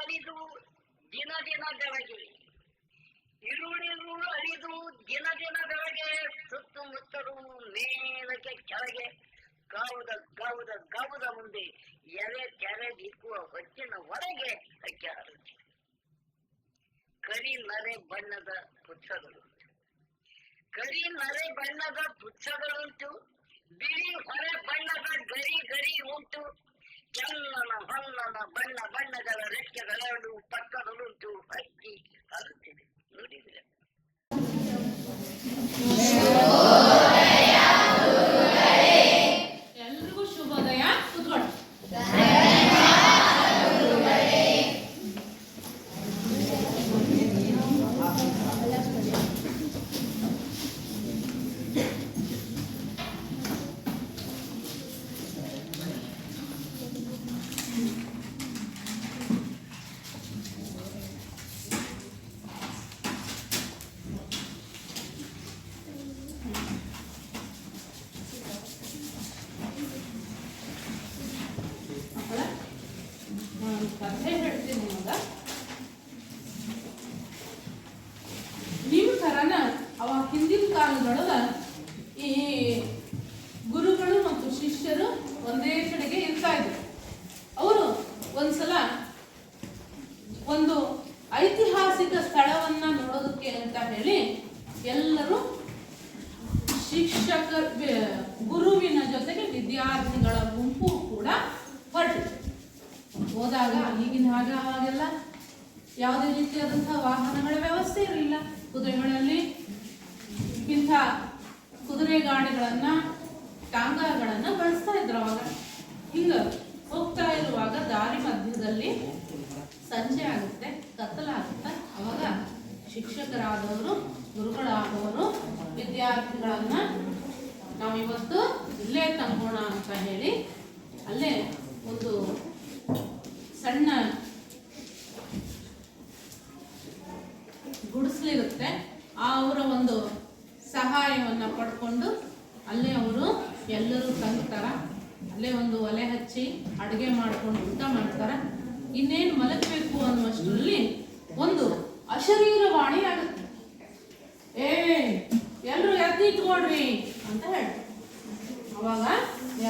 ಅಳಿದು ದಿನ ದಿನ ಬೆಳಗ್ಗೆ, ಇರುಳಿರುಳು ಅಳಿದು ದಿನ ದಿನ ಬೆಳಗ್ಗೆ, ಸುತ್ತಮುತ್ತಲು ಮೇಲಕ್ಕೆ ಕೆಳಗೆ, ಗಾವುದ ಮುಂದೆ ಎಲೆ ತೆರೆದಿಕ್ಕುವ ಹೊತ್ತಿನ ಹೊರಗೆ ಹಕ್ಕಾರುತ್ತಿ. ಕರಿ ನರೆ ಬಣ್ಣದ ಪುಚ್ಛಗಳುಂಟು, ಬಿಳಿ ಹೊರೆ ಬಣ್ಣದ ಗರಿ ಉಂಟು, ಕೆಲ್ಲನ ಹೊಲ್ಲನ ಬಣ್ಣಗಳ ರೆಕ್ಕೆಗಳೆರಡು ಪಕ್ಕದಲ್ಲುಂಟು. ಹಕ್ಕಿ ಹಾರುತ್ತಿದೆ. ನೋಡಿದ್ರೆ ಎಲ್ರಿಗೂ ಶುಭೋದಯ. ಕೂತ್ಕೊಳ್ಳಿ. ಕಥೆ ಹೇಳ್ತೀನಿ ನಿಮಗ. ನಿಮ್ಮ ಥರನ ಅವಾಗ ಹಿಂದಿನ ಕಾಲದೊಳಗ ಈ ಗುರುಗಳು ಮತ್ತು ಶಿಷ್ಯರು ಒಂದೇ ಕಡೆಗೆ ಇರ್ತಾ ಇದ್ರು. ಅವರು ಒಂದ್ಸಲ ಒಂದು ಐತಿಹಾಸಿಕ ಸ್ಥಳವನ್ನ ನೋಡೋದಕ್ಕೆ ಅಂತ ಹೇಳಿ ಎಲ್ಲರೂ ಗುರುವಿನ ಜೊತೆಗೆ ವಿದ್ಯಾರ್ಥಿಗಳ ಗುಂಪು ಕೂಡ ಹೊರಟಿದ್ರು. ಹೋದಾಗ ಈಗಿನ ಹಾಗೆ ಅವಾಗೆಲ್ಲ ಯಾವುದೇ ರೀತಿಯಾದಂತಹ ವಾಹನಗಳ ವ್ಯವಸ್ಥೆ ಇರಲಿಲ್ಲ. ಕುದುರೆಗಳಲ್ಲಿ ಇಂಥ ಕುದುರೆ ಗಾಡಿಗಳನ್ನ ಟಾಂಗಾಗಳನ್ನ ಬಳಸ್ತಾ ಇದ್ರು ಅವಾಗ. ಹಿಂಗ ಹೋಗ್ತಾ ಇರುವಾಗ ದಾರಿ ಮಧ್ಯದಲ್ಲಿ ಸಂಜೆ ಆಗುತ್ತೆ, ಕತ್ತಲಾಗುತ್ತೆ. ಅವಾಗ ಶಿಕ್ಷಕರಾದವರು, ಗುರುಗಳಾದವರು ವಿದ್ಯಾರ್ಥಿಗಳನ್ನ ನಾವಿವತ್ತು ಇಲ್ಲೇ ತಂಗೋಣ ಅಂತ ಹೇಳಿ ಅಲ್ಲೇ ಒಂದು ಸಣ್ಣ ಗುಡಿಸಲಿರುತ್ತೆ. ಅವರ ಒಂದು ಸಹಾಯವನ್ನ ಪಡ್ಕೊಂಡು ಅಲ್ಲೇ ಅವರು ಎಲ್ಲರೂ ತಂಗ್ತಾರ. ಅಲ್ಲೇ ಒಂದು ಒಲೆ ಹಚ್ಚಿ ಅಡುಗೆ ಮಾಡ್ಕೊಂಡು ಊಟ ಮಾಡ್ತಾರ. ಇನ್ನೇನು ಮಲಗಬೇಕು ಅನ್ನುವಷ್ಟರಲ್ಲಿ ಒಂದು ಅಶರೀರವಾಣಿ ಆಗುತ್ತೆ. ಎಲ್ಲರೂ ಎದ್ದು ಇಟ್ಕೊಡ್ರಿ ಅಂತ ಹೇಳ್ತಾರೆ. ಅವಾಗ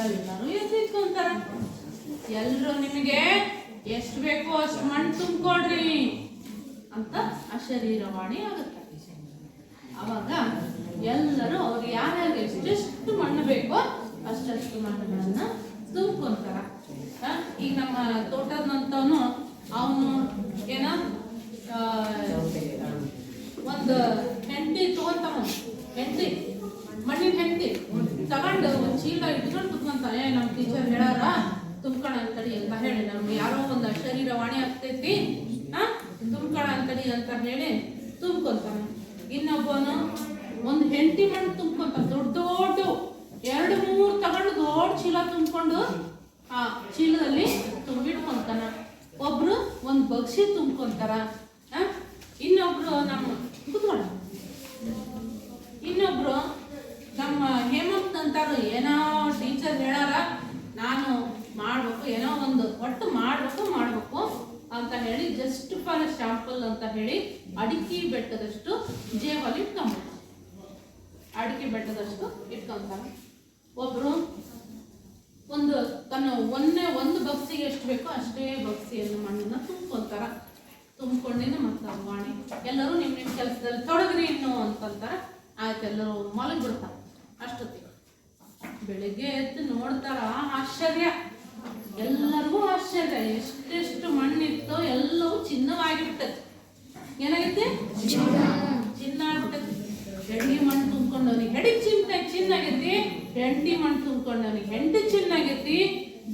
ಎಲ್ಲರೂ ಎದ್ದು ಇಟ್ಕೊಂತಾರ. ಎಲ್ಲರೂ ನಿಮಗೆ ಎಷ್ಟು ಬೇಕೋ ಅಷ್ಟು ಮಣ್ಣು ತುಂಬಿಕೊಡ್ರಿ ಅಂತ ಅಶರೀರವಾಣಿ ಆಗುತ್ತೆ. ಅವಾಗ ಎಲ್ಲರೂ ಅವ್ರು ಯಾರ್ಯಾರು ಎಷ್ಟೆಷ್ಟು ಮಣ್ಣು ಬೇಕೋ ಅಷ್ಟಷ್ಟು ಮಣ್ಣುಗಳನ್ನ ತುಂಬ್ಕೊಂತಾರ. ಈಗ ನಮ್ಮ ತೋಟದಂತವನು ಅವನು ಏನ ಒಂದು ಹೆಂಡತಿ ತಗೊಂತಾನ, ಮಣ್ಣಿನ ಹೆಂಡತಿ ತಗೊಂಡು ಒಂದು ಚೀಲ ಇಟ್ಕೊಂಡು ಕುತ್ಕೊಂತ. ನಮ್ಮ ಟೀಚರ್ ಹೇಳಾರ ತುಂಬ್ಕಣ ಅಂತಡಿ ಅಂತ ಹೇಳಿ, ನಮ್ಗೆ ಯಾರೋ ಒಂದು ಅಶರೀರವಾಣಿ ಆಗ್ತೈತಿ, ತುಂಬ್ಕಣ ಅಂತಡಿ ಅಂತ ಹೇಳಿ ತುಂಬ್ಕೊಂತಾನೆ. ಇನ್ನೊಬ್ಬನು ಒಂದು ಹೆಂಡತಿ ಮಣ್ಣು ತುಂಬ್ಕೊಂತ, ದೊಡ್ಡ 2-3 ತಗೊಂಡು ದೊಡ್ಡ ಚೀಲ ತುಂಬ್ಕೊಂಡು ಆ ಚೀಲದಲ್ಲಿ ತುಂಬಿಡ್ಕೊಂತಾನ. ಒಬ್ರು ಒಂದು ಬಗ್ಸಿ ತುಂಬ್ಕೊಂತಾರ. ಇನ್ನೊಬ್ರು ನಮ್ಮ ಹೇಮಂತ್ ಅಂತಾರು, ಏನೋ ಟೀಚರ್ ಹೇಳಾರ ನಾನು ಮಾಡ್ಬೇಕು, ಏನೋ ಒಂದು ಒಟ್ಟು ಮಾಡ್ಬೇಕು ಅಂತ ಹೇಳಿ ಜಸ್ಟ್ ಫಾರ್ ಶಾಂಪಲ್ ಅಂತ ಹೇಳಿ ಅಡಿಕೆ ಬೆಟ್ಟದಷ್ಟು ಜೇಬಲ್ಲಿ ಇಟ್ಕೊಂತಾನೆ. ಒಬ್ರು ಒಂದು ಬಕ್ಸಿಗೆ ಎಷ್ಟು ಬೇಕೋ ಅಷ್ಟೇ ಬಕ್ಸಿಯನ್ನು ಮಣ್ಣನ್ನ ತುಂಬ್ಕೊಂತಾರ. ತುಂಬ್ಕೊಂಡಿನ ಮತ್ತೆ ವಾಣಿ ಎಲ್ಲರೂ ನಿಮ್ಮ ಕೆಲಸದಲ್ಲಿ ತೊಡಗ್ರಿ ಇನ್ನು ಅಂತಂತಾರ. ಆಯ್ತು, ಎಲ್ಲರೂ ಮಲಗ್ಬಿಡ್ತಾರ. ಅಷ್ಟೊತ್ತಿಗೆ ಬೆಳಿಗ್ಗೆ ಎದ್ದು ನೋಡ್ತಾರ, ಆಶ್ಚರ್ಯ, ಎಲ್ಲರಿಗೂ ಆಶ್ಚರ್ಯ. ಎಷ್ಟೆಷ್ಟು ಮಣ್ಣಿತ್ತೋ ಎಲ್ಲವೂ ಚಿನ್ನವಾಗಿಬಿಟ್ಟೈತಿ. ಏನಾಗೈತಿ? ಚಿನ್ನ ಆಗ್ಬಿಟ್ಟೈತಿ. ಹೆಂಡಿ ಮಣ್ಣು ತುಂಬ್ಕೊಂಡವನಿಗೆ ಹೆಡಿ ಚಿನ್ನಾಗೈತಿ, ಹೆಂಡಿ ಮಣ್ಣು ತುಂಬ್ಕೊಂಡವನಿಗೆ ಹೆಂಡಿ ಚಿನ್ನಾಗೈತಿ.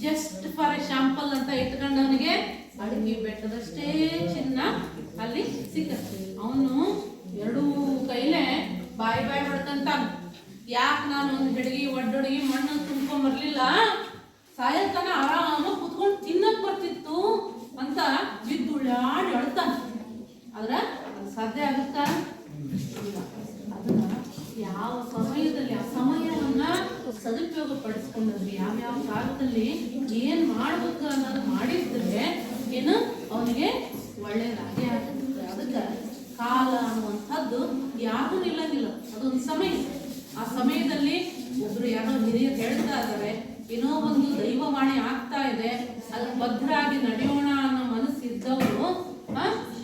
ಜಸ್ಟ್ ಫಾರ್ ಶಾಂಪಲ್ ಅಂತ ಇಟ್ಕೊಂಡವನಿಗೆ ಅಡಿಕೆ ಬೆಟ್ಟದಷ್ಟೇ ಚಿನ್ನ ಅಲ್ಲಿ ಸಿಕ್ಕತ್ತೆ. ಅವನು 2 ಕೈಲೇ ಬಾಯಿ ಹೊಡ್ಕಂತಾನ. ಯಾಕೆ ನಾನು ಒಂದು ಒಡ್ಡೊಡಗಿ ಮಣ್ಣು ತುಂಬ್ಕೊಂಬರ್ಲಿಲ್ಲ, ಸಾಯಂಕಾಲ ಆರಾಮ ಕುತ್ಕೊಂಡು ತಿನ್ನಕ್ ಬರ್ತಿತ್ತು ಅಂತ ಬಿದ್ದುಳ್ಳಾಡಿ ಅಳ್ತಾನ. ಆದ್ರೆ ಅದು ಸಾಧ್ಯ ಆಗುತ್ತಾ? ಅದನ್ನ ಯಾವ ಸಮಯದಲ್ಲಿ ಆ ಸಮಯವನ್ನ ಸದುಪಯೋಗ ಪಡಿಸ್ಕೊಂಡ್ರಿ, ಯಾವ್ಯಾವ ಕಾಲದಲ್ಲಿ ಏನ್ ಮಾಡ್ಬೇಕು ಅನ್ನೋದು ಮಾಡಿದ್ರೆ ಏನು ಅವನ ಅವನಿಗೆ ಒಳ್ಳೆಯದಾಗೇ ಆಗುತ್ತೆ. ಅದಕ್ಕೆ ಕಾಲ ಅನ್ನುವಂಥದ್ದು ಯಾರೂ ನಿಲ್ಲಂಗಿಲ್ಲ, ಅದೊಂದು ಸಮಯ. ಆ ಸಮಯದಲ್ಲಿ ಒಬ್ರು ಯಾರೋ ಹಿರಿಯರು ಹೇಳ್ತಾ ಇದ್ದಾರೆ, ಏನೋ ಒಂದು ದೈವವಾಣಿ ಆಗ್ತಾ ಇದೆ, ಅದಕ್ಕೆ ಭದ್ರಾಗಿ ನಡೆಯೋಣ ಅನ್ನೋ ಮನಸ್ಸಿದ್ದವರು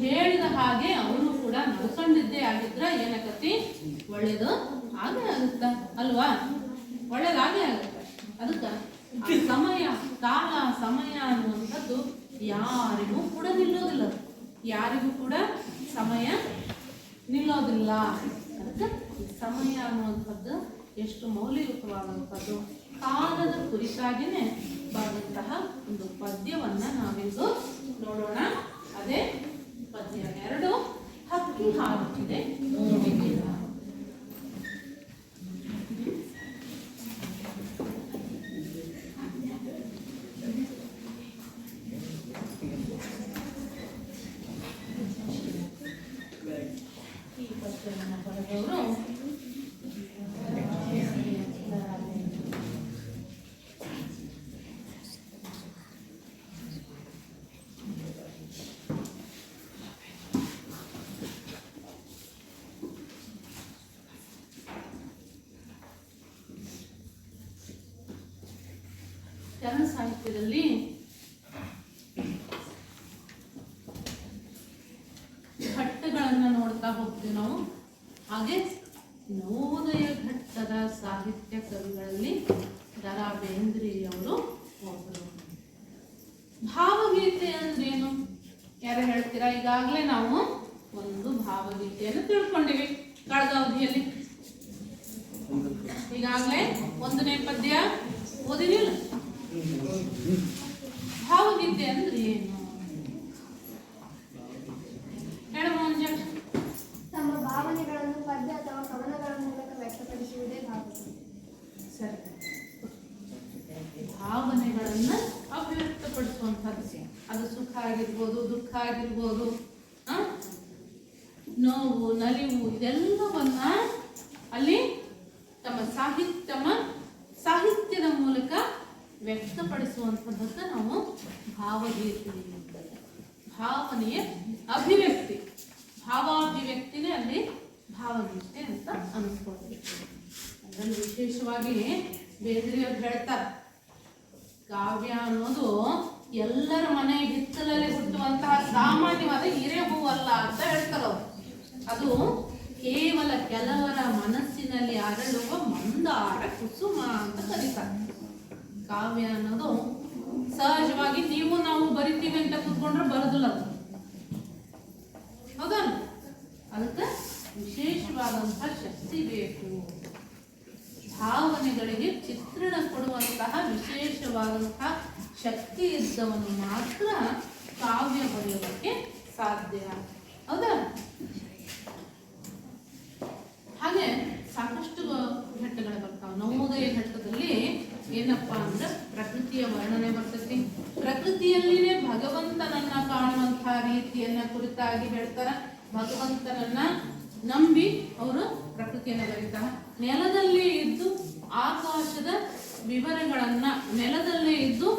ಹೇಳಿದ ಹಾಗೆ ಅವರು ಕೂಡ ನಡ್ಕೊಂಡಿದ್ದೇ ಆಗಿದ್ರ ಏನಕತಿ ಒಳ್ಳೇದು ಆಗೇ ಆಗುತ್ತ ಅಲ್ವಾ? ಒಳ್ಳೇದಾಗೇ ಆಗುತ್ತೆ. ಅದಕ್ಕೆ ಸಮಯ, ಕಾಲ, ಸಮಯ ಅನ್ನುವಂಥದ್ದು ಯಾರಿಗೂ ಕೂಡ ನಿಲ್ಲೋದಿಲ್ಲ, ಯಾರಿಗೂ ಕೂಡ ಸಮಯ ನಿಲ್ಲೋದಿಲ್ಲ. ಅದಕ್ಕೆ ಸಮಯ ಅನ್ನುವಂಥದ್ದು ಎಷ್ಟು ಮೌಲ್ಯಯುತವಾದಂಥದ್ದು. ಕಾಲದ ಕುರಿತಾಗಿನೇ ಬರೆದಂತಹ ಒಂದು ಪದ್ಯವನ್ನ ನಾವಿಂದು ನೋಡೋಣ. ಅದೇ ಪದ್ಯ 2, ಹಕ್ಕಿ ಹಾರುತ್ತಿದೆ ನೋಡಿದ್ದೀರಾ? ಈ ಪದ್ಯವನ್ನು ಬರೆದವರು ಚರಣ ಸಾಹಿತ್ಯದಲ್ಲಿ ಘಟ್ಟಗಳನ್ನು ನೋಡ್ತಾ ಹೋಗ್ತೀವಿ ನಾವು. ಹಾಗೆ ನವೋದಯ ಘಟ್ಟದ ಸಾಹಿತ್ಯ ಕವಿಗಳಲ್ಲಿ ದ.ರಾ. ಬೇಂದ್ರೆಯವರು ಒಬ್ಬರು. ಭಾವಗೀತೆ ಅಂದ್ರೇನು ಯಾರು ಹೇಳ್ತೀರಾ? ಈಗಾಗಲೇ ನಾವು ಒಂದು ಭಾವಗೀತೆಯನ್ನು ತಿಳ್ಕೊಂಡಿವಿ ಕಳೆದ ಅವಧಿಯಲ್ಲಿ. ಈಗಾಗಲೇ 1ನೇ ಪದ್ಯ ಓದಿದಿಲ್ಲ. ಭಾವಗೀತೆ ಅಂದ್ರೆ ಏನು ಹೇಳಬಹುದು? ತಮ್ಮ ಭಾವನೆಗಳನ್ನು ಪದ್ಯ ಅಥವಾ ಕವನಗಳ ಮೂಲಕ ವ್ಯಕ್ತಪಡಿಸುವುದೇ ಭಾವಗೀತೆ. ಸರಿ, ಭಾವನೆಗಳನ್ನ ಅಭಿವ್ಯಕ್ತಪಡಿಸುವಂಥದ್ದು. ಅದು ಸುಖ ಆಗಿರ್ಬೋದು, ದುಃಖ ಆಗಿರ್ಬೋದು, ನೋವು, ನಲಿವು, ಇದೆಲ್ಲವನ್ನ ಅಲ್ಲಿ ತಮ್ಮ ಸಾಹಿತ್ಯದ ಮೂಲಕ ವ್ಯಕ್ತಪಡಿಸುವಂಥದ್ದಕ್ಕೆ ನಾವು ಭಾವಗೀತೆ. ಭಾವನೆಯ ಅಭಿವ್ಯಕ್ತಿ, ಭಾವಾಭಿವ್ಯಕ್ತಿನೇ ಅಲ್ಲಿ ಭಾವಗೀತೆ ಅಂತ ಅನಿಸ್ಕೊಳ್ಬೇಕು. ಅದರಲ್ಲಿ ವಿಶೇಷವಾಗಿ ಬೇಂದ್ರೆಯವರು ಹೇಳ್ತಾರೆ, ಕಾವ್ಯ ಅನ್ನೋದು ಎಲ್ಲರ ಮನೆ ಹಿತ್ತಲಲ್ಲಿ ಹುಟ್ಟುವಂತಹ ಸಾಮಾನ್ಯವಾದ ಹಿರೇ ಹೂವಲ್ಲ ಅಂತ ಹೇಳ್ತಾರೆ ಅವರು. ಅದು ಕೇವಲ ಕೆಲವರ ಮನಸ್ಸಿನಲ್ಲಿ ಅರಳುವ ಮಂದಾರ ಕುಸುಮ ಅಂತ ಕರೀತಾರೆ. ಕಾವ್ಯ ಅನ್ನೋದು ಸಹಜವಾಗಿ ನೀವು ನಾವು ಬರಿತೀವಿ ಅಂತ ಕೂತ್ಕೊಂಡ್ರೆ ಬರೋದಿಲ್ಲ, ಹೌದಾ? ಅದಕ್ಕೆ ವಿಶೇಷವಾದಂತಹ ಶಕ್ತಿ ಬೇಕು. ಭಾವನೆಗಳಿಗೆ ಚಿತ್ರಣ ಕೊಡುವಂತಹ ವಿಶೇಷವಾದಂತಹ ಶಕ್ತಿ ಇದ್ದವನು ಮಾತ್ರ ಕಾವ್ಯ ಬರೆಯೋದಕ್ಕೆ ಸಾಧ್ಯ, ಹೌದಾ? ಹಾಗೆ ಸಾಕಷ್ಟು ಘಟ್ಟಗಳು ಬರ್ತಾವೆ. ನವೋದಯ ಘಟ್ಟದಲ್ಲಿ ಏನಪ್ಪಾ ಅಂದ್ರೆ ಪ್ರಕೃತಿಯ ವರ್ಣನೆ ಬರ್ತೈತಿ. ಪ್ರಕೃತಿಯಲ್ಲಿನೇ ಭಗವಂತನನ್ನ ಕಾಣುವಂತಹ ರೀತಿಯನ್ನ ಕುರಿತಾಗಿ ಹೇಳ್ತಾರ. ಭಗವಂತನನ್ನ ನಂಬಿ ಅವರು ಪ್ರಕೃತಿಯನ್ನ ಬರೀತಾರ. ನೆಲದಲ್ಲೇ ಇದ್ದು ಆಕಾಶದ ವಿವರಗಳನ್ನ, ನೆಲದಲ್ಲೇ ಇದ್ದು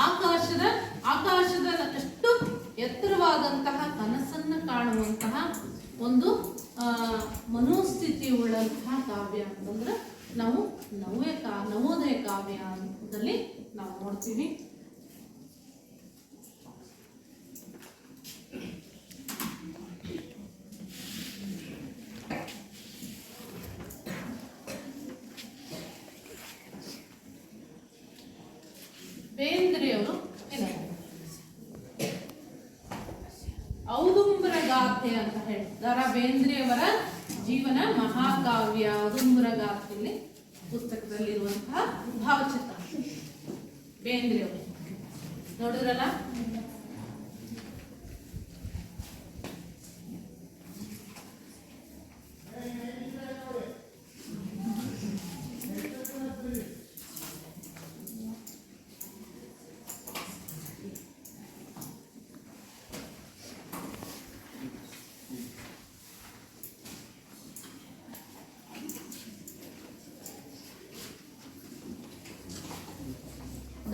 ಆಕಾಶದ ಅಷ್ಟು ಎತ್ತರವಾದಂತಹ ಕನಸನ್ನ ಕಾಣುವಂತಹ ಒಂದು ಮನೋಸ್ಥಿತಿ ಉಳ್ಳಂತಹ ಕಾವ್ಯ ಅಂತಂದ್ರೆ ನಾವು ನವೋದಯ ಕಾವ್ಯ ಅಂತದಲ್ಲಿ ನಾವು ನೋಡ್ತೀವಿ. ಬೇಂದ್ರೆಯವರು ಔದುಂಬರ ಗಾಥೆ ಅಂತ ಹೇಳಿ ದ.ರಾ. ಬೇಂದ್ರೆಯವರ ಜೀವನ ಮಹಾಕಾವ್ಯ ಔದುಂಬರ ಗಾಥೆಯಲ್ಲಿ ಪುಸ್ತಕದಲ್ಲಿರುವಂತಹ ಭಾವಚಿತ್ರ ಬೇಂದ್ರೆಯವರು ನೋಡಿದ್ರಲ್ಲ.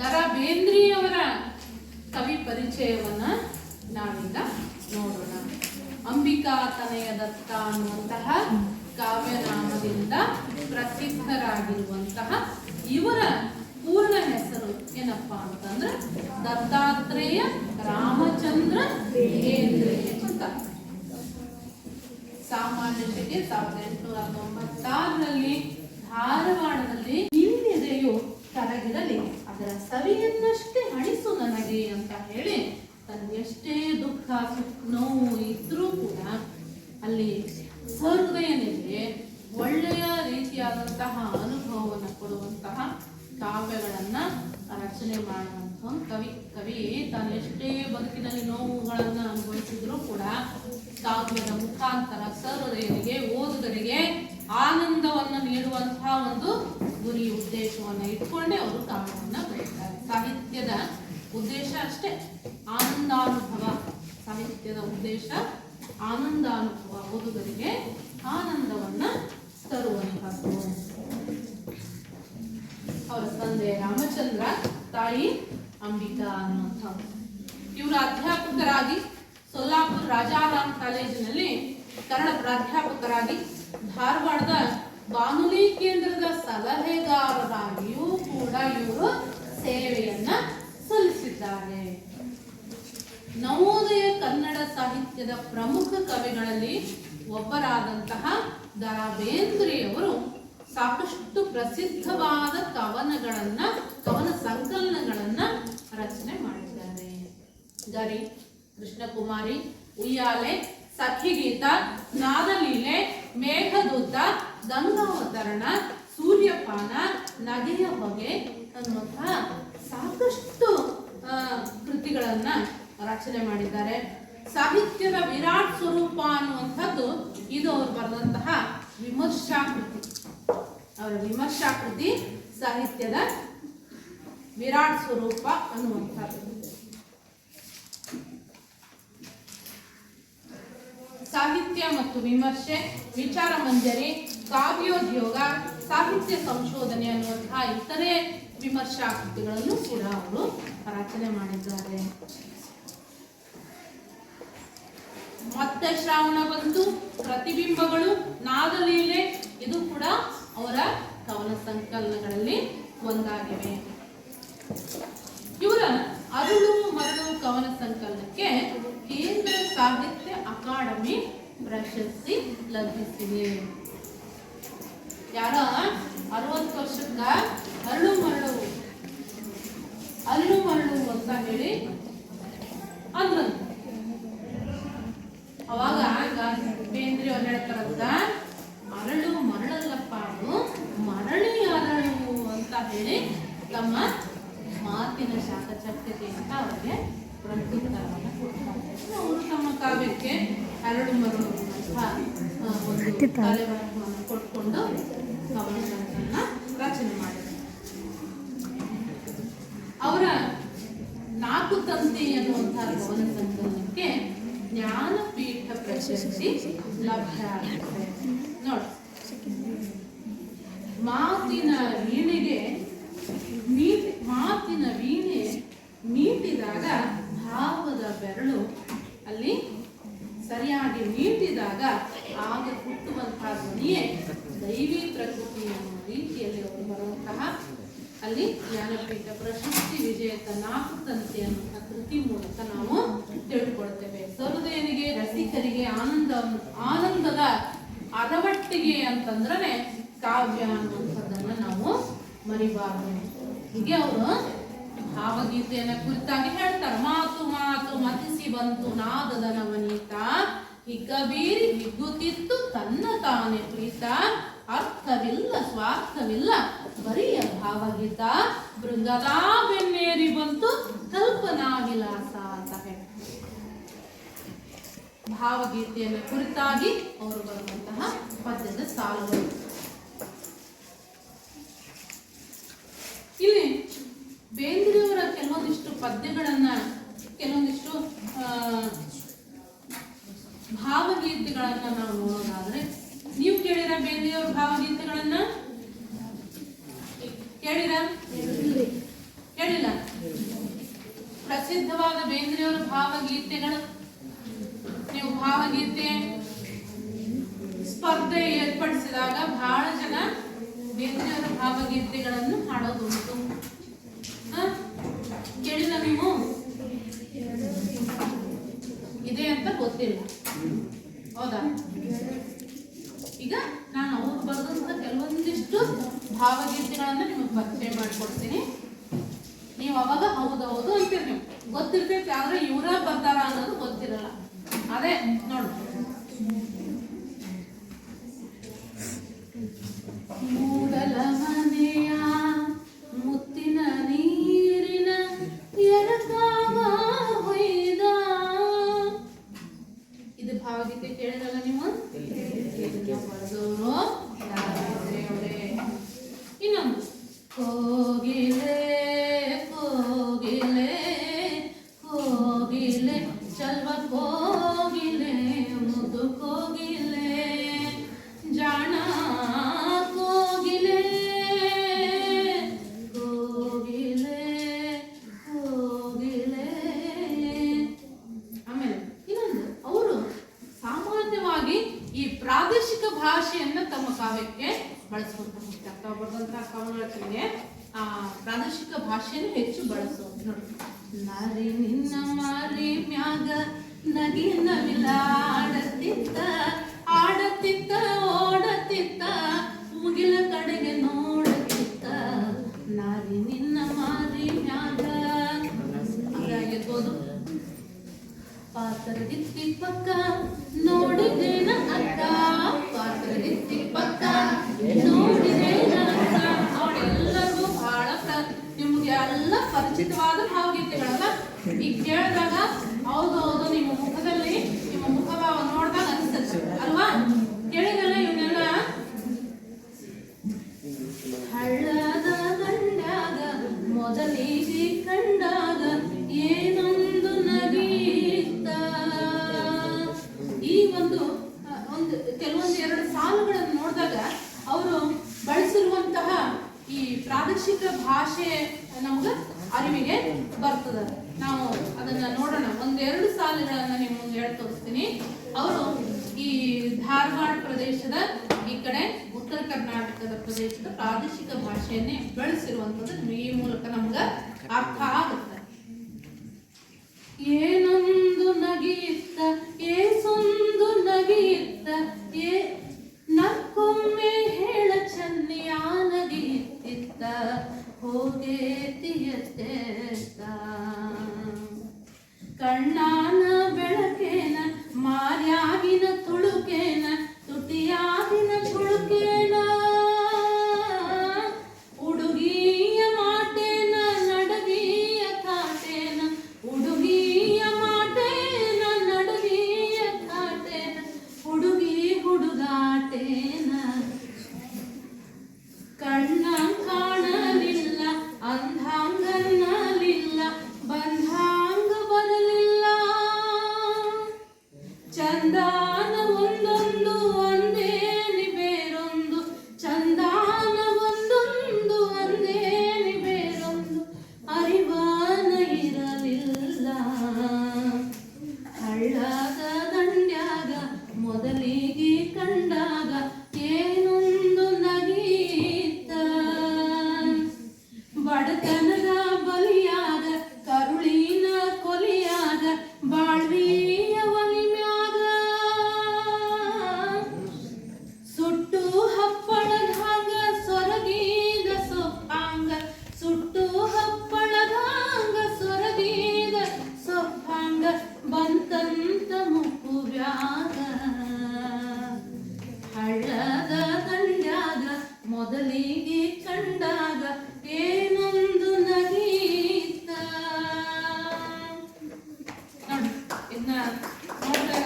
ದ.ರಾ. ಬೇಂದ್ರೆಯವರ ಕವಿ ಪರಿಚಯವನ್ನ ನಾವೀಗ ನೋಡೋಣ. ಅಂಬಿಕಾ ತನಯ ದತ್ತ ಅನ್ನುವಂತಹ ಕಾವ್ಯನಾಮದಿಂದ ಪ್ರಸಿದ್ಧರಾಗಿರುವಂತಹ ಇವರ ಪೂರ್ಣ ಹೆಸರು ಏನಪ್ಪಾ ಅಂತಂದ್ರೆ ದತ್ತಾತ್ರೇಯ ರಾಮಚಂದ್ರ ಬೇಂದ್ರೆ ಅಂತ. ಸಾಮಾನ್ಯ ಶಕೆ 1896ರಲ್ಲಿ ಧಾರವಾಡದಲ್ಲಿ ನಿನ್ನೆದೆಯು ಕರಗಿರಲಿ ಅದರ ಸವಿಯನ್ನಷ್ಟೇ ಅಣಿಸು ನನಗೆ ಅಂತ ಹೇಳಿ ತನ್ನೆಷ್ಟೇ ದುಃಖ ನೋವು ಇದ್ರೂ ಕೂಡ ಅಲ್ಲಿ ಸಹೃದಯನಿಗೆ ಒಳ್ಳೆಯ ರೀತಿಯಾದಂತಹ ಅನುಭವವನ್ನು ಕೊಡುವಂತಹ ಕಾವ್ಯಗಳನ್ನ ರಚನೆ ಮಾಡುವಂಥ ಕವಿ ತಾನೆಷ್ಟೇ ಬದುಕಿನಲ್ಲಿ ನೋವುಗಳನ್ನು ಅನುಭವಿಸಿದ್ರು ಕೂಡ ಕಾವ್ಯದ ಮುಖಾಂತರ ಸಹೃದಯನಿಗೆ ಓದುಗರಿಗೆ ಆನಂದವನ್ನು ನೀಡುವಂತಹ ಒಂದು ಗುರಿ ಉದ್ದೇಶವನ್ನು ಇಟ್ಕೊಂಡೇ ಅವರು ಕಾವ್ಯವನ್ನು ಬರೀತಾರೆ. ಸಾಹಿತ್ಯದ ಉದ್ದೇಶ ಅಷ್ಟೇ ಆನಂದಾನುಭವ. ಸಾಹಿತ್ಯದ ಉದ್ದೇಶ ಆನಂದಾನುಭವ, ಓದುಗರಿಗೆ ಆನಂದವನ್ನ ತರುವಂತಹದ್ದು. ಅವರ ತಂದೆ ರಾಮಚಂದ್ರ, ತಾಯಿ ಅಂಬಿಕಾ ಅನ್ನುವಂಥವ್ರು. ಇವರು ಅಧ್ಯಾಪಕರಾಗಿ ಸೊಲ್ಲಾಪುರ ರಾಜಾರಾಮ್ ಕಾಲೇಜಿನಲ್ಲಿ ಕನ್ನಡ ಪ್ರಾಧ್ಯಾಪಕರಾಗಿ, ಧಾರವಾಡದ ಬಾನುಲಿ ಕೇಂದ್ರದ ಸಲಹೆಗಾರರಾಗಿಯೂ ಕೂಡ ಇವರು ಸೇವೆಯನ್ನ ಸಲ್ಲಿಸಿದ್ದಾರೆ. ನವೋದಯ ಕನ್ನಡ ಸಾಹಿತ್ಯದ ಪ್ರಮುಖ ಕವಿಗಳಲ್ಲಿ ಒಬ್ಬರಾದಂತಹ ದ.ರಾ. ಬೇಂದ್ರೆಯವರು ಸಾಕಷ್ಟು ಪ್ರಸಿದ್ಧವಾದ ಕವನ ಸಂಕಲನಗಳನ್ನ ರಚನೆ ಮಾಡಿದ್ದಾರೆ. ಗರಿ, ಕೃಷ್ಣಕುಮಾರಿ, ಉಯ್ಯಾಲೆ, ಸಖಿಗೀತ, ನಾದಲೀಲೆ, ಮೇಘದೂತ, ಗಂಗಾವತರಣ, ಸೂರ್ಯಪಾನ, ನಗೆಯ ಹೊಗೆ ಅನ್ನುವಂತಹ ಸಾಕಷ್ಟು ಕೃತಿಗಳನ್ನ ರಚನೆ ಮಾಡಿದ್ದಾರೆ. ಸಾಹಿತ್ಯದ ವಿರಾಟ್ ಸ್ವರೂಪ ಅನ್ನುವಂಥದ್ದು ಇದು ಅವರು ಬರೆದಂತಹ ವಿಮರ್ಶಾ ಕೃತಿ. ಅವರ ವಿಮರ್ಶಾ ಕೃತಿ ಸಾಹಿತ್ಯದ ವಿರಾಟ್ ಸ್ವರೂಪ ಅನ್ನುವಂಥದ್ದು. ಸಾಹಿತ್ಯ ಮತ್ತು ವಿಮರ್ಶೆ, ವಿಚಾರ ಮಂಜರಿ, ಕಾವ್ಯೋದ್ಯೋಗ, ಸಾಹಿತ್ಯ ಸಂಶೋಧನೆ ಅನ್ನುವಂತಹ ಇತರೆ ವಿಮರ್ಶಾ ಕೃತಿಗಳನ್ನು ಕೂಡ ಅವರು ರಚನೆ ಮಾಡಿದ್ದಾರೆ. ಮತ್ತೆ ಶ್ರಾವಣ ಬಂತು, ಪ್ರತಿಬಿಂಬಗಳು, ನಾದಲೀಲೆ ಇದು ಕೂಡ ಅವರ ಕವನ ಸಂಕಲನಗಳಲ್ಲಿ ಒಂದಾಗಿವೆ. ಇವರ ಅರಳು ಮರಳು ಕವನ ಸಂಕಲನಕ್ಕೆ ಕೇಂದ್ರ ಸಾಹಿತ್ಯ ಅಕಾಡೆಮಿ ಪ್ರಶಸ್ತಿ ಲಭಿಸಿದೆ. ಯಾರ 60 ವರ್ಷಕ್ಕ ಅರಳು ಮರಳು ಅಂತ ಹೇಳಿ ಅಂದ್ರ ಅವಾಗ ಬೇಂದ್ರೆ ಅವ್ರು ಹೇಳ್ತಾರಂತ, ಅರಳು ಮರಳಲ್ಲಪ್ಪ ಅದು ಮರಳಿ ಅರಳು ಅಂತ ಹೇಳಿ ತಮ್ಮ ಮಾತಿನ ಶಾಖಚಕ್ಯತೆಯಿಂದ ಅವರಿಗೆ ಪ್ರತ್ಯುತ್ತರವನ್ನು ಕೊಡ್ತಾರೆ. ಅವರು ತಮ್ಮ ಕಾವ್ಯಕ್ಕೆ ಅರಳು ಮರಳು ಅಂತ ಒಂದು ಕಲೆವನ್ನು ಕೊಟ್ಕೊಂಡು ಕವನಗಳನ್ನ ರಚನೆ ಮಾಡಿದ್ದಾರೆ. ಅವರ 4 ತಂತಿ ಎನ್ನುವಂತಹ ಕವನ ಸಂಕಲನಕ್ಕೆ ಜ್ಞಾನಪೀಠ ಪ್ರಶಸ್ತಿ ಲಭ್ಯ ಆಗುತ್ತೆ. ನೋಡಿ, ಮಾತಿನ ವೀಣೆ ಮೀಟಿದಾಗ ಭಾವದ ಬೆರಳು ಅಲ್ಲಿ ಸರಿಯಾಗಿ ಮೀಟಿದಾಗ ಆಗ ಹುಟ್ಟುವಂತಹ ಧ್ವನಿಯೇ ದೈವಿ ಪ್ರಕೃತಿ ಅನ್ನೋ ರೀತಿಯಲ್ಲಿ ಅವರು ಬರುವಂತಹ ಅಲ್ಲಿ ಜ್ಞಾನಪೀಠ ಪ್ರಶಸ್ತಿ ವಿಜೇತ 4 ತಂತಿ ಅನ್ನುವಂಥ ಕೃತಿ ಮೂಲಕ ನಾವು ತಿಳ್ಕೊಳ್ತೇವೆ. ಸಹೃದಯನಿಗೆ, ರಸಿಕರಿಗೆ ಆನಂದದ ಅರವಟ್ಟಿಗೆ ಅಂತಂದ್ರೆ ಕಾವ್ಯ ಅನ್ನುವಂಥದ್ದನ್ನ ನಾವು ಮರಿಬಾರದು. ಹೀಗೆ ಅವರು ಭಾವಗೀತೆಯನ್ನ ಕುರಿತಾಗಿ ಹೇಳ್ತಾರೆ. ಮಾತು ಮಾತು ಮತಿಸಿ ಬಂತು ನಾದದ ನವನೀತ, ಹಿಗ್ಗಬೀರಿ ಹಿಗ್ಗುತ್ತಿತ್ತು ತನ್ನ ತಾನೇ ಪ್ರೀತ, ಅರ್ಥವಿಲ್ಲ ಸ್ವಾರ್ಥವಿಲ್ಲ ಬರಿಯ ಭಾವಗೀತ, ಭೃಂಗದ ಬೆನ್ನೇರಿ ಬಂತು ಕಲ್ಪನಾ ವಿಲಾಸ ಅಂತ ಹೇಳಿ ಭಾವಗೀತೆಯನ್ನು ಕುರಿತಾಗಿ ಅವರು ಬರುವಂತಹ ಪದ್ಯದ ಸಾಲುಗಳು. ಇಲ್ಲಿ ಬೇಂದ್ರೆಯವರ ಕೆಲವೊಂದಿಷ್ಟು ಪದ್ಯಗಳನ್ನ, ಕೆಲವೊಂದಿಷ್ಟು ಭಾವಗೀತೆಗಳನ್ನ ನಾವು ನೋಡೋದಾದ್ರೆ, ನೀವು ಕೇಳಿರ ಬೇಂದ್ರೆಯವರ ಭಾವಗೀತೆಗಳನ್ನ? ಕೇಳಿಲ್ಲ? ಪ್ರಸಿದ್ಧ ಪ್ರಸಿದ್ಧವಾದ ಬೇಂದ್ರೆಯವರ ಭಾವಗೀತೆಗಳು. ನೀವು ಭಾವಗೀತೆ ಸ್ಪರ್ಧೆ ಏರ್ಪಡಿಸಿದಾಗ ಬಹಳ ಜನ ಬೇಂದ್ರೆಯವರ ಭಾವಗೀತೆಗಳನ್ನು ಹಾಡೋದುಂಟು. ಕೇಳಿಲ್ಲ ನೀವು? ಇದೆ ಅಂತ ಗೊತ್ತಿಲ್ಲ, ಹೌದಾ? ಈಗ ನಾನು ಅವ್ರು ಬರೆದಂತ ಕೆಲವೊಂದಿಷ್ಟು ಭಾವಗೀತೆಗಳನ್ನ ನಿಮಗೆ ಪರಿಚಯ ಮಾಡಿಕೊಡ್ತೀನಿ. ನೀವು ಅವಾಗ ಹೌದೌದು ಅಂತೀರಿ. ನೀವು ಗೊತ್ತಿರ್ತೈತಿ, ಆದ್ರೆ ಇವರ ಬರ್ತಾರ ಅನ್ನೋದು ಗೊತ್ತಿರಲ್ಲ. ಅದೇ ನೋಡು, ಮೂಡಲ ಮನೆಯ ಮುತ್ತಿನ ನೀರಿನ ಎರಕಾಗ ಹೊಯ್ದ. ಇದು ಭಾವಗೀತೆ ಕೇಳಿರಲ್ಲ ನೀವು? ಬರೆದವರು ಅವರೇ. ಇನ್ನೊಂದು, ಕೋಗಿಲೆ ಕೋಗಿಲೆ ಕೋಗಿಲೆ ಚಲ್ವ ಕೋಗಿಲೆ ಮುದ್ದು ಕೋಗಿಲೆ ಜಾಣ ಕೋಗಿಲೆ ಕೋಗಿಲೆ ಕೋಗಿಲೆ. ಆಮೇಲೆ ಇನ್ನೊಂದು, ಅವರು ಸಾಮಾನ್ಯವಾಗಿ ಈ ಪ್ರಾದೇಶಿಕ ಭಾಷೆಯನ್ನ ತಮ್ಮ ಕಾವ್ಯಕ್ಕೆ ಬಳಸ್ಕೊಂತಾರೆ. ಬರ್ದಂತಹ ಕಾವ್ಯ ರಚನೆಗೆ ಆ ಪ್ರಾದೇಶಿಕ ಭಾಷೆಯನ್ನು ಹೆಚ್ಚು ಬಳಸೋದು. ನೋಡಿ, ನಾರಿ ನಿನ್ನ ಮಾರಿ ಮ್ಯಾಗ ನಗಿ ನವಿಲ ಆಡತಿತ್ತ ಆಡತಿತ್ತ ಓಡತಿತ್ತ ಮುಗಿಲ ಕಡೆಗೆ ನೋಡತಿತ್ತ. ನಾರಿ ನಿನ್ನ ಮಾರಿ ಮ್ಯಾಗ ಹಾಗಾಗಿರ್ಬೋದು. ಪಾತ್ರದಿತ್ತಿ ಪಕ್ಕ ನೋಡಿದೇನ ಅಕ್ಕ, ಪಾತ್ರದಿತ್ತಿ ಪಕ್ಕ ನೋಡಿದೇನ ಅಕ್ಕ. ಅವಳೆಲ್ಲರಿಗೂ ಬಹಳ ನಿಮ್ಗೆ ಎಲ್ಲ ಪರಿಚಿತವಾದ ಭಾವಗೀತೆಗಳಲ್ಲ. ಈಗ ಕೇಳಿದಾಗ ಹೌದು ಹೌದು ನಿಮ್ಮ ಮುಖದಲ್ಲಿ ನಿಮ್ಮ ಮುಖಭಾವ ನೋಡಿದಾಗ ಅನಿಸ್ತದೆ ಅಲ್ವಾ? ಕೇಳಿದಲ್ಲ ಇವನ್ನೆಲ್ಲ. ಹಳ್ಳದ ದಂಡ್ಯಾಗ ಮೊದಲಿಗೆ ಕಂಡಾಗ ಏನೊಂದು ನಗೀತ. ಈ ಒಂದು ಕೆಲವೊಂದು ಎರಡು ಸಾಲುಗಳನ್ನು ನೋಡಿದಾಗ ಅವರು ಬಳಸಿರುವಂತಹ ಈ ಪ್ರಾದೇಶಿಕ ಭಾಷೆ ನಮ್ಗೆ ಅರಿವಿಗೆ ಬರ್ತದೆ. ನಾವು ಅದನ್ನ ನೋಡೋಣ. ಒಂದೆರಡು ಸಾಲುಗಳನ್ನ ನಿಮ್ಮ ಮುಂದೆ ಹೇಳಿ ತೋರಿಸ್ತೀನಿ. ಅವರು ಈ ಧಾರವಾಡ ಪ್ರದೇಶದ ಈ ಕಡೆ ಉತ್ತರ ಕರ್ನಾಟಕದ ಪ್ರದೇಶದ ಪ್ರಾದೇಶಿಕ ಭಾಷೆಯನ್ನೇ ಬೆಳೆಸಿರುವಂಥದ್ದು ನಿಮಗೆ ಈ ಮೂಲಕ ನಮ್ಗೆ ಅರ್ಥ ಆಗುತ್ತೆ. ಏನೊಂದು ನಗಿಯಿತ್ತ ಏಸೊಂದು ನಗಿಯಿತ್ತ ನಕ್ಕೊಮ್ಮೆ ಹೇಳ ಚೆನ್ನಿಯ ನಗಿಯಿತ್ತ ಹೋಗೇತಿಯತ್ತ. ಕಣ್ಣಾನ ಬೆಳಕೇನ ಮಾರ್ಯಾಗಿನ ತುಳುಕೇನ ತುಟಿಯಾಗಿನ ತುಳುಕೇನ ಉಡುಗಿಯ ಮಾಟೇನ ನಡಗಿಯ ಕಾಟೇನ ಉಡುಗಿಯ ಮಾಟೇನ ನಡಗಿಯ ಕಾಟೇನ ಹುಡುಗಿ ಹುಡುಗಾಟೇನ. ಕಣ್ಣ ಕಾಣಲಿಲ್ಲ ಅಂಧಾಂಗನ್ನಲಿಲ್ಲ ಬಂಧಾಂಗ ಬರಲಿಲ್ಲ. ಚಂದಾನ ಒಂದೊಂದು ಒಂದೇನಿ ಬೇರೊಂದು ಚಂದಾನ ಒಂದೊಂದು ಒಂದೇನಿ ಬೇರೊಂದು ಅರಿವಾನ ಇರಲಿಲ್ಲ. ಹಳ್ಳದ ದಂಡ್ಯಾಗ ಮೊದಲಿಗೆ ಕಂಡಾಗ ಏನೊಂದು ನಗೀತ. ಬಡತನದ ಬಲಿಯಾಗ ಕರುಳಿನ ಕೊಲಿಯಾಗ ಬಾಳ್ವಿಯ ಒಲಿಮ್ಯಾಗ ಸುಟ್ಟು ಹಪ್ಪಳದಾಗ ಸೊರಗಿದ ಸೊಪ್ಪಾಂಗ ಸುಟ್ಟು ಹಪ್ಪಳದಾಗ ಸೊರಗಿದ ಸೊಪ್ಪಾಂಗ ಬಂತಂತ ಮುಕ್ಕುವ್ಯಾಗ. ಹಳ್ಳದ ದಂಡ್ಯಾಗ ಮೊದಲಿಗೆ ಕಂಡಾಗ ಏನೊಂದು ನಗೀತ. ನೋಡಿ, ಇದನ್ನ ನೋಡ್ತಾ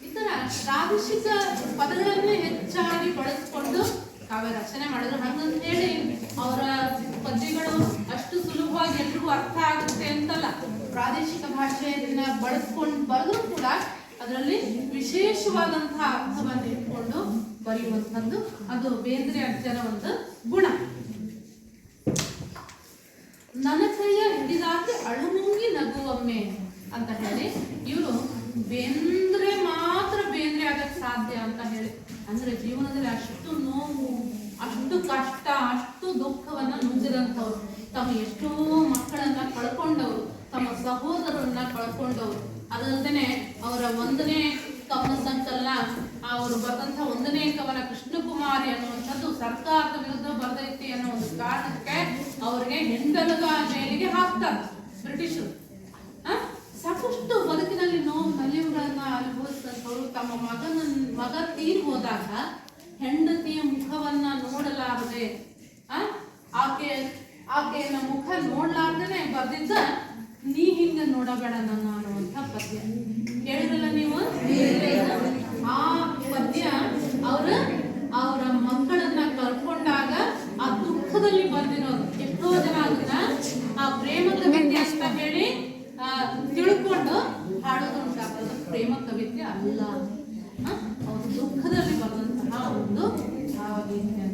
ಈ ತರ ಪ್ರಾದೇಶಿಕ ಪದಗಳನ್ನೇ ಹೆಚ್ಚಾಗಿ ಬಳಸಿಕೊಂಡು ಕಾವ್ಯ ರಚನೆ ಮಾಡಿದ್ರು. ಹಂಗಂತ ಹೇಳಿ ಅವರ ಪದ್ಯಗಳು ಅಷ್ಟು ಸುಲಭವಾಗಿ ಎಲ್ರಿಗೂ ಅರ್ಥ ಆಗುತ್ತೆ ಅಂತಲ್ಲ. ಪ್ರಾದೇಶಿಕ ಭಾಷೆಯನ್ನ ಬಳಸ್ಕೊಂಡು ಬರೆದ್ರು ಕೂಡ ಅದರಲ್ಲಿ ವಿಶೇಷವಾದಂತಹ ಅರ್ಥವನ್ನು ಇಟ್ಕೊಂಡು ಬರೆಯುವಂಥದ್ದು ಅದು ಬೇಂದ್ರೆ ಅಜ್ಜರ ಒಂದು ಗುಣ. ನನ್ನ ಕೈಯ ಹಿಡಿದಾಕೆ ಅಳುಮುಂಗಿ ನಗುವೊಮ್ಮೆ ಅಂತ ಹೇಳಿ ಇವರು ಬೇಂದ್ರೆ ಮಾತ್ರ ಬೇಂದ್ರೆ ಆಗಕ್ಕೆ ಸಾಧ್ಯ ಅಂತ ಹೇಳಿ, ಅಂದ್ರೆ ಜೀವನದಲ್ಲಿ ಅಷ್ಟು ನೋವು, ಅಷ್ಟು ಕಷ್ಟ, ಅಷ್ಟು ದುಃಖವನ್ನ ನುಂಗಿದಂಥವ್ರು, ತಮ್ಮ ಎಷ್ಟೋ ಮಕ್ಕಳನ್ನ ಕಳ್ಕೊಂಡವರು, ತಮ್ಮ ಸಹೋದರರನ್ನ ಕಳ್ಕೊಂಡವರು. ಅದಲ್ಲದೆ ಅವರ 1ನೇ ಕವನ ಸಂಕಲನ, ಅವರು ಬರೆದಂಥ 1ನೇ ಕವನ ಕೃಷ್ಣಕುಮಾರಿ ಅನ್ನುವಂಥದ್ದು ಸರ್ಕಾರದ ವಿರುದ್ಧ ಬರೆದೈತಿ ಅನ್ನೋ ಒಂದು ಕಾರಣಕ್ಕೆ ಅವರಿಗೆ ಹೆಂಡಲಗ ಜೈಲಿಗೆ ಹಾಕ್ತಾರೆ ಬ್ರಿಟಿಷರು. ಸಾಕಷ್ಟು ಬದುಕಿನಲ್ಲಿ ನೋವು ನಲಿವುಗಳನ್ನ ಅನುಭವಿಸಿದಂಥವ್ರು ತಮ್ಮ ಮಗ ತೀರಿ ಹೋದಾಗ ಹೆಂಡತಿಯ ಮುಖವನ್ನ ನೋಡಲಾರದೆ, ಆಕೆಯ ಮುಖ ನೋಡ್ಲಾರ್ದೇನೆ ಬರ್ದಿದ್ದ ನೀ ಹಿಂಗ ನೋಡಬೇಡ ನನ್ನ ಅನ್ನುವಂಥ ಪದ್ಯ ಕೇಳಿರಲ್ಲ ನೀವು. ಆ ಪದ್ಯ ಅವರ ಮಕ್ಕಳನ್ನ ಕಳ್ಕೊಂಡಾಗ ಆ ದುಃಖದಲ್ಲಿ ಬರ್ದಿರೋದು. ಎಷ್ಟೋ ಜನ ಅದನ್ನ ಆ ಪ್ರೇಮ ಕವಿತೆ ಅಂತ ಹೇಳಿ ತಿಳ್ಕೊಂಡು ಹಾಡೋದು ಉಂಟಾಗೋದು. ಪ್ರೇಮ ಕವಿತೆ ಅಲ್ಲ, ಅವರು ದುಃಖದಲ್ಲಿ ಬರೆದಂತಹ ಒಂದು ಭಾವಗೀತೆ.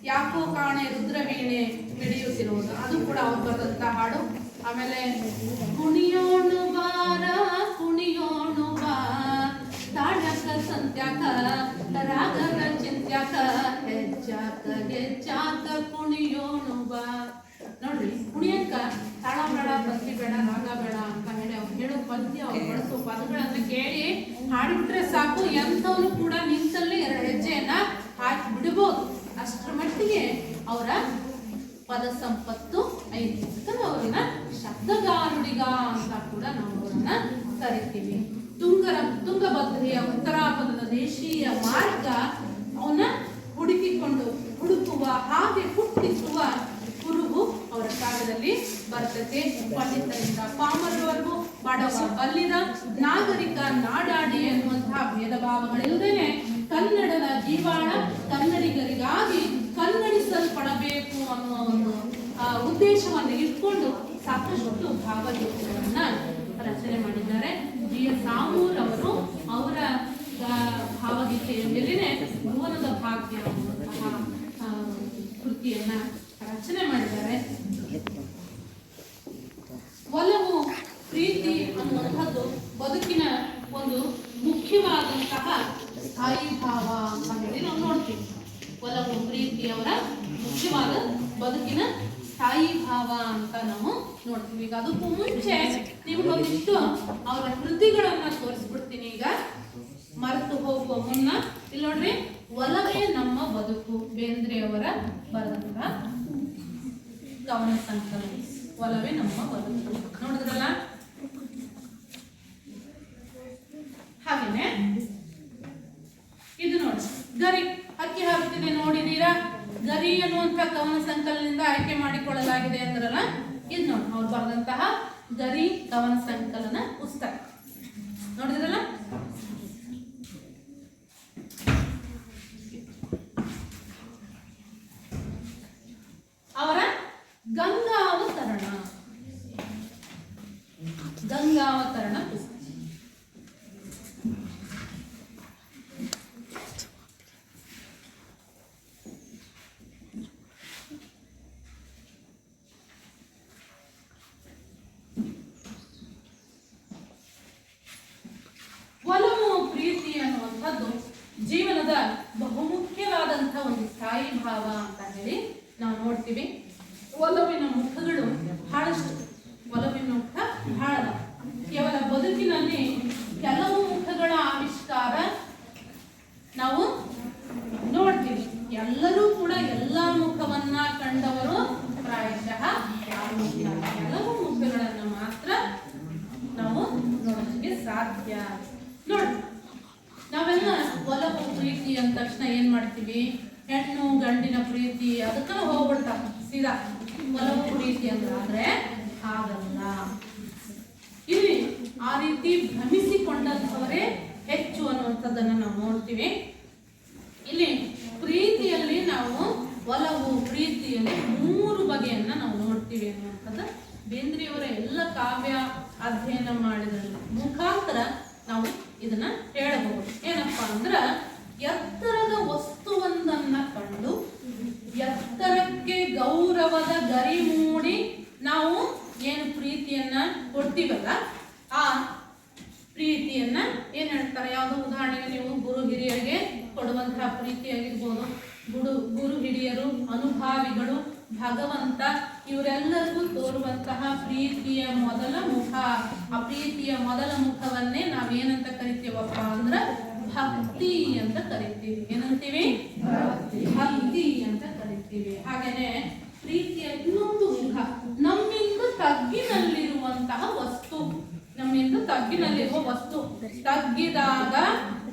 ಯಾಕೋ ಕಾಣೆ ರುದ್ರವೀಣೆ ಮಿಡಿಯುತ್ತಿರುವುದು ಅದು ಕೂಡ ಅವ್ರು ಬರೆದಂತ ಹಾಡು. ಆಮೇಲೆ ಕುಣಿಯೋಣು ಬಾರ ಕುಣಿಯೋಣು ಬಾ ತಾಳ್ಯಕ ಸಂತ್ಯಾಕ ರಾಗದ ಚಿಂತ್ಯಾಕ ಹೆಜ್ಜಾಕ ಗೆಜ್ಜಾಕ ಕುಣಿಯೋಣು ಬಾ. ನೋಡ್ರಿ, ಕುಣಿಯಕ್ಕ ತಾಳ ಬೇಡ, ಭಕ್ತಿ ಬೇಡ, ರಾಗ ಬೇಡ ಅಂತ ಹೇಳಿ ಅವ್ರು ಹೇಳೋ ಪದ್ಯ, ಅವ್ರು ಬಳಸೋ ಪದಗಳನ್ನ ಕೇಳಿ ಹಾಡಿಬಿಟ್ರೆ ಸಾಕು, ಎಂಥವನು ಕೂಡ ನಿಂತಲ್ಲಿ 2 ಹೆಜ್ಜೆಯನ್ನ ಹಾಕಿ ಬಿಡಬಹುದು. ಅಷ್ಟರ ಮಟ್ಟಿಗೆ ಅವರ ಪದ ಸಂಪತ್ತು ಐತಿ. ಅವರನ್ನ ಶಬ್ದಗಾರುಡಿಗ ಅಂತ ಕೂಡ ನಾವು ಅವರನ್ನ ಕರಿತೀವಿ. ತುಂಗಭದ್ರೆಯ ಉತ್ತರಾಪದದ ದೇಶೀಯ ಮಾರ್ಗ ಅವನ್ನ ಹುಡುಕುವ ಹಾಗೆ ಹುಟ್ಟಿಸುವ ಕುರುಹು ಅವರ ಕಾಲದಲ್ಲಿ ಬರ್ತದೆ. ಪಂಡಿತರಿಂದ ಪಾಮರವರೆಗೂ ಬಡವ ಬಲ್ಲಿದ ನಾಗರಿಕ ನಾಡಾಡಿ ಎನ್ನುವಂತಹ ಭೇದ ಭಾವಗಳಿಲ್ಲದೇನೆ ಕನ್ನಡದ ಜೀವಾಳ ಕನ್ನಡಿಗರಿಗಾಗಿ ಕನ್ನಡಿಸಲ್ಪಡಬೇಕು ಅನ್ನುವ ಒಂದು ಉದ್ದೇಶವನ್ನು ಇಟ್ಕೊಂಡು ಸಾಕಷ್ಟು ಭಾವಗೀತೆಗಳನ್ನ ರಚನೆ ಮಾಡಿದ್ದಾರೆ. G.S. ಸಾಮೂರ್ ಅವರು ಅವರ ಭಾವಗೀತೆಯ ಮೇಲಿನ ಭುವನದ ಭಾಗ್ಯ ಅನ್ನುವಂತಹ ಕೃತಿಯನ್ನ ರಚನೆ ಮಾಡಿದ್ದಾರೆ. ಒಲವು ಪ್ರೀತಿ ಅನ್ನುವಂಥದ್ದು ಬದುಕಿನ ಒಂದು ಮುಖ್ಯವಾದಂತಹ ಸ್ಥಾಯಿ ಭಾವ ಅಂತ ಹೇಳಿ ನಾವು ನೋಡ್ತೀವಿ. ಒಲವು ಪ್ರೀತಿ ಅವರ ಮುಖ್ಯವಾದ ಬದುಕಿನ ಸ್ಥಾಯಿ ಭಾವ ಅಂತ ನಾವು ನೋಡ್ತೀವಿ. ಈಗ ಅದಕ್ಕೂ ಮುಂಚೆ ನಿಮ್ಗೊಂದಿಷ್ಟು ಅವರ ಕೃತಿಗಳನ್ನ ತೋರಿಸ್ಬಿಡ್ತೀನಿ. ಈಗ ಮರೆತು ಹೋಗುವ ಮುನ್ನ ಇಲ್ಲಿ ನೋಡ್ರಿ, ಒಲವೇ ನಮ್ಮ ಬದುಕು ಬೇಂದ್ರೆ ಅವರ ಬರೆದಂತಹ ಕವನ ಸಂಕಲನ ಒಲವೇ ನಮ್ಮ ಬದುಕು. ನೋಡಿದ್ರಲ್ಲ? ಹಾಗೇನೆ ಇದು ನೋಡಿ, ಗರಿ ಹಕ್ಕಿ ಹಾರುತ್ತಿದೆ ನೋಡಿದೀರಾ? ಗರಿ ಅನ್ನುವಂಥ ಕವನ ಸಂಕಲನದಿಂದ ಆಯ್ಕೆ ಮಾಡಿಕೊಳ್ಳಲಾಗಿದೆ ಅಂದ್ರಲ್ಲ, ಇದು ನೋಡಿ ಅವ್ರು ಬರೆದಂತಹ ಗರಿ ಕವನ ಸಂಕಲನ ಪುಸ್ತಕ. ನೋಡಿದ್ರಲ್ಲ? ಅವರ ಗಂಗಾವತರಣ ಪುಸ್ತಕ. ಒಲವು ಪ್ರೀತಿ ಅನ್ನುವಂಥದ್ದು ಜೀವನದ ಬಹುಮುಖ್ಯವಾದಂತಹ ಒಂದು ಸ್ಥಾಯಿ ಭಾವ ಅಂತ ಹೇಳಿ ನಾವು ನೋಡ್ತೀವಿ. ಒಲವಿನ ಮುಖಗಳು ಬಹಳಷ್ಟು. ಒಲವಿನ ಮುಖ ಬಹಳ, ಕೇವಲ ಬದುಕಿನಲ್ಲಿ ಕೆಲವು ಮುಖಗಳ ಆವಿಷ್ಕಾರ ನಾವು ನೋಡ್ತೀವಿ. ಎಲ್ಲರೂ ಕೂಡ ಎಲ್ಲ ಮುಖವನ್ನ ಕಂಡವರು ಪ್ರಾಯಶಃ ಯಾರು ಇಲ್ಲ. ಕೆಲವು ಮುಖಗಳನ್ನು ಮಾತ್ರ ನಾವು ನೋಡೋದಕ್ಕೆ ಸಾಧ್ಯ. ನೋಡಿ, ನಾವೆಲ್ಲ ಒಲವು ಪ್ರೀತಿ ಅಂದ ತಕ್ಷಣ ಏನ್ ಮಾಡ್ತೀವಿ? ಹೆಣ್ಣು ಗಂಡಿನ ಪ್ರೀತಿ ಅದಕ್ಕ ಹೋಗ್ಬಿಡ್ತಾವ ಸೀದಾ ಒಲವು ಪ್ರೀತಿ ಅಂದ್ರೆ. ಆದ್ರೆ ಹಾಗಲ್ಲ. ಇಲ್ಲಿ ಆ ರೀತಿ ಭ್ರಮಿಸಿಕೊಂಡಂಥವರೇ ಹೆಚ್ಚು ಅನ್ನುವಂಥದ್ದನ್ನ ನಾವು ನೋಡ್ತೀವಿ. ಇಲ್ಲಿ ಪ್ರೀತಿಯಲ್ಲಿ ನಾವು ಒಲವು ಪ್ರೀತಿಯಲ್ಲಿ 3 ಬಗೆಯನ್ನ ನಾವು ನೋಡ್ತೀವಿ ಅನ್ನುವಂಥದ್ದು ಬೇಂದ್ರೆಯವರ ಎಲ್ಲ ಕಾವ್ಯ ಅಧ್ಯಯನ ಮಾಡಿದ ಮುಖಾಂತರ ನಾವು ಇದನ್ನ ಹೇಳಬಹುದು. ಏನಪ್ಪಾ ಅಂದ್ರ ಎತ್ತರದ ವಸ್ತುವೊಂದನ್ನ ಕಂಡು ಎತ್ತರಕ್ಕೆ ಗೌರವದ ಗರಿ ಮೂಡಿ ನಾವು ಏನು ಪ್ರೀತಿಯನ್ನ ಕೊಡ್ತೀವಲ್ಲ, ಆ ಪ್ರೀತಿಯನ್ನ ಏನ್ ಹೇಳ್ತಾರೆ, ಯಾವುದೋ ಉದಾಹರಣೆಗೆ ನೀವು ಗುರು ಹಿರಿಯರಿಗೆ ಕೊಡುವಂತಹ ಪ್ರೀತಿಯಾಗಿರ್ಬೋದು, ಗುರು ಹಿರಿಯರು, ಅನುಭಾವಿಗಳು, ಭಗವಂತ, ಇವರೆಲ್ಲರಿಗೂ ತೋರುವಂತಹ ಪ್ರೀತಿಯ ಮೊದಲ ಮುಖ. ಆ ಪ್ರೀತಿಯ ಮೊದಲ ಮುಖವನ್ನೇ ನಾವೇನಂತ ಕರಿತೀವಪ್ಪ ಅಂದ್ರ ಭಕ್ತಿ ಅಂತ ಕರಿತೀವಿ. ಏನಂತೀವಿ? ಭಕ್ತಿ ಅಂತ ಕರಿತೀವಿ. ಹಾಗೇನೆ ಪ್ರೀತಿಯ ಇನ್ನೊಂದು ಮುಖ ನಮ್ಮಿಂದ ತಗ್ಗಿನಲ್ಲಿರುವಂತಹ ವಸ್ತು. ನಮ್ಮಿಂದ ತಗ್ಗಿನಲ್ಲಿರುವ ವಸ್ತು ತಗ್ಗಿದಾಗ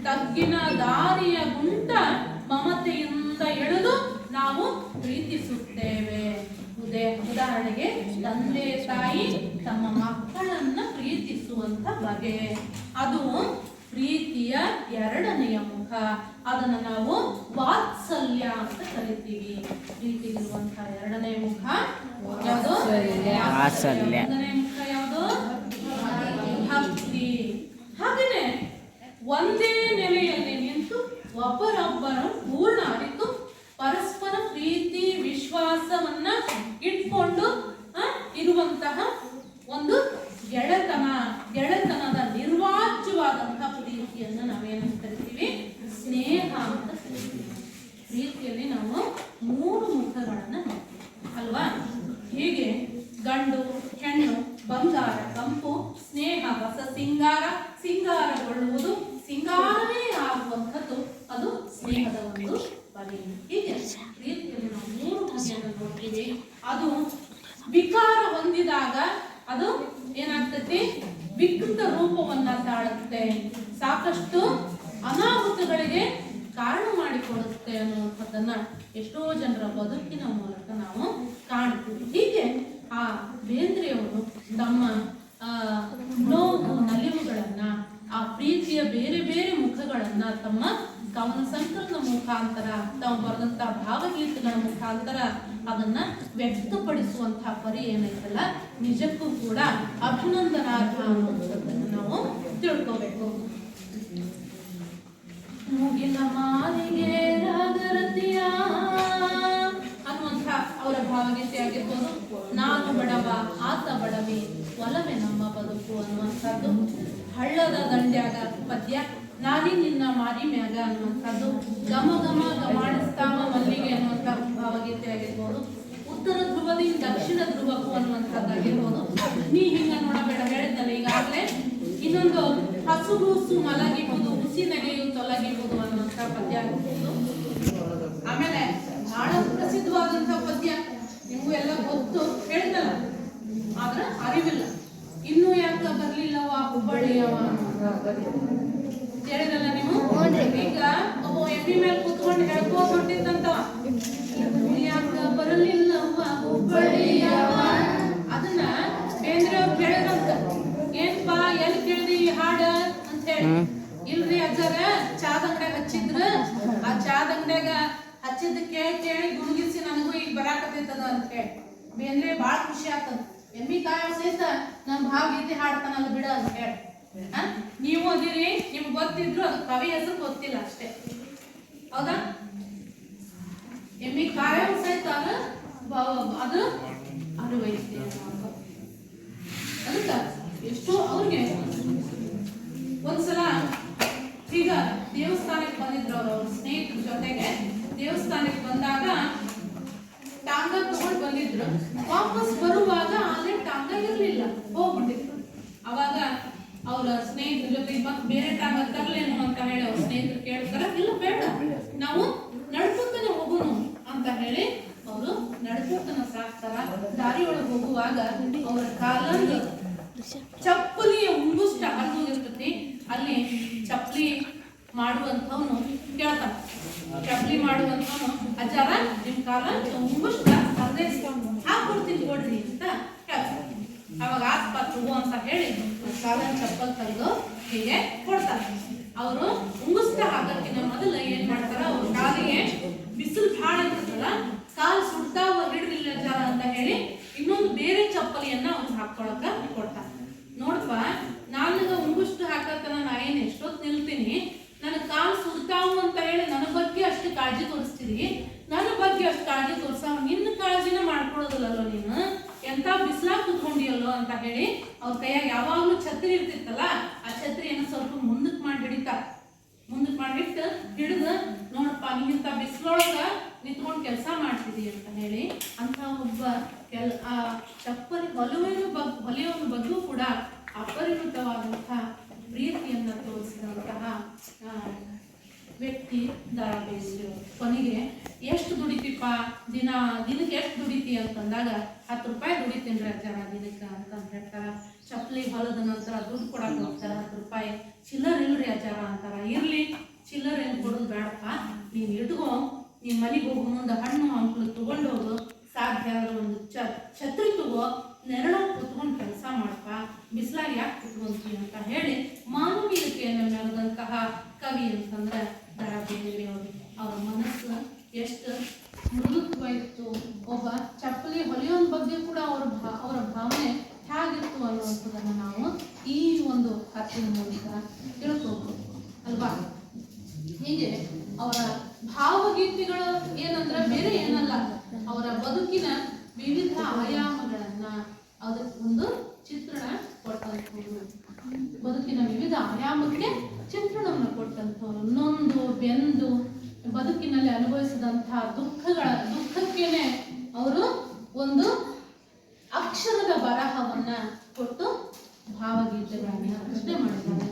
ತಗ್ಗಿನ ದಾರಿಯ ಗುಂಟ ಮಮತೆಯಿಂದ ಎಳೆದು ನಾವು ಪ್ರೀತಿಸುತ್ತೇವೆ. ಉದಾಹರಣೆಗೆ ತಂದೆ ತಾಯಿ ತಮ್ಮ ಮಕ್ಕಳನ್ನ ಪ್ರೀತಿಸುವಂತ ಬಗೆ, ಅದು ಪ್ರೀತಿಯ ಎರಡನೆಯ ಮುಖ. ಅದನ್ನ ನಾವು ವಾತ್ಸಲ್ಯ ಅಂತ ಕರಿತೀವಿ. ಪ್ರೀತಿಗಿರುವಂತಹ ಎರಡನೇ ಮುಖ ಯಾವುದು? ವಾತ್ಸಲ್ಯ. ಒಂದನೇ ಮುಖ ಯಾವುದು? ಭಕ್ತಿ. ಹಾಗೇನೆ ಒಂದೇ ನೆಲೆಯಲ್ಲಿ ನಿಂತು ಒಬ್ಬರೊಬ್ಬರು ಪೂರ್ಣ ಅರಿತು ಪರಸ್ಪರ ಪ್ರೀತಿ ವಿಶ್ವಾಸವನ್ನ ಇಟ್ಕೊಂಡು ಇರುವಂತಹ ಒಂದು ಗೆಳೆತನದ ನಿರ್ವಾಚ್ಯವಾದಂತಹ ಪ್ರೀತಿಯನ್ನು ನಾವೇನಂತ ಕರಿತೀವಿ? ಸ್ನೇಹ ಅಂತ ಕರಿತೀವಿ. ಪ್ರೀತಿಯಲ್ಲಿ ನಾವು 3 ಮುಖಗಳನ್ನ ನೋಡ್ತೀವಿ ಅಲ್ವಾ? ಹೀಗೆ ಗಂಡು ಹೆಣ್ಣು, ಬಂಗಾರ ಕಂಪು, ಸ್ನೇಹ ಹೊಸ ಸಿಂಗಾರಗೊಳ್ಳುವುದು, ಸಿಂಗಾರವೇ ಆಗುವಂಥದ್ದು, ಅದು ಸ್ನೇಹದ ಒಂದು ಬಗೆ. ಹೀಗೆ ಪ್ರೀತಿಯಲ್ಲಿ ನಾವು 3 ಬಗೆಯನ್ನು ನೋಡ್ತೀವಿ. ಅದು ವಿಕಾರ ಹೊಂದಿದಾಗ ಅದು ಏನಾಗ್ತೈತಿ? ವಿಕೃತ ರೂಪವನ್ನ ತಾಳುತ್ತೆ, ಸಾಕಷ್ಟು ಅನಾಹುತಗಳಿಗೆ ಕಾರಣ ಮಾಡಿಕೊಡುತ್ತೆ ಅನ್ನುವಂಥದ್ದನ್ನ ಎಷ್ಟೋ ಜನರ ಬದುಕಿನ ಮೂಲಕ ನಾವು ಕಾಣ್ತೀವಿ. ಹೀಗೆ ಆ ಬೇಂದ್ರೆಯವರು ತಮ್ಮ ನೋವು ನಲಿವುಗಳನ್ನ, ಆ ಪ್ರೀತಿಯ ಬೇರೆ ಬೇರೆ ಮುಖಗಳನ್ನ ತಮ್ಮ ಕವನ ಸಂಕಲನ ಮುಖಾಂತರ, ತಾವು ಬರೆದಂತಹ ಭಾವಗೀತೆಗಳ ಮುಖಾಂತರ ಅದನ್ನ ವ್ಯಕ್ತಪಡಿಸುವಂತಹ ಪರಿ ಏನೈತಲ್ಲ, ನಿಜಕ್ಕೂ ಕೂಡ ಅಭಿನಂದನಾರ್ಹ ಅನ್ನುವಂಥದ್ದನ್ನು ನಾವು ತಿಳ್ಕೋಬೇಕು. ಮುಗಿಲ ಮಾಲಿಗೆ ರಾಗರತಿಯ ಅನ್ನುವಂಥ ಅವರ ಭಾವಗೀತೆ ಆಗಿರ್ಬೋದು. ನಾನು ಬಡವ ಆತ ಬಡವಿ ಒಲವೇ ನಮ್ಮ ಬದುಕು ಅನ್ನುವಂಥದ್ದು. ಹಳ್ಳದ ದಂಡ್ಯಾಗ ಪದ್ಯ, ನಾನಿ ನಿನ್ನ ಮಾರಿ ಮ್ಯಾಗ ಅನ್ನುವಂಥದ್ದು. ಘಮ ಘಮ ಗಮಾಣಿಸ್ತಾವ ಮಲ್ಲಿಗೆ ಅನ್ನುವಂಥ ಭಾವಗೀತೆ ಆಗಿರ್ಬೋದು. ಉತ್ತರ ಧ್ರುವದಿಂದ ದಕ್ಷಿಣ ಧ್ರುವಕ್ಕೂ ಅನ್ನುವಂಥದ್ದಾಗಿರ್ಬೋದು. ನೀ ಹಿಂಗ ನೋಡಬೇಡ ಹೇಳಿದ್ದಲ್ಲ ಈಗಾಗಲೇ. ಇನ್ನೊಂದು ಹಸುಗೂಸು ಮಲಗಿಬಹುದು, ಹುಸಿ ನೆಗೆಯು ತೊಲಗಿಬಹುದು ಅನ್ನುವಂಥ ಪದ್ಯ ಆಗಿರ್ಬೋದು. ಆಮೇಲೆ ಬಹಳ ಪ್ರಸಿದ್ಧವಾದಂಥ ಪದ್ಯ, ನಿಮಗೂ ಎಲ್ಲ ಗೊತ್ತು, ಹೇಳಿದಲ್ಲ, ಆದ್ರೆ ಅರಿವಿಲ್ಲ. ಇನ್ನೂ ಯಾಕ ಬರ್ಲಿಲ್ಲವ ಹುಬ್ಬಳ್ಳಿಯವ ಹೇಳಿದಲ್ಲ ನೀವು. ಈಗ ಒಬ್ಬ ಎಮ್ಮಿ ಮೇಲೆ ಕೂತ್ಕೊಂಡು ಹೇಳ್ಕೋತ ಹೊಂಟಿದ್ದಂತವ, ಯಾಕ ಬರಲಿಲ್ಲವ ಹುಬ್ಬಳ್ಳಿಯವ. ಅದನ್ನ ಬೇಂದ್ರೆಯವ್ರು ಕೇಳಿದ್ರಂತ, ಏನ್ಪಾ ಎಲ್ಲಿ ಕೇಳಿದಿ ಈ ಹಾಡ ಅಂತ ಹೇಳಿ. ಇಲ್ರಿ ಅಜ್ಜಾರ, ಚಾದ ಅಂಗಡ್ಯಾಗ ಹಚ್ಚಿದ್ರ, ಆ ಚಾದ ಅಂಗಡ್ಯಾಗ ಹಚ್ಚಿದ ಕೇಳಿ ಗುಣಗಿಸಿ ನನಗೂ ಈಗ ಬರಾಕತ್ತೈತದ ಅಂತ ಹೇಳಿ. ಬೇಂದ್ರೆ ಬಾಳ ಖುಷಿ ಆಗ್ತದ. ಎಮ್ಮಿ ಕಾಯ ಸಹಿತ ನಮ್ ಭಾವಗೀತೆ ಹಾಡ್ತಾನಲ್ಲ ಬಿಡ ಅಂತ ಹೇಳಿ. ನೀವು ಅದಿರಿ, ನಿಮ್ಗೆ ಗೊತ್ತಿದ್ರು ಅದು ಕವಿ ಹೆಸರು ಗೊತ್ತಿಲ್ಲ ಅಷ್ಟೇ, ಹೌದಾ? ಎಮ್ಮಿ ಕಾಯ ಸಹಿತ ಅದು ಅರಿವೈತೆ. ಅದಕ್ಕ ಎಷ್ಟೋ ಅವ್ರಿಗೆ ಒಂದ್ಸಲ ಈಗ ದೇವಸ್ಥಾನಕ್ಕೆ ಬಂದಿದ್ರು ಅವ್ರ ಸ್ನೇಹಿತರ ಜೊತೆಗೆ. ದೇವಸ್ಥಾನಕ್ಕೆ ಬಂದಾಗ ಟಾಂಗ ತಗೊಂಡು ಬಂದಿದ್ರು. ವಾಪಸ್ ಬರುವಾಗ ಅಲ್ಲೇ ಟಾಂಗ ಇರ್ಲಿಲ್ಲ, ಹೋಗ್ಬಿಟ್ಟಿದ್ರು. ಅವಾಗ ಅವ್ರ ಸ್ನೇಹಿತರ ಜೊತೆ ಮತ್ತೆ ಬೇರೆ ಟಾಂಗ ತರ್ಲೇನು ಅಂತ ಹೇಳಿ ಅವ್ರ ಸ್ನೇಹಿತರು ಕೇಳ್ತಾರ. ಇಲ್ಲ ಬೇಡ, ನಾವು ನಡ್ಕೊತಾನೆ ಹೋಗುನು ಅಂತ ಹೇಳಿ ಅವರು ನಡ್ಕೊತಾನೆ ಸಾಕ್ತಾರ. ದಾರಿಯೊಳಗೆ ಹೋಗುವಾಗ ಅವರ ಕಾಲಲ್ಲಿ ಚಪ್ಪಲಿಯ ಉಂಗುಷ್ಟ ಹರಿದೋಗಿರ್ತೈತಿ. ಅಲ್ಲಿ ಚಪ್ಪಲಿ ಮಾಡುವಂಥವನು ಕೇಳ್ತಾನ. ಚಪ್ಪಲಿ ಮಾಡುವಂಥವನು, ಅಜ್ಜಾರ ನಿಮ್ ಕಾಲ ಉಂಗುಷ್ಟ ಅರ್ಧೇ ಹಾಕೊಡ್ತೀನಿ ಕೊಡ್ರಿ ಅಂತ ಹೇಳ್ತಾನೆ. ಅವಾಗ ಆತ್ಪ ತಗೋ ಅಂತ ಹೇಳಿ ಕಾಲ ಚಪ್ಪಲ್ ತೆಗೆದು ಹೀಗೆ ಕೊಡ್ತಾರೆ. ಅವರು ಉಂಗುಷ್ಟ ಹಾಕಕ್ಕಿಂತ ಮೊದಲ ಏನ್ ಮಾಡ್ತಾರ, ಅವ್ರ ಕಾಲಿಗೆ ಬಿಸಿಲು ಭಾಳ ಇರ್ತದಲ್ಲ, ಕಾಲು ಸುಡ್ತಾವ ಹಿಡ್ರಿಲ್ಲ ಅಜ್ಜಾರ ಅಂತ ಹೇಳಿ ಇನ್ನೊಂದು ಬೇರೆ ಚಪ್ಪಲಿಯನ್ನ ಅವ್ರು ಹಾಕೊಳಕ ಕೊಡ್ತಾರೆ. ನೋಡ್ತಾರೆ ತೋರಿಸ್ತೀರಿ, ನನ್ನ ಬಗ್ಗೆ ಅಷ್ಟು ಕಾಳಜಿ ತೋರ್ಸ, ನಿನ್ನ ಕಾಳಜಿನ ಮಾಡ್ಕೊಳ್ಳೋದಿಲ್ಲಲ್ಲೋ ನೀನು, ಎಂತ ಬಿಸಿಲಾಗ ಕುತ್ಕೊಂಡಿಯಲ್ಲೋ ಅಂತ ಹೇಳಿ ಅವ್ರ ಕೈಯಾಗ ಯಾವಾಗಲೂ ಛತ್ರಿ ಇರ್ತಿತ್ತಲ್ಲ, ಆ ಛತ್ರಿಯನ್ನು ಸ್ವಲ್ಪ ಮುಂದಕ್ಕೆ ಮಾಡಿ ಹಿಡಿತಾರ. ಮುಂದಕ್ಕೆ ಮಾಡಿಟ್ಟು ಹಿಡಿದು ನೋಡಪ್ಪ ನೀಂತ ಬಿಸಿಲೊಳಗ ನಿಂತ್ಕೊಂಡು ಕೆಲಸ ಮಾಡ್ತಿದ್ದಿ ಅಂತ ಹೇಳಿ ಅಂತ ಒಬ್ಬ ಆ ಚಪ್ಪಲಿ ಹೊಲೆಯವನ ಬಗ್ಗೂ ಕೂಡ ಅಪರಿಮಿತವಾದಂತಹ ಪ್ರೀತಿಯನ್ನು ತೋರಿಸಿದಂತಹ ವ್ಯಕ್ತಿ ದ.ರಾ ಬೇಂದ್ರೆಯವರು. ಕೊನೆಗೆ ಎಷ್ಟು ದುಡಿತೀಪ್ಪ, ದಿನಕ್ಕೆ ಎಷ್ಟು ದುಡಿತಿ ಅಂತಂದಾಗ 10 ರೂಪಾಯಿ ದುಡಿತೀನಿ ರೀ ಅಜ್ಜಾರ ದಿನಕ್ಕೆ ಅಂತ ಹೇಳ್ತಾರೆ. ಚಪ್ಪಲಿ ಹೊಲದ ನಂತರ ದುಡ್ಡು ಕೊಡಕ್ಕೆ ಹೋಗ್ತಾರೆ, 10 ರೂಪಾಯಿ ಚಿಲ್ಲರ್ ಇಲ್ರಿ ಅಜ್ಜಾರ ಅಂತಾರ. ಇರ್ಲಿ, ಚಿಲ್ಲರ್ ಏನು ಕೊಡೋದು ಬೇಡಪ್ಪ, ನೀನು ಇಟ್ಕೋ, ನೀನು ಮನೆಗೆ ಹೋಗೋ ಮುಂದೆ ಹಣ್ಣು ಹಂಪಲು ತಗೊಂಡು ಹೋಗು, ಸಾಧ್ಯ ಆದ್ರೆ ಒಂದು ಛತ್ರಿ ತಗೋ, ನೆರಳಾಗಿ ಕುತ್ಕೊಂಡು ಕೆಲಸ ಮಾಡಪ್ಪ, ಬಿಸಿಲಾಗಿ ಯಾಕೆ ಕುತ್ಕೊಂತೀವಿ ಅಂತ ಹೇಳಿ ಮಾನವೀಯತೆಯನ್ನು ಮೆರೆದಂತಹ ಕವಿ ಅಂತಂದ್ರೆ ದ.ರಾ ಬೇಂದ್ರೆಯವರು. ಅವರ ಮನಸ್ಸು ಎಷ್ಟು ಮೃದುತ್ವ ಇತ್ತು, ಒಬ್ಬ ಚಪ್ಪಲಿ ಹೊಲಿಯೋನ ಬಗ್ಗೆ ಕೂಡ ಅವರ ಭಾವನೆ ಹೇಗಿತ್ತು ಅನ್ನುವಂಥದ್ದನ್ನು ನಾವು ಈ ಒಂದು ಕಥೆಯ ಮೂಲಕ ತಿಳ್ಕೋಬಹುದು ಅಲ್ವಾ. ಹೀಗೆ ಅವರ ಭಾವಗೀತೆಗಳು ಏನಂದ್ರೆ ಬೇರೆ ಏನಲ್ಲ, ಅವರ ಬದುಕಿನ ವಿವಿಧ ಆಯಾಮಗಳನ್ನ ಅದಕ್ಕೆ ಒಂದು ಚಿತ್ರಣ ಕೊಟ್ಟಂಥವ್ರು, ಬದುಕಿನ ವಿವಿಧ ಆಯಾಮಕ್ಕೆ ಚಿತ್ರಣವನ್ನು ಕೊಟ್ಟಂಥವ್ರು. ನೊಂದು ಬೆಂದು ಬದುಕಿನಲ್ಲಿ ಅನುಭವಿಸಿದಂತಹ ದುಃಖಕ್ಕೇನೆ ಅವರು ಒಂದು ಅಕ್ಷರದ ಬರಹವನ್ನ ಕೊಟ್ಟು ಭಾವಗೀತೆಗಳನ್ನ ರಚನೆ ಮಾಡಿದ್ದಾರೆ.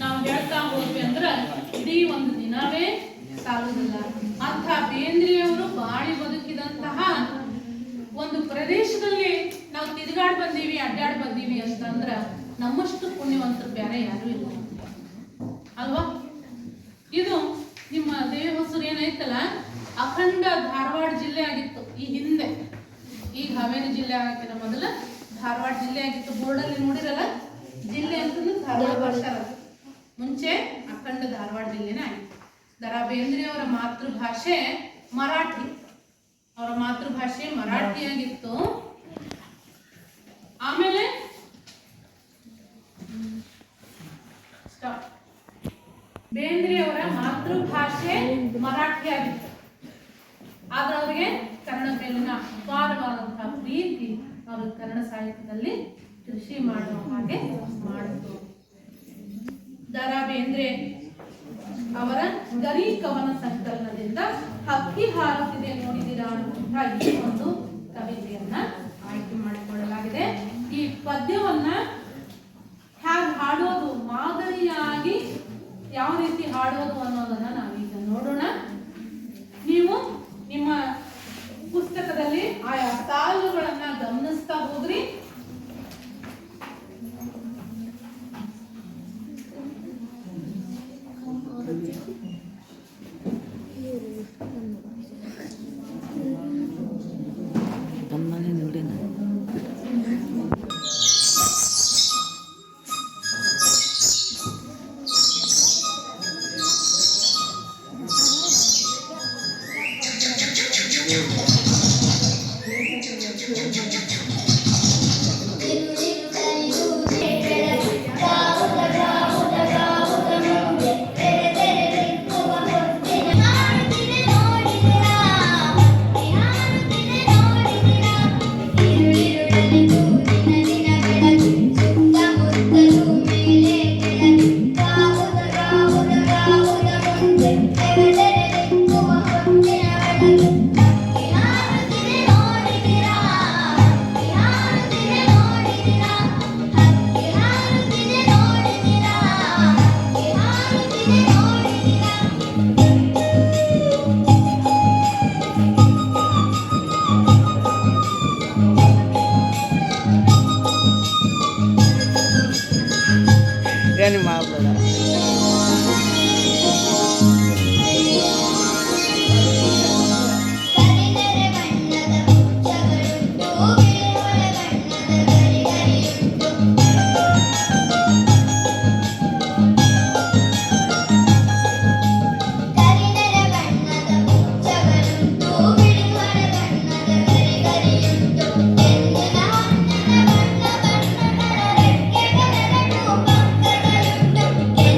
ನಾವು ಹೇಳ್ತಾ ಹೋದ್ವಿ ಅಂದ್ರೆ ಇಡೀ ಒಂದು ದಿನವೇ ಸಾಲುದಿಲ್ಲ. ಅಂಥ ಬೇಂದ್ರೆಯವರು ಬಾಳಿ ಬದುಕಿದಂತಹ ಒಂದು ಪ್ರದೇಶದಲ್ಲಿ ನಾವು ತಿರುಗಾಡ್ ಬಂದೀವಿ, ಅಡ್ಡಾಡ್ ಬಂದೀವಿ ಅಂತಂದ್ರ ನಮ್ಮಷ್ಟು ಪುಣ್ಯವಂತರು ಬೇರೆ ಯಾರು ಇಲ್ಲ ಅಲ್ವಾ. ಇದು ನಿಮ್ಮ ದೇವಹೊಸೂರು ಏನೈತಲ್ಲ, ಅಖಂಡ ಧಾರವಾಡ ಜಿಲ್ಲೆ ಆಗಿತ್ತು ಈ ಹಿಂದೆ. ಈಗ ಹಾವೇರಿ ಜಿಲ್ಲೆ ಆಗಿನ ಮೊದಲ ಧಾರವಾಡ ಜಿಲ್ಲೆ ಆಗಿತ್ತು. ಬೋರ್ಡಲ್ಲಿ ನೋಡಿರಲ್ಲ, ಜಿಲ್ಲೆ ಅಂತಂದ್ರೆ ಧಾರವಾಡ ಭಾಷೆ, ಮುಂಚೆ ಅಖಂಡ ಧಾರವಾಡ ಜಿಲ್ಲೆನೇ ಆಗಿತ್ತು. ದ.ರಾ ಬೇಂದ್ರೆಯವರ ಮಾತೃಭಾಷೆ ಮರಾಠಿ, ಅವರ ಮಾತೃಭಾಷೆ ಮರಾಠಿಯಾಗಿತ್ತು. ಆಮೇಲೆ ಬೇಂದ್ರೆಯವರ ಮಾತೃಭಾಷೆ ಮರಾಠಿ ಆಗಿತ್ತು, ಆದ್ರೆ ಅವರಿಗೆ ಕನ್ನಡ ಮೇಲಿನ ಅಪಾರವಾದಂತಹ ಪ್ರೀತಿ ಅವರು ಕನ್ನಡ ಸಾಹಿತ್ಯದಲ್ಲಿ ಕೃಷಿ ಮಾಡುವ ಹಾಗೆ ಮಾಡಿತು. ದ.ರಾ ಬೇಂದ್ರೆ ಅವರ ಗರಿ ಕವನ ಸಂಕಲನದಿಂದ ಹಕ್ಕಿ ಹಾರುತ್ತಿದೆ ನೋಡಿದಿರಾ ಅನ್ನುವಂತಹ ಈ ಒಂದು ಕವಿತೆಯನ್ನ ಆಯ್ಕೆ ಮಾಡಿಕೊಳ್ಳಲಾಗಿದೆ. ಈ ಪದ್ಯವನ್ನ ಹೇಗೆ ಹಾಡೋದು, ಮಾದರಿಯಾಗಿ ಯಾವ ರೀತಿ ಹಾಡೋದು ಅನ್ನೋದನ್ನ ನಾವೀಗ ನೋಡೋಣ. ನೀವು ನಿಮ್ಮ ಪುಸ್ತಕದಲ್ಲಿ ಆಯಾ ಸಾಲುಗಳನ್ನ ಗಮನಿಸ್ತಾ ಹೋಗ್ರಿ.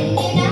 ಎಂದಿನ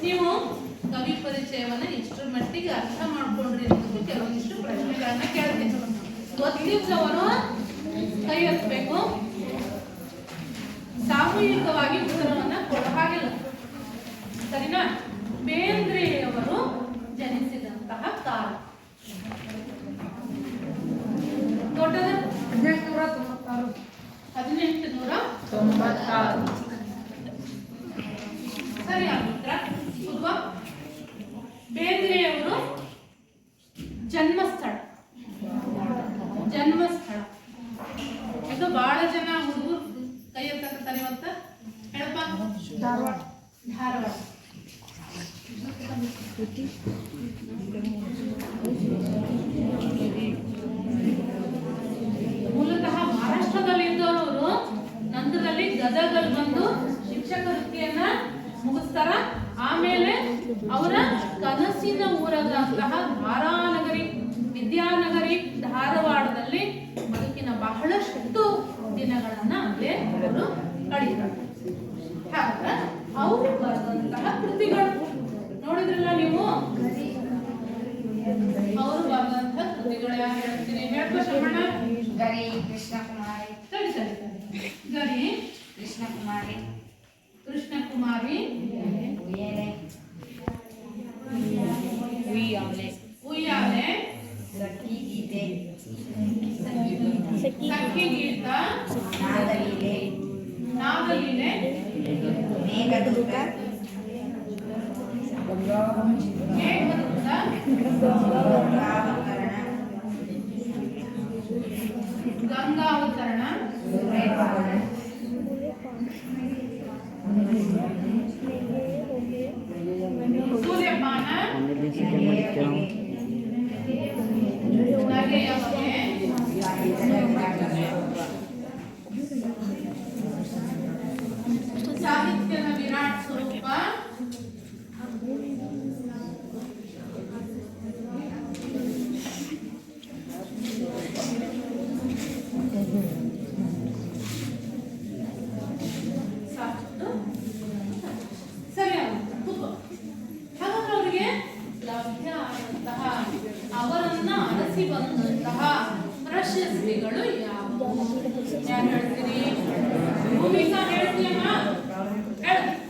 ನೀವು ಕವಿ ಪರಿಚಯವನ್ನ ಇಷ್ಟರ ಮಟ್ಟಿಗೆ ಅರ್ಥ ಮಾಡ್ಕೊಂಡ್ರಿ ಅನ್ನೋದಕ್ಕೆ ಕೆಲವೊಂದಿಷ್ಟು ಪ್ರಶ್ನೆಗಳನ್ನ ಕೇಳ್ತೀನಿ. ಗೊತ್ತಿದ್ದವರು ಕೈ ಎತ್ತಬೇಕು. ಸಾಮೂಹಿಕವಾಗಿ ಉತ್ತರವನ್ನ ಕೊಡ ಹಾಗಿಲ್ಲ, ಸರಿನಾ? ಬೇಂದ್ರೆಯವರು ಜನಿಸಿದಂತಹ ಕಾಲ ದೊಡ್ಡದ 1896. ಸರಿಯಾದ ಉತ್ತರ. ಬೇಂದ್ರೆಯವರು ಜನ್ಮಸ್ಥಳ ಈಗ ಬಹಳ ಜನ ಹುಡುಗರು ಕೈ ಎತ್ತಕತ್ತಾರೆ ಇವತ್ತ. ಹೇಳಪ್ಪ. ಧಾರವಾಡ. ಮೂಲತಃ ಮಹಾರಾಷ್ಟ್ರದಲ್ಲಿ ಇದ್ದವರು ನಂತರದಲ್ಲಿ ಗದಗಲ್ಲಿ ಬಂದು ಶಿಕ್ಷಕ ವೃತ್ತಿಯನ್ನ ಮುಗಿಸ್ತಾರ. ಆಮೇಲೆ ಅವರ ಕನಸಿನ ಊರಾದಂತಹ ವಿದ್ಯಾನಗರಿ ಧಾರವಾಡದಲ್ಲಿ ಬದುಕಿನ ಬಹಳಷ್ಟು ದಿನಗಳನ್ನ ಅಲ್ಲೇ ಅವರು ಕಳೀತಾರೆ. ಹಾಗಾದ್ರೆ ಅವರು ಬರೆದಂತಹ ಕೃತಿಗಳು ನೋಡಿದ್ರಲ್ಲ ನೀವು, ಅವರು ಬರೆದಂತಹ ಕೃತಿಗಳು ಯಾರು ಹೇಳ್ತೀನಿ? ಹೇಳ್ಕೊ ಶ್ರವಣ. ಗರಿ ಕೃಷ್ಣಕುಮಾರಿ. ಸರಿ ಗರಿ ಕೃಷ್ಣಕುಮಾರಿ. ಉಯ್ಯಾಲೆ. ಸಖಿ ಗೀತೆ. ಸಖಿ ಗೀತ. ನಾದಲೀಲೆ. ಮೇಘದೂತ. ಗಂಗಾವತರಣ. ಸೂರ್ಯಪಾನ. ನಗೆಯ ಬಗೆ. ಸಾಹಿತ್ಯದ ವಿರಾಟ್ ಸ್ವರೂಪ. ಅವರನ್ನ ಅರಸಿ ಬಂದಂತಹ ಪ್ರಶಸ್ತಿಗಳು ಯಾವುವು? ಯಾರು ಹೇಳ್ತೀರಿ? ಭೂಮಿಕಾ ಹೇಳ್ತೀಯಮ್ಮ?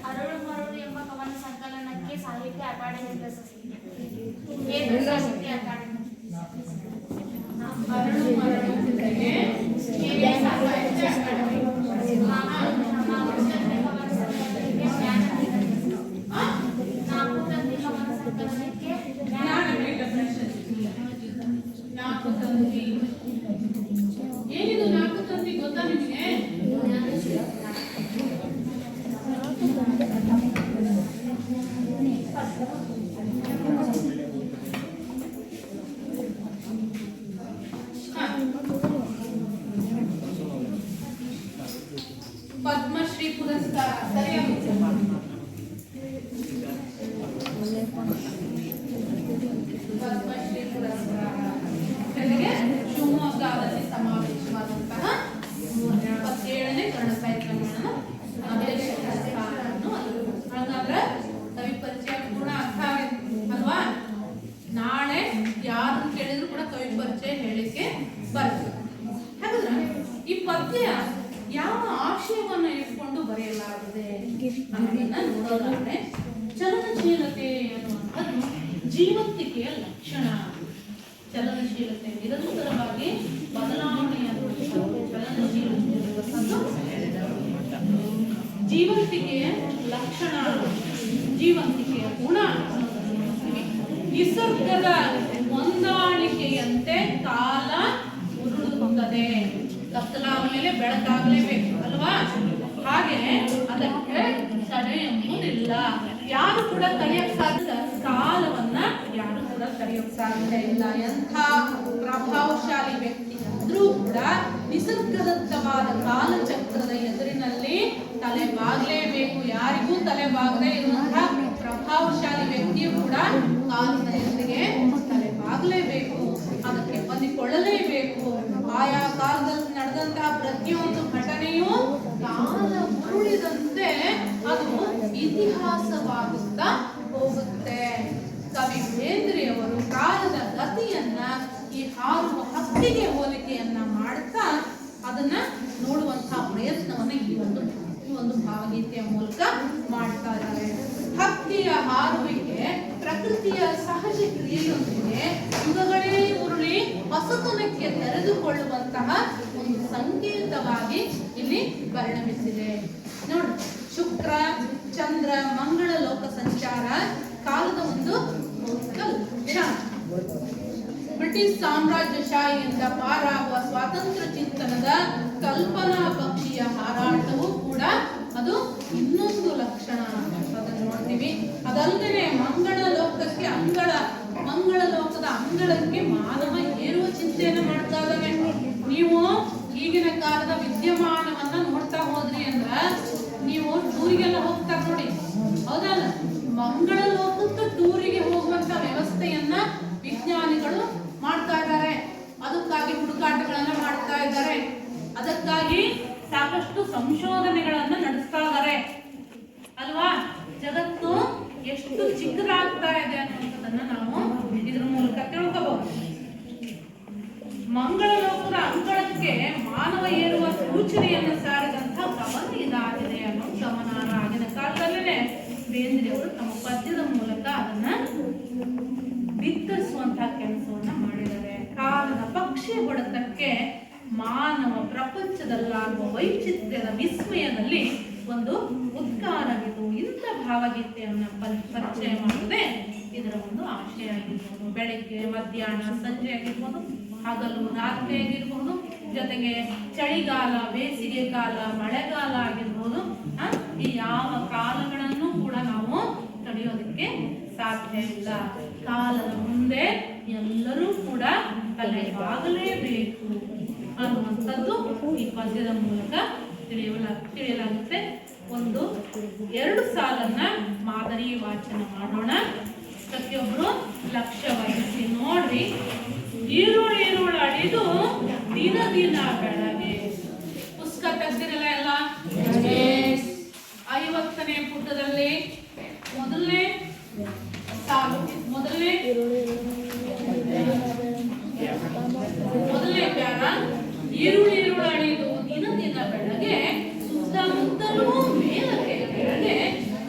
ಅರಳು ಮರಳು ಎಂಬ ಕವನ ಸಂಕಲನಕ್ಕೆ ಸಾಹಿತ್ಯ ಅಕಾಡೆಮಿ ಪ್ರಶಸ್ತಿ. ಕೇಂದ್ರ ಸಾಹಿತ್ಯ ಅಕಾಡೆಮಿ. ಅರಳು ಮರಳು ಕೃತಿಗೆ ಕೇಂದ್ರ ಸಾಹಿತ್ಯ ಅಕಾಡೆಮಿ. ಏನಿದು ನಾಲ್ಕು ತಂತಿ ಗೊತ್ತಾ ನಿಮಗೆ? ಪದ್ಮಶ್ರೀ ಪುರಸ್ಕಾರ. ಸರಿಯಾದ ಪದ್ಮಶ್ರೀ ಪುರಸ್ಕಾರ ಜೊತೆಗೆ ಶಿವಮೊಗ್ಗದಲ್ಲಿ ಸಮಾವೇಶವಾದಂತಹ 27ನೇ ಕನ್ನಡ ಸಾಹಿತ್ಯ ಹಾಗಾದ್ರೆ ಕವಿ ಪರಿಚಯ ಪೂರ್ಣ ಅರ್ಥ ಆಗಿದೆ ಅಲ್ವಾ? ನಾಳೆ ಯಾರನ್ನು ಕೇಳಿದ್ರು ಕೂಡ ಕವಿ ಪರಿಚಯ ಹೇಳಿಕೆ ಬರ್ತದೆ. ಹಾಗಾದ್ರೆ ಈ ಪದ್ಯ ಯಾವ ಆಶಯವನ್ನ ಇಟ್ಕೊಂಡು ಬರೆಯಲಾಗಿದೆ ಅನ್ನೋದನ್ನ ನೋಡೋದಾದ್ರೆ, ಚಲನಶೀಲತೆ ಅನ್ನುವಂಥದ್ದು ಜೀವಂತಿಕೆಯ ಲಕ್ಷಣ. ಚಲನಶೀಲತೆ ನಿರಂತರವಾಗಿ ಬದಲಾವಣೆಯಾಗುವಂಥದ್ದು ಚಲನಶೀಲತೆ ಜೀವಂತಿಕೆಯ ಲಕ್ಷಣ, ಜೀವಂತಿಕೆಯ ಗುಣ. ನಿಸರ್ಗದ ಹೊಂದಾಣಿಕೆಯಂತೆ ಕಾಲ ಉರುಳುತ್ತದೆ. ಕತ್ತಲಾದ ಮೇಲೆ ಬೆಳಕಾಗಲೇಬೇಕು ಅಲ್ವಾ? ಹಾಗೆ ಅದಕ್ಕೆ ತಡೆ ಎಂಬುದಿಲ್ಲ. ಯಾರು ಕೂಡ ತಡೆಯಕ್ಕೆ ಸಾಧ್ಯ, ಕಾಲವನ್ನ ಯಾರು ಕೂಡ ತಡೆಯಕ್ಕೆ ಸಾಧ್ಯ ಇಲ್ಲ. ಎಂಥ ಪ್ರಭಾವಶಾಲಿ ವ್ಯಕ್ತಿ ಅಂದ್ರೂ ಕೂಡ ನಿಸರ್ಗದತ್ತವಾದ ಕಾಲಚಕ್ರದ ಎದುರಿನಲ್ಲಿ ತಲೆಬಾಗಲೇಬೇಕು. ಯಾರಿಗೂ ತಲೆಬಾಗದೆ ಇರುವಂತಹ ಪ್ರಭಾವಶಾಲಿ ವ್ಯಕ್ತಿಯು ಕೂಡ ಕಾಲದ ಎದುರಿಗೆ ತಲೆಬಾಗಲೇಬೇಕು, ಅದಕ್ಕೆ ಹೊಂದಿಕೊಳ್ಳಲೇಬೇಕು. ಆಯಾ ಕಾಲದಲ್ಲಿ ನಡೆದಂತಹ ಪ್ರತಿಯೊಂದು ಘಟನೆಯೂ ಕಾಲ ಉರುಳಿದಂತೆ ಅದು ಇತಿಹಾಸವಾಗುತ್ತಾ ಮಾಡ್ತಾ ಇದ್ದಾರೆ. ಹಕ್ಕಿಯ ಹಾರುವಿಕೆ ಪ್ರಕೃತಿಯ ಸಹಜ ಕ್ರಿಯೆಯೊಂದಿಗೆ ಯುಗಗಳೇ ಉರುಳಿ ಹೊಸತನಕ್ಕೆ ತೆರೆದುಕೊಳ್ಳುವಂತಹ ಒಂದು ಸಂಕೇತವಾಗಿ ಇಲ್ಲಿ ಪರಿಣಮಿಸಿದೆ. ನೋಡಿ, ಶುಕ್ರ, ಚಂದ್ರ, ಮಂಗಳ ಲೋಕ ಸಂಚಾರ ಕಾಲದ ಒಂದು ಭೌತಿಕ ಲಕ್ಷಣ. ಬ್ರಿಟಿಷ್ ಸಾಮ್ರಾಜ್ಯಶಾಹಿಯಿಂದ ಪಾರಾಗುವ ಸ್ವಾತಂತ್ರ್ಯ ಚಿಂತನದ ಕಲ್ಪನಾ ಪಕ್ಷಿಯ ಹಾರಾಟವೂ ಕೂಡ ಅದು ಇನ್ನೊಂದು ಲಕ್ಷಣ ಅದನ್ನು ನೋಡ್ತೀವಿ. ಅದಲ್ಲದೆ ಮಂಗಳ ಲೋಕಕ್ಕೆ ಮಂಗಳ ಲೋಕದ ಅಂಗಳಕ್ಕೆ ಮಾನವ ಏರುವ ಚಿಂತೆಯನ್ನು ಮಾಡ್ತಾ ಇದ್ದಾನೆ. ನೀವು ಈಗಿನ ಕಾಲದ ವಿದ್ಯಮಾನವನ್ನ ನೋಡ್ತಾ ಹೋದ್ರಿ ಅಂದ್ರ ನೀವು ಟೂರಿಗೆಲ್ಲ ಹೋಗ್ತಾ ನೋಡಿ, ಹೌದಲ್ಲ? ಮಂಗಳ ಲೋಕಕ್ಕೆ ಟೂರಿಗೆ ಹೋಗುವಂತ ವ್ಯವಸ್ಥೆಯನ್ನ ವಿಜ್ಞಾನಿಗಳು ಮಾಡ್ತಾ ಇದ್ದಾರೆ. ಅದಕ್ಕಾಗಿ ಹುಡುಕಾಟಗಳನ್ನ ಮಾಡ್ತಾ ಇದ್ದಾರೆ. ಅದಕ್ಕಾಗಿ ಸಾಕಷ್ಟು ಸಂಶೋಧನೆಗಳನ್ನ ನಡೆಸ್ತಾ ಇದ್ದಾರೆ ಅಲ್ವಾ? ಜಗತ್ತು ಎಷ್ಟು ಚಿಕ್ಕದಾಗ್ತಾ ಇದೆ ಅನ್ನೋದನ್ನ ನಾವು ಇದ್ರ ಮೂಲಕ ತಿಳ್ಕೋಬಹುದು. ಮಂಗಳ ಲೋಕದ ಅಂಗಳಕ್ಕೆ ಮಾನವ ಏರುವ ಸೂಚನೆಯನ್ನು ಸಾರಿದಂತ ಗಮನ ಇದಾಗಿದೆ ಅನ್ನೋ ಗಮನ ಆಗಿನ ಕಾಲದಲ್ಲೇ ಬೇಂದ್ರೆಯವರು ತಮ್ಮ ಪದ್ಯದ ಮೂಲಕ ಅದನ್ನ ಬಿತ್ತರಿಸುವಂತಹ ಕೆಲಸವನ್ನ ಮಾಡಿದ್ದಾರೆ. ಕಾಲದ ಪಕ್ಷಿ ಹೊಡೆತಕ್ಕೆ ಮಾನವ ಪ್ರಪಂಚದಲ್ಲಾಗುವ ವೈಚಿತ್ರ್ಯದ ವಿಸ್ಮಯದಲ್ಲಿ ಒಂದು ಉದ್ಗಾರವಿದು ಇಂಥ ಭಾವಗೀತೆಯನ್ನ ಪರಿಚಯ ಮಾಡುವುದೇ ಇದರ ಒಂದು ಆಶಯ ಆಗಿರ್ಬೋದು. ಬೆಳಿಗ್ಗೆ, ಮಧ್ಯಾಹ್ನ, ಸಂಜೆ ಆಗಿರ್ಬೋದು, ಹಗಲು, ರಾತ್ರಿ ಆಗಿರ್ಬೋದು, ಜೊತೆಗೆ ಚಳಿಗಾಲ, ಬೇಸಿಗೆ ಕಾಲ, ಮಳೆಗಾಲ ಆಗಿರ್ಬೋದು. ಈ ಯಾವ ಕಾಲಗಳನ್ನು ಕೂಡ ನಾವು ತಡೆಯೋದಕ್ಕೆ ಸಾಧ್ಯ ಇಲ್ಲ. ಕಾಲದ ಮುಂದೆ ಎಲ್ಲರೂ ಕೂಡ ತಲೆಬಾಗಲೇಬೇಕು ಅನ್ನುವಂಥದ್ದು ಈ ಪದ್ಯದ ಮೂಲಕ ತಿಳಿಯಲಾಗುತ್ತೆ. ಎರಡು ಸಾಲನ್ನ ಮಾದರಿ ವಾಚನ ಮಾಡೋಣ. ಪ್ರತಿಯೊಬ್ರು ಲಕ್ಷ್ಯ ವಹಿಸಿ ನೋಡ್ರಿ. ಈರುಳು ಅಡಿದು ದಿನ ದಿನ ಬೆಳಗ್ಗೆ. ಪುಸ್ತಕ ತೆಗ್ದಿರಲ್ಲ ಎಲ್ಲ? 50ನೇ ಪುಟದಲ್ಲಿ ಮೊದಲನೇ ಸಾಲು, ಮೊದಲನೇ ಪ್ಯಾರ. ಈರುಳು ಅಡಿದು ದಿನ ದಿನ ಬೆಳಗ್ಗೆ ಸುತ್ತಮುತ್ತಲೂ ಮೇಲಕ್ಕೆ ಬೆಳಗ್ಗೆ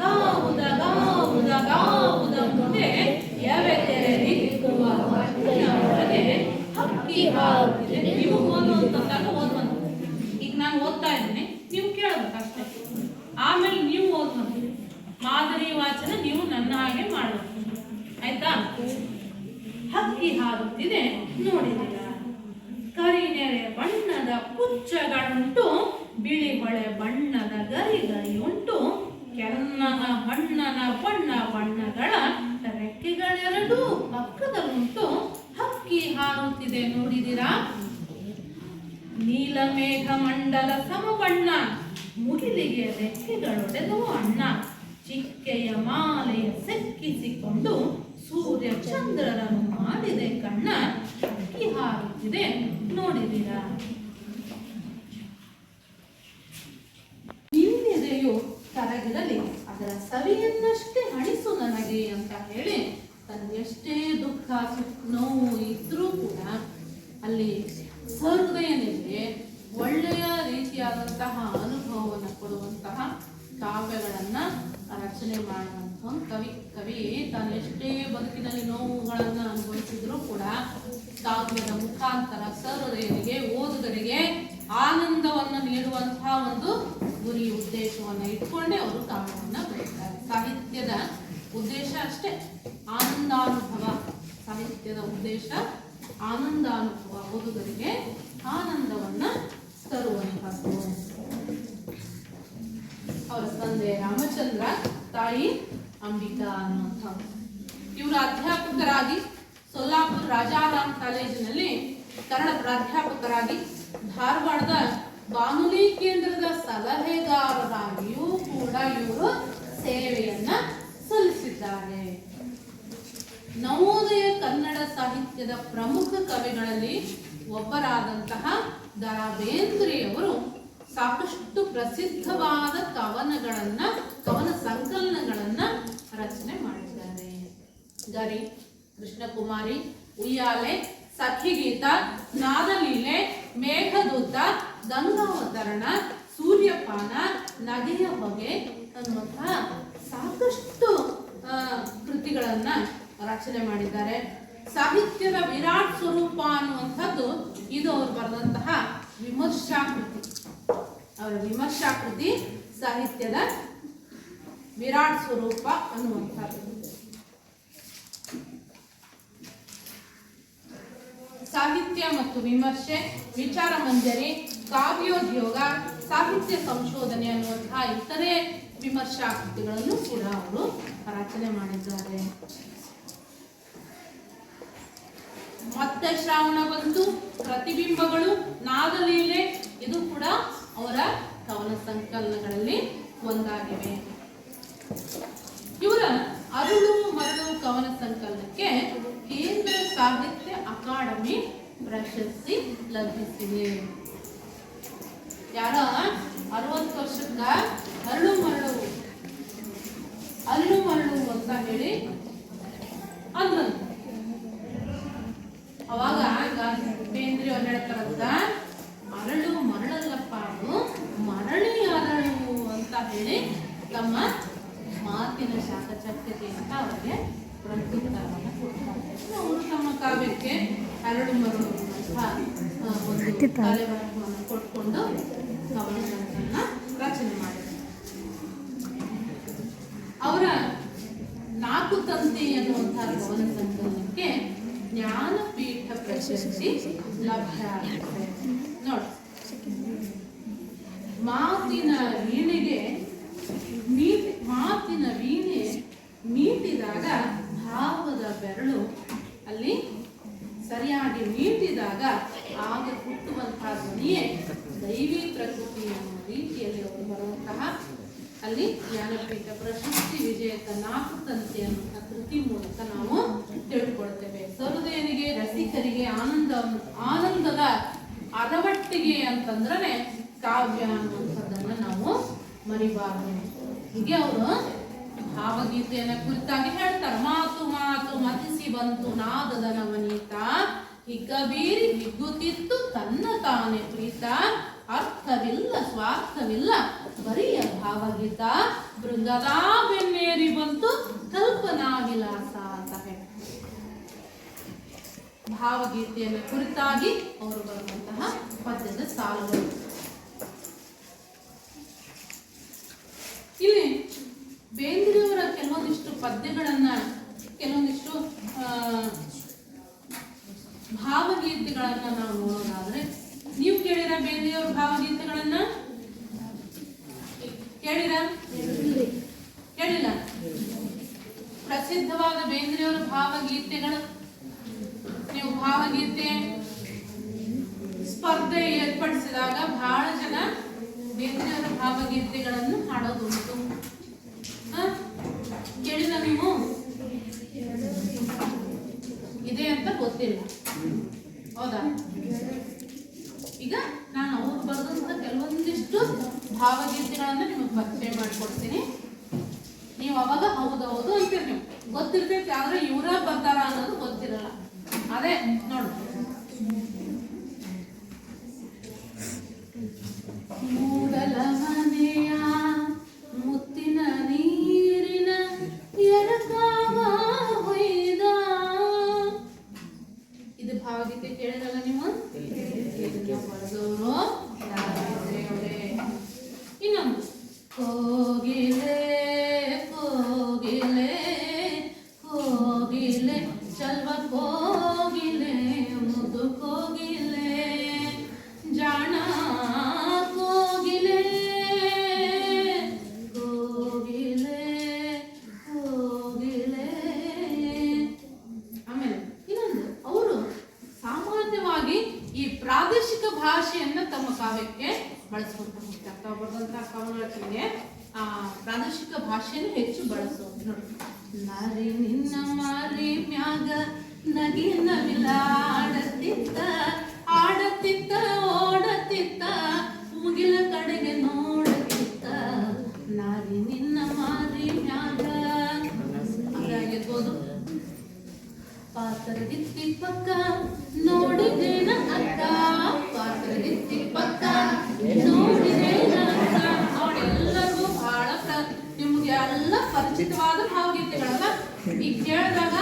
ಗಾವುದ ಗಾವುದ ಗಾವುದ ಮುಂದೆ ಹಕ್ಕಿ ಹಾರುತ್ತಿದೆ. ನೀವು ಓದುವಂತಂದಾಗ ಓದುವಂತ. ಈಗ ನಾನು ಓದ್ತಾ ಇದ್ದೀನಿ, ನೀವು ಕೇಳಬೇಕಷ್ಟೇ. ಆಮೇಲೆ ನೀವು ಓದುವಂತ ಮಾದರಿ ವಾಚನ ನೀವು ನನ್ನ ಹಾಗೆ ಮಾಡಬೇಕು, ಆಯ್ತಾ? ಹಕ್ಕಿ ಹಾರುತ್ತಿದೆ ನೋಡಿದ್ದೀರ. ಕರಿನೆರೆ ಬಣ್ಣದ ಪುಚ್ಚಗಳುಂಟು, ಬಿಳಿ ಹೊಳೆ ಬಣ್ಣದ ಗರಿ ಉಂಟು, ಕೆನ್ನನ ಬಣ್ಣನ ಬಣ್ಣಗಳ ರೆಕ್ಕೆಗಳೆರಡೂ ಪಕ್ಕದಲ್ಲುಂಟು. ಹಕ್ಕಿ ಹಾರುತ್ತಿದೆ ನೋಡಿದಿರಾ. ನೀಲಮೇಘ ಮಂಡಲ ಸಮಬಣ್ಣ, ಮುಗಿಲಿಗೆ ರೆಕ್ಕೆಗಳೊಡೆದವು ಅಣ್ಣ. ಚಿಕ್ಕೆಯ ಮಾಲೆಯ ಸೆಕ್ಕಿಸಿಕೊಂಡು ಸೂರ್ಯ ಚಂದ್ರರನ್ನು ಮಾಡಿದೆ ಕಣ್ಣ. ಹಕ್ಕಿ ಹಾರುತ್ತಿದೆ ನೋಡಿದಿರಾ. ನಿನ್ನೆದೆಯು ಕರಗಿರಲಿ, ಅದರ ಸವಿಯನ್ನಷ್ಟೇ ಹಣಿಸು ನನಗೆ ಅಂತ ಹೇಳಿ ತನಗೆ ಎಷ್ಟೇ ದುಃಖ, ನೋವು ಇದ್ರೂ ಕೂಡ ಅಲ್ಲಿ ಸಹೃದಯನಿಗೆ ಒಳ್ಳೆಯ ರೀತಿಯಾದಂತಹ ಅನುಭವವನ್ನು ಕೊಡುವಂತಹ ಕಾವ್ಯಗಳನ್ನ ರಚನೆ ಮಾಡುವಂಥ ಕವಿ ತಾನು ಎಷ್ಟೇ ಬದುಕಿನಲ್ಲಿ ನೋವುಗಳನ್ನ ಅನುಭವಿಸಿದ್ರು ಕೂಡ ಕಾವ್ಯದ ಮುಖಾಂತರ ಸಹೃದಯನಿಗೆ, ಓದುಗರಿಗೆ ಆನಂದವನ್ನು ನೀಡುವಂತಹ ಒಂದು ಗುರಿ ಉದ್ದೇಶವನ್ನು ಇಟ್ಕೊಂಡೇ ಅವರು ಕಾವ್ಯವನ್ನು ಬರೀತಾರೆ. ಸಾಹಿತ್ಯದ ಉದ್ದೇಶ ಅಷ್ಟೇ ಆನಂದಾನುಭವ. ಸಾಹಿತ್ಯದ ಉದ್ದೇಶ ಆನಂದಾನುಭವ, ಓದುಗರಿಗೆ ಆನಂದವನ್ನ ತರುವಂಥದ್ದು. ಅವರ ತಂದೆ ರಾಮಚಂದ್ರ, ತಾಯಿ ಅಂಬಿಕಾ ಅನ್ನುವಂಥದ್ದು. ಇವರು ಅಧ್ಯಾಪಕರಾಗಿ ಸೊಲ್ಲಾಪುರ ರಾಜಾರಾಮ್ ಕಾಲೇಜಿನಲ್ಲಿ ಕನ್ನಡ ಪ್ರಾಧ್ಯಾಪಕರಾಗಿ, ಧಾರವಾಡದ ಬಾನುಲಿ ಕೇಂದ್ರದ ಸಲಹೆಗಾರರಾಗಿಯೂ ಕೂಡ ಇವರು ಸೇವೆಯನ್ನ ಸಲ್ಲಿಸಿದ್ದಾರೆ. ನವೋದಯ ಕನ್ನಡ ಸಾಹಿತ್ಯದ ಪ್ರಮುಖ ಕವಿಗಳಲ್ಲಿ ಒಬ್ಬರಾದಂತಹ ದ.ರಾ. ಬೇಂದ್ರೆಯವರು ಸಾಕಷ್ಟು ಪ್ರಸಿದ್ಧವಾದ ಕವನ ಸಂಕಲನಗಳನ್ನ ರಚನೆ ಮಾಡಿದ್ದಾರೆ. ಗರಿ, ಕೃಷ್ಣಕುಮಾರಿ, ಉಯ್ಯಾಲೆ, ಸಖಿಗೀತ, ನಾದಲೀಲೆ, ಮೇಘದೂತ, ಗಂಗಾವತರಣ, ಸೂರ್ಯಪಾನ, ನಗೆಯ ಹೊಗೆ, ಅನ್ನುವಂತಹ ಸಾಕಷ್ಟು ಕೃತಿಗಳನ್ನ ರಚನೆ ಮಾಡಿದ್ದಾರೆ. ಸಾಹಿತ್ಯದ ವಿರಾಟ್ ಸ್ವರೂಪ ಅನ್ನುವಂಥದ್ದು ಇದು ಅವರು ಬರೆದಂತಹ ವಿಮರ್ಶಾಕೃತಿ. ಅವರ ವಿಮರ್ಶಾಕೃತಿ ಸಾಹಿತ್ಯದ ವಿರಾಟ್ ಸ್ವರೂಪ ಅನ್ನುವಂಥದ್ದು. ಸಾಹಿತ್ಯ ಮತ್ತು ವಿಮರ್ಶೆ, ವಿಚಾರ ಮಂಜರಿ, ಕಾವ್ಯೋದ್ಯೋಗ, ಸಾಹಿತ್ಯ ಸಂಶೋಧನೆ ಅನ್ನುವಂತಹ ಇತರೆ ವಿಮರ್ಶಾಕೃತಿಗಳನ್ನು ಕೂಡ ಅವರು ರಚನೆ ಮಾಡಿದ್ದಾರೆ. ಮತ್ತೆ ಶ್ರಾವಣ ಬಂತು, ಪ್ರತಿಬಿಂಬಗಳು, ನಾದಲೀಲೆ ಇದು ಕೂಡ ಅವರ ಕವನ ಸಂಕಲನಗಳಲ್ಲಿ ಒಂದಾಗಿವೆ. ಇವರ ಅರುಳು ಮರಳು ಕವನ ಸಂಕಲನಕ್ಕೆ ಕೇಂದ್ರ ಸಾಹಿತ್ಯ ಅಕಾಡೆಮಿ ಪ್ರಶಸ್ತಿ ಲಭಿಸಿದೆ. ಯಾರ 60 ವರ್ಷಕ್ಕ ಅರಳು ಮರಳು ಅಂತ ಹೇಳಿ ಅಂದ್ರಂತ. ಅವಾಗ ಬೇಂದ್ರೆ ಅವ್ರು ಹೇಳ್ತಾರಂತ, ಅರಳು ಮರಳಲ್ಲಪ್ಪ, ಅದು ಮರಳಿ ಅರಳು ಅಂತ ಹೇಳಿ ತಮ್ಮ ಮಾತಿನ ಶಾಖಚಕ್ಯತೆ ಅಂತ ಅವರಿಗೆ ಪ್ರತ್ಯುತ್ತರವನ್ನು ಕೊಡ್ತಾರೆ. ಅವರು ತಮ್ಮ ಕಾವ್ಯಕ್ಕೆ ಅರಳು ಮರಳು ಅಂತ ಒಂದು ತಲೆಬರಹವನ್ನು ಕೊಟ್ಕೊಂಡು ಕವನಗಳನ್ನ ರಚನೆ ಮಾಡಿದ್ದಾರೆ. ಅವರ 4 ತಂತಿ ಎನ್ನುವಂತಹ ಕವನ ಸಂಕಲನಕ್ಕೆ ಜ್ಞಾನಪೀಠ ಪ್ರಶಸ್ತಿ ಲಭ್ಯ ಆಗಿದೆ. ನೋಡಿ, ಮಾತಿನ ವೀಣೆ ಮೀಟಿದಾಗ ಭಾವದ ಬೆರಳು ಅಲ್ಲಿ ಸರಿಯಾಗಿ ಮೀಟಿದಾಗ ಆಗ ಹುಟ್ಟುವಂತಹ ಧ್ವನಿಯೇ ದೈವಿ ಪ್ರಕೃತಿ ಅನ್ನೋ ರೀತಿಯಲ್ಲಿ ಅವರು ಬರುವಂತಹ ಅಲ್ಲಿ ಜ್ಞಾನಪೀಠ ಪ್ರಶಸ್ತಿ ವಿಜೇತ 4 ತಂತಿ ಅನ್ನುವಂತಹ ಕೃತಿ ಮೂಲಕ ನಾವು ತಿಳ್ಕೊಳ್ತೇವೆ. ಸಹೃದಯರಿಗೆ, ರಸಿಕರಿಗೆ ಆನಂದದ ಅರವಟ್ಟಿಗೆ ಅಂತಂದ್ರೆ ಕಾವ್ಯ ಅನ್ನುವಂಥದ್ದನ್ನ ನಾವು ಮರಿಬಾರದು. ಹೀಗೆ ಅವರು ಭಾವಗೀತೆಯನ್ನ ಕುರಿತಾಗಿ ಹೇಳ್ತಾರೆ. ಮಾತು ಮಾತು ಮತಿಸಿ ಬಂತು ನಾದದ ನವನೀತ, ಹಿಗ್ಗಬೀರಿ ಹಿಗ್ಗುತ್ತಿತ್ತು ತನ್ನ ತಾನೇ ಪ್ರೀತ, ಅರ್ಥವಿಲ್ಲ ಸ್ವಾರ್ಥವಿಲ್ಲ ಬರಿಯ ಭಾವಗೀತ, ಮೃಗದ ಬೆನ್ನೇರಿ ಬಂತು ಕಲ್ಪನಾ ವಿಲಾಸ ಅಂತ ಹೇಳಿ ಭಾವಗೀತೆಯನ್ನು ಕುರಿತಾಗಿ ಅವರು ಬರುವಂತಹ ಪದ್ಯದ ಸಾಲುಗಳು. ಇಲ್ಲಿ ಬೇಂದ್ರೆಯವರ ಕೆಲವೊಂದಿಷ್ಟು ಪದ್ಯಗಳನ್ನ, ಕೆಲವೊಂದಿಷ್ಟು ಭಾವಗೀತೆಗಳನ್ನ ನಾವು ನೋಡೋದಾದ್ರೆ, ನೀವು ಕೇಳಿರ ಬೇಂದ್ರೆಯವರ ಭಾವಗೀತೆಗಳನ್ನ? ಕೇಳಿಲ್ಲ? ಪ್ರಸಿದ್ಧವಾದ ಬೇಂದ್ರೆಯವರ ಭಾವಗೀತೆಗಳು, ನೀವು ಭಾವಗೀತೆ ಸ್ಪರ್ಧೆ ಏರ್ಪಡಿಸಿದಾಗ ಬಹಳ ಜನ ಬೇಂದ್ರೆಯವರ ಭಾವಗೀತೆಗಳನ್ನು ಹಾಡೋದುಂಟು. ಕೇಳಿಲ್ಲ ನೀವು? ಇದೆ ಅಂತ ಗೊತ್ತಿಲ್ಲ, ಹೌದಾ? ಈಗ ನಾನು ಅವ್ರು ಬರೆದಂತ ಕೆಲವೊಂದಿಷ್ಟು ಭಾವಗೀತೆಗಳನ್ನ ನಿಮಗೆ ಪರಿಚಯ ಮಾಡಿಕೊಡ್ತೀನಿ. ನೀವು ಅವಾಗ ಹೌದು ಹೌದು ಅಂತೀರಿ. ನೀವು ಗೊತ್ತಿರ್ತೈತಿ, ಆದ್ರೆ ಇವರ ಬರ್ತಾರ ಅನ್ನೋದು ಗೊತ್ತಿರಲ್ಲ. ಅದೇ ನೋಡು, ಮೂಡಲ ಮನೆಯ ಮುತ್ತಿನ ನೀರಿನ ಎರಕಾವ ಹೊಯ್ದ. ಇದು ಭಾವಗೀತೆ ಕೇಳಿರಲ್ಲ ನೀವು? ಬರೆದವರು ಇನ್ನೊಂದು, ಕೋಗಿಲೆ ಕೋಗಿಲೆ ಕೋಗಿಲೆ ಚಲ್ವ ಕೋಗಿಲೆ ಮುದು ಕೋಗಿಲೆ ಜಾಣ ಕೋಗಿಲೆ ಕೋಗಿಲೆ ಕೋಗಿಲೆ. ಆಮೇಲೆ ಇನ್ನೊಂದು, ಅವರು ಸಾಮಾನ್ಯವಾಗಿ ಈ ಪ್ರಾದೇಶಿಕ ಭಾಷೆಯನ್ನ ತಮ್ಮ ಕಾವ್ಯಕ್ಕೆ ಬಳಸ್ಕೊಳ್ತಾರೆ. ಬರೆದಂತಹ ಕವನ ರಚನೆಗೆ ಪ್ರಾದೇಶಿಕ ಭಾಷೆಯನ್ನು ಹೆಚ್ಚು ಬಳಸೋದು. ನೋಡಿ, ನಾರಿ ನಿನ್ನ ಮಾರಿ ಮ್ಯಾಗ ನಗಿನ ಆಡತಿತ್ತ ಆಡತಿತ್ತ ಓಡತಿತ್ತ ಮುಗಿಲ ಕಡೆಗೆ ನೋಡತಿತ್ತ, ನಾರಿ ನಿನ್ನ ಮಾರಿ ಮ್ಯಾಗ ಆಗಿರ್ಬೋದು. ಪಾತ್ರಗಿತ್ತಿ ಪಕ್ಕ ನೋಡಿದೇನ ಅಕ್ಕ, ಪಾತ್ರಗಿತ್ತಿ ಪಕ್ಕ ನೋಡಿದೇನ ಅಕ್ಕ. ನೋಡಿ, ಎಲ್ಲರಿಗೂ ಬಹಳ ಪರಿಚಿತವಾದ ಭಾವಗೀತೆಗಳಲ್ಲ. ಈಗ ಕೇಳಿದಾಗ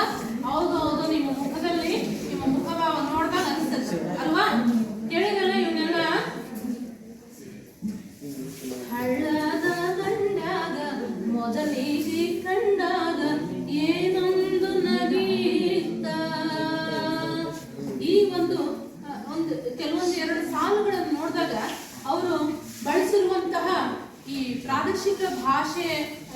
ಹೌದು ಹೌದು ನಿಮ್ಮ ಮುಖದಲ್ಲಿ ನಿಮ್ಮ ಮುಖಭಾವ ನೋಡಿದಾಗ ಅನಿಸ್ತದೆ ಅಲ್ವಾ? ಕೇಳಿದಲ್ಲ ಇವನ್ನೆಲ್ಲ. ಹಳ್ಳದ ದಂಡ್ಯಾಗ ಮೊದಲಿಗೆ ಕಂಡಾಗ ಏನೊಂದು ನಗೀತ. ಈ ಒಂದು ಕೆಲವೊಂದು ಎರಡು ಸಾಲುಗಳನ್ನು ನೋಡಿದಾಗ ಅವರು ಬಳಸಿರುವಂತಹ ಈ ಪ್ರಾದೇಶಿಕ ಭಾಷೆ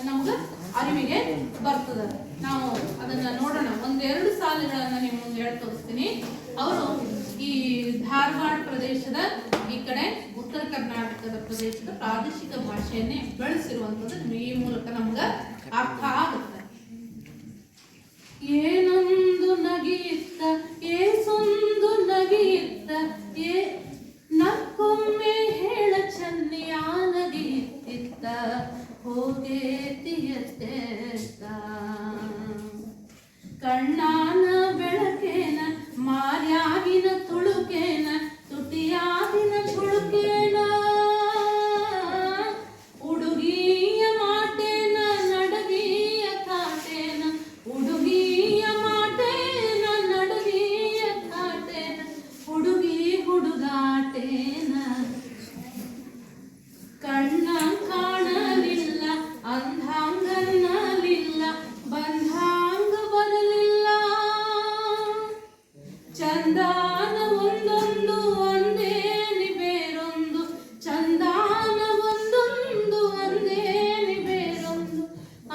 ನಮ್ಗೆ ಅರಿವಿಗೆ ಬರ್ತದೆ. ನಾವು ಅದನ್ನ ನೋಡೋಣ. ಒಂದೆರಡು ಸಾಲುಗಳನ್ನ ನಿಮ್ಮ ಮುಂದೆ ಹೇಳಿ ತೋರಿಸ್ತೀನಿ. ಅವರು ಈ ಧಾರವಾಡ ಪ್ರದೇಶದ ಈ ಕಡೆ ಉತ್ತರ ಕರ್ನಾಟಕದ ಪ್ರದೇಶದ ಪ್ರಾದೇಶಿಕ ಭಾಷೆಯನ್ನೇ ಬೆಳೆಸಿರುವಂಥದ್ದು ಈ ಮೂಲಕ ನಮ್ಗೆ ಅರ್ಥ ಆಗುತ್ತೆ. ಏನೊಂದು ನಗಿಯಿತ್ತ ಏಸೊಂದು ನಗಿಯಿತ್ತ ನಕ್ಕೊಮ್ಮೆ ಹೇಳ ಚೆನ್ನಿಯ ನಗಿಯಿತ್ತ ಹೋಗೇತಿಯತ್ತ ಕಣ್ಣಾನ ಬೆಳಕೇನ ಮಾರ್ಯಾಗಿನ ತುಳುಕೇನ ತುಟಿಯಾಗಿನ ಚುಳುಕೇನ ಉಡುಗಿಯ ಮಾಟೇನ ನಡಗಿಯ ಕಾಟೇನ ಉಡುಗಿಯ ಮಾಟೇನ ನಡಗಿಯ ಕಾಟೇನ ಹುಡುಗಿ ಹುಡುಗಾಟೇನ ಕಣ್ಣ ಕಾಣಲಿಲ್ಲ ಅಂಧಾಂಗನ್ನಲಿಲ್ಲ ಬಂಧಾಂಗ ಬರಲಿಲ್ಲ ಚಂದಾನ ಒಂದೊಂದು ಒಂದೇನಿ ಬೇರೊಂದು ಚಂದಾನ ಒಂದೊಂದು ಒಂದೇನಿ ಬೇರೊಂದು